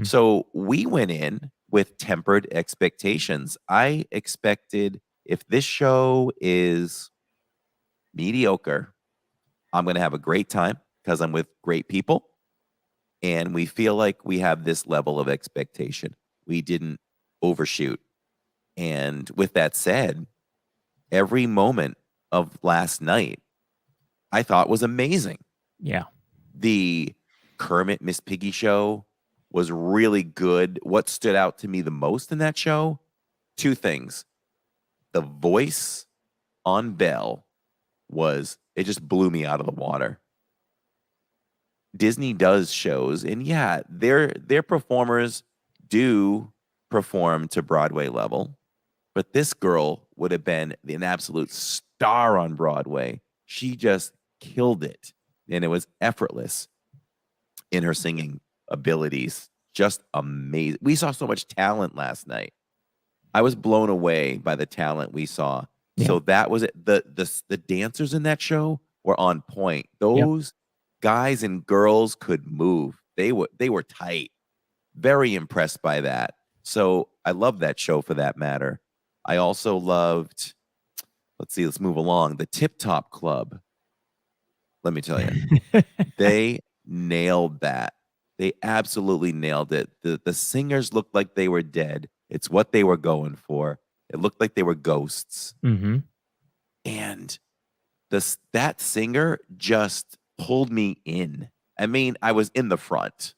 So we went in with tempered expectations. I expected if this show is mediocre, I'm going to have a great time because I'm with great people. And we feel like we have this level of expectation. We didn't overshoot. And with that said, every moment of last night, I thought was amazing. Yeah. The Kermit Miss Piggy show was really good. What stood out to me the most in that show? Two things. The voice on Belle it just blew me out of the water. Disney does shows, and yeah, their performers do perform to Broadway level, but this girl would have been an absolute star on Broadway. She just killed it, and it was effortless in her singing abilities. Just amazing. We saw so much talent last night. I was blown away by the talent we saw. Yeah. So that was it. The dancers in that show were on point. Those guys and girls could move. They were tight. Very impressed by that. So I love that show for that matter. I also loved, let's move along. The Tip Top Club. Let me tell you, they nailed that. They absolutely nailed it. The singers looked like they were dead. It's what they were going for. It looked like they were ghosts. Mm-hmm. And that singer just pulled me in. I mean, I was in the front.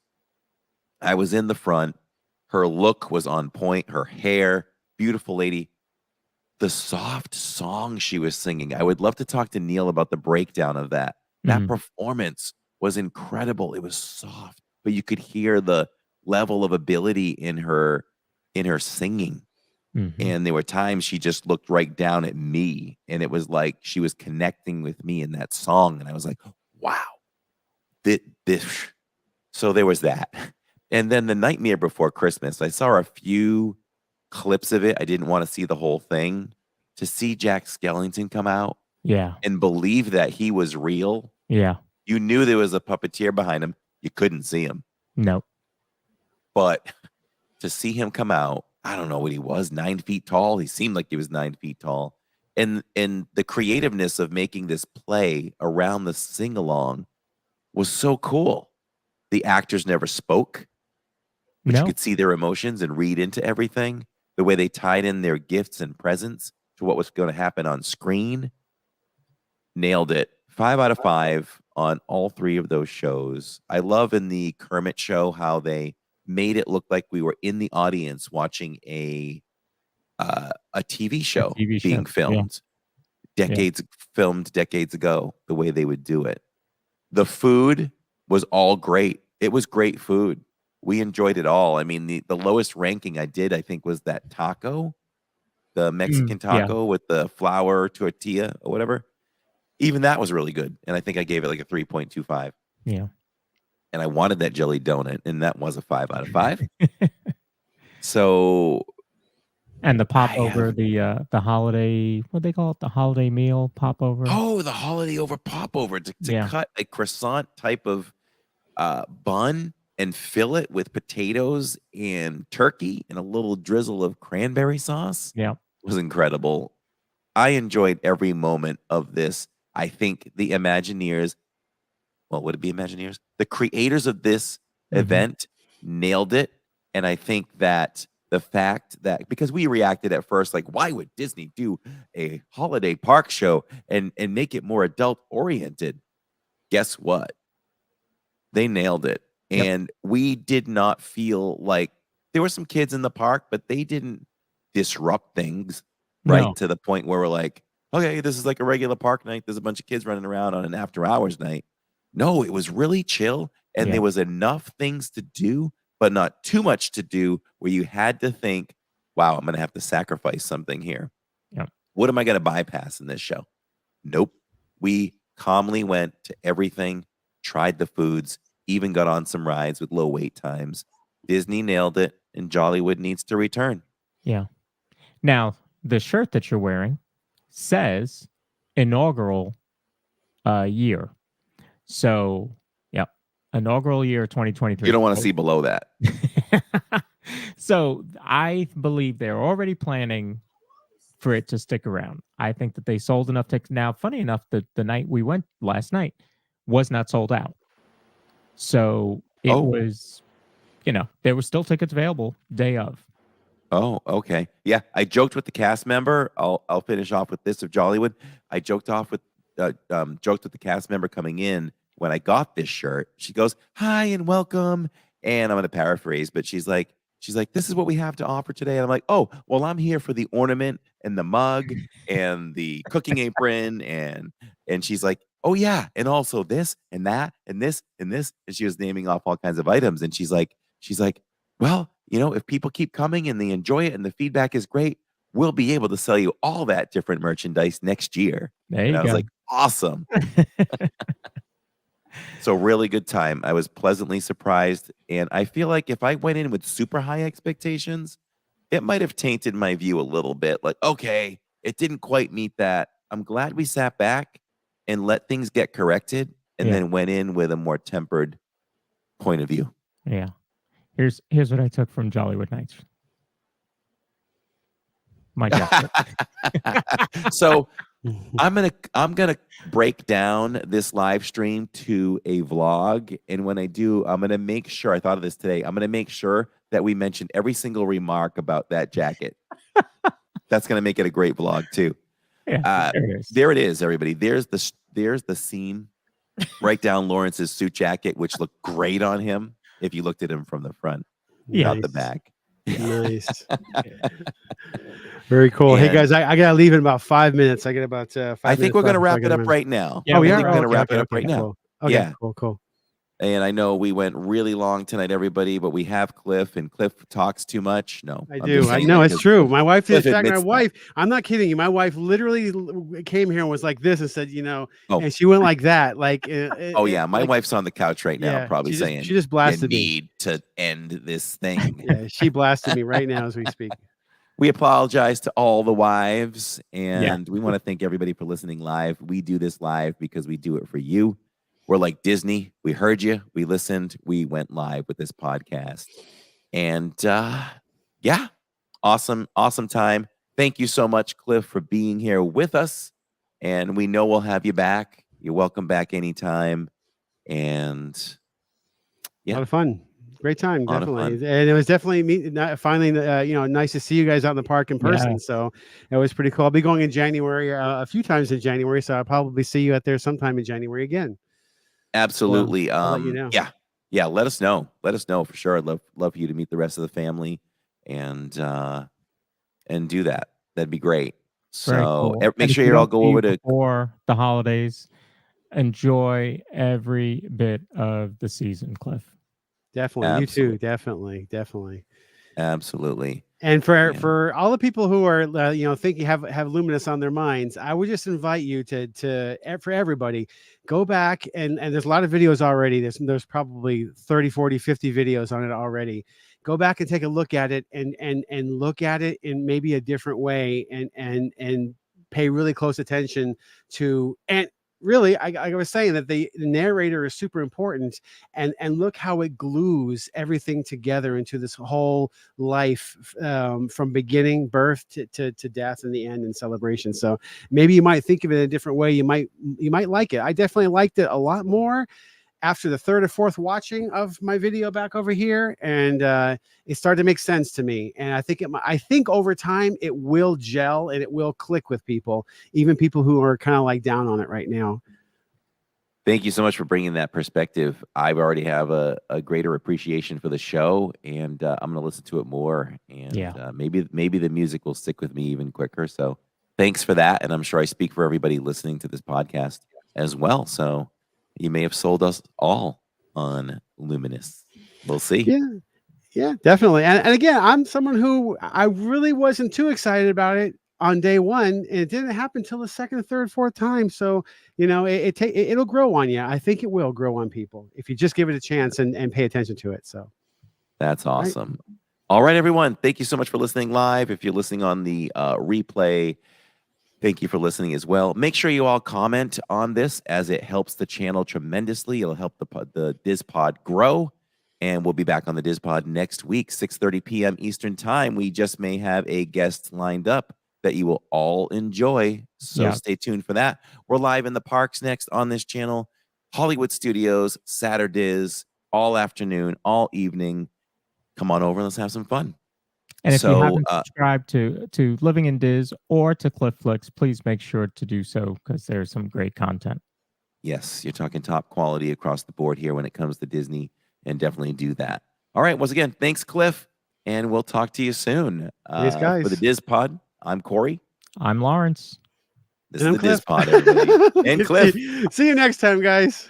Her look was on point. Her hair, beautiful lady. The soft song she was singing. I would love to talk to Neil about the breakdown of that. That performance was incredible. It was soft, but you could hear the level of ability in her singing. Mm-hmm. And there were times she just looked right down at me, and it was like she was connecting with me in that song. And I was like, wow. So there was that. And then The Nightmare Before Christmas, I saw a few clips of it. I didn't want to see the whole thing. To see Jack Skellington come out and believe that he was real. Yeah. You knew there was a puppeteer behind him. You couldn't see him. No. But to see him come out, I don't know what he was, 9 feet tall. He seemed like he was 9 feet tall. And the creativeness of making this play around the sing-along was so cool. The actors never spoke, but you could see their emotions and read into everything. The way they tied in their gifts and presents to what was going to happen on screen. Nailed it. 5 out of 5 on all 3 of those shows. I love in the Kermit show how they made it look like we were in the audience watching a TV show being filmed. Filmed decades ago, the way they would do it. The food was all great. It was great food. We enjoyed it all. I mean, the lowest ranking I did, I think, was that taco, the Mexican taco with the flour tortilla or whatever. Even that was really good. And I think I gave it like a 3.25. Yeah. And I wanted that jelly donut, and that was a 5 out of 5. So, and the popover, the holiday, what they call it, the holiday meal popover. Oh, the holiday over popover to cut a croissant type of bun and fill it with potatoes and turkey and a little drizzle of cranberry sauce. Yeah, was incredible. I enjoyed every moment of this. I think the Imagineers, well, would it be Imagineers? The creators of this event nailed it. And I think that the fact that, because we reacted at first, like, why would Disney do a holiday park show and make it more adult oriented? Guess what? They nailed it. Yep. And we did not feel like there were some kids in the park, but they didn't disrupt things to the point where we're like, okay, this is like a regular park night. There's a bunch of kids running around on an after hours night. No, it was really chill. And there was enough things to do, but not too much to do where you had to think, wow, I'm going to have to sacrifice something here. Yep. What am I going to bypass in this show? Nope. We calmly went to everything, tried the foods, even got on some rides with low wait times. Disney nailed it, and Jollywood needs to return. Yeah. Now, the shirt that you're wearing says inaugural year. So, inaugural year 2023. You don't want to see below that. So I believe they're already planning for it to stick around. I think that they sold enough tickets. Now, funny enough, the night we went last night was not sold out. So it was, there were still tickets available day of. Oh, okay. Yeah, I joked with the cast member. I'll finish off with this of Jollywood. I joked with the cast member coming in when I got this shirt. She goes, "Hi and welcome." And I'm going to paraphrase, but she's like, she's like, this is what we have to offer today. And I'm like, oh, well, I'm here for the ornament and the mug and the cooking apron. And she's like, oh yeah. And also this and that and this and this. And she was naming off all kinds of items. And she's like, well, if people keep coming and they enjoy it and the feedback is great, we'll be able to sell you all that different merchandise next year. There And you I was go. like, awesome. So really good time. I was pleasantly surprised. And I feel like if I went in with super high expectations, it might have tainted my view a little bit. Like, okay, it didn't quite meet that. I'm glad we sat back and let things get corrected and then went in with a more tempered point of view. Yeah. Here's what I took from Jollywood Nights. My jacket. So I'm gonna break down this live stream to a vlog, and when I do, I'm gonna make sure. I thought of this today. I'm gonna make sure that we mention every single remark about that jacket. That's gonna make it a great vlog too. Yeah, there it is, everybody. There's the seam right down Lawrence's suit jacket, which looked great on him if you looked at him from the front, not the back. Nice. Very cool. Hey guys, I gotta leave in about 5 minutes. I got about 5 I think we're gonna wrap it up right now. Yeah, we I are. think we're gonna Okay, wrap it okay, up right okay, now. cool. Okay, Yeah. cool. And I know we went really long tonight, everybody, but we have Cliff, and Cliff talks too much. No, I I'm do. just I saying know that it's 'cause true. My wife Cliff did. In fact, my admits that. wife. I'm not kidding you. My wife literally came here and was like this and said, Oh. and she went like that. Like, Oh yeah, my wife's on the couch right now, yeah, probably she just- saying, she just blasted "You me." need to end this thing." Yeah, she blasted me right now as we speak. We apologize to all the wives, and we want to thank everybody for listening live. We do this live because we do it for you. We're like Disney. We heard you. We listened. We went live with this podcast. And yeah, awesome time. Thank you so much, Cliff, for being here with us. And we know we'll have you back. You're welcome back anytime. And A lot of fun. Great time, A lot of definitely. fun. And it was definitely finally, nice to see you guys out in the park in person. Yeah. So it was pretty cool. I'll be going in January, a few times in January. So I'll probably see you out there sometime in January again. Absolutely. So I'll let you know. Yeah. Let us know. Let us know for sure. I'd love for you to meet the rest of the family and do that. That'd be great. Very So cool. make And sure if we you all don't go see you over to before the holidays. Enjoy every bit of the season, Cliff. Definitely. You Absolutely. too. Definitely. Absolutely. And for all the people who are think you have Luminous on their minds, I would just invite you to for everybody, go back and there's a lot of videos already. There's probably 30, 40, 50 videos on it already. Go back and take a look at it and look at it in maybe a different way and pay really close attention to really, I was saying that the narrator is super important, and look how it glues everything together into this whole life from beginning, birth to death, and the end and celebration. So maybe you might think of it in a different way. You might like it. I definitely liked it a lot more after the third or fourth watching of my video back over here, and it started to make sense to me. And I think over time it will gel and it will click with people, even people who are kind of like down on it right now. Thank you so much for bringing that perspective. I already have a greater appreciation for the show, and I'm going to listen to it more. And maybe the music will stick with me even quicker. So thanks for that. And I'm sure I speak for everybody listening to this podcast as well. So you may have sold us all on Luminous. We'll see. Yeah, definitely. And again, I'm someone who I really wasn't too excited about it on day one, and it didn't happen till the second, third, fourth time. So it'll grow on you. I think it will grow on people if you just give it a chance and pay attention to it. So that's awesome. All right, everyone. Thank you so much for listening live. If you're listening on the replay, thank you for listening as well. Make sure you all comment on this, as it helps the channel tremendously. It'll help the DIZPod grow. And we'll be back on the DIZPod next week, 6:30 p.m. Eastern time. We just may have a guest lined up that you will all enjoy. So stay tuned for that. We're live in the parks next on this channel. Hollywood Studios, Saturdays, all afternoon, all evening. Come on over and let's have some fun. And if you haven't subscribed to Living in Diz or to Cliff Flicks, please make sure to do so, because there's some great content. Yes, you're talking top quality across the board here when it comes to Disney, and definitely do that. All right, once again, thanks, Cliff. and we'll talk to you soon. Thanks, guys. For the DIZPod, I'm Cory. I'm Lawrence. This And is I'm the Cliff. DIZPod, everybody. And Cliff. See you next time, guys.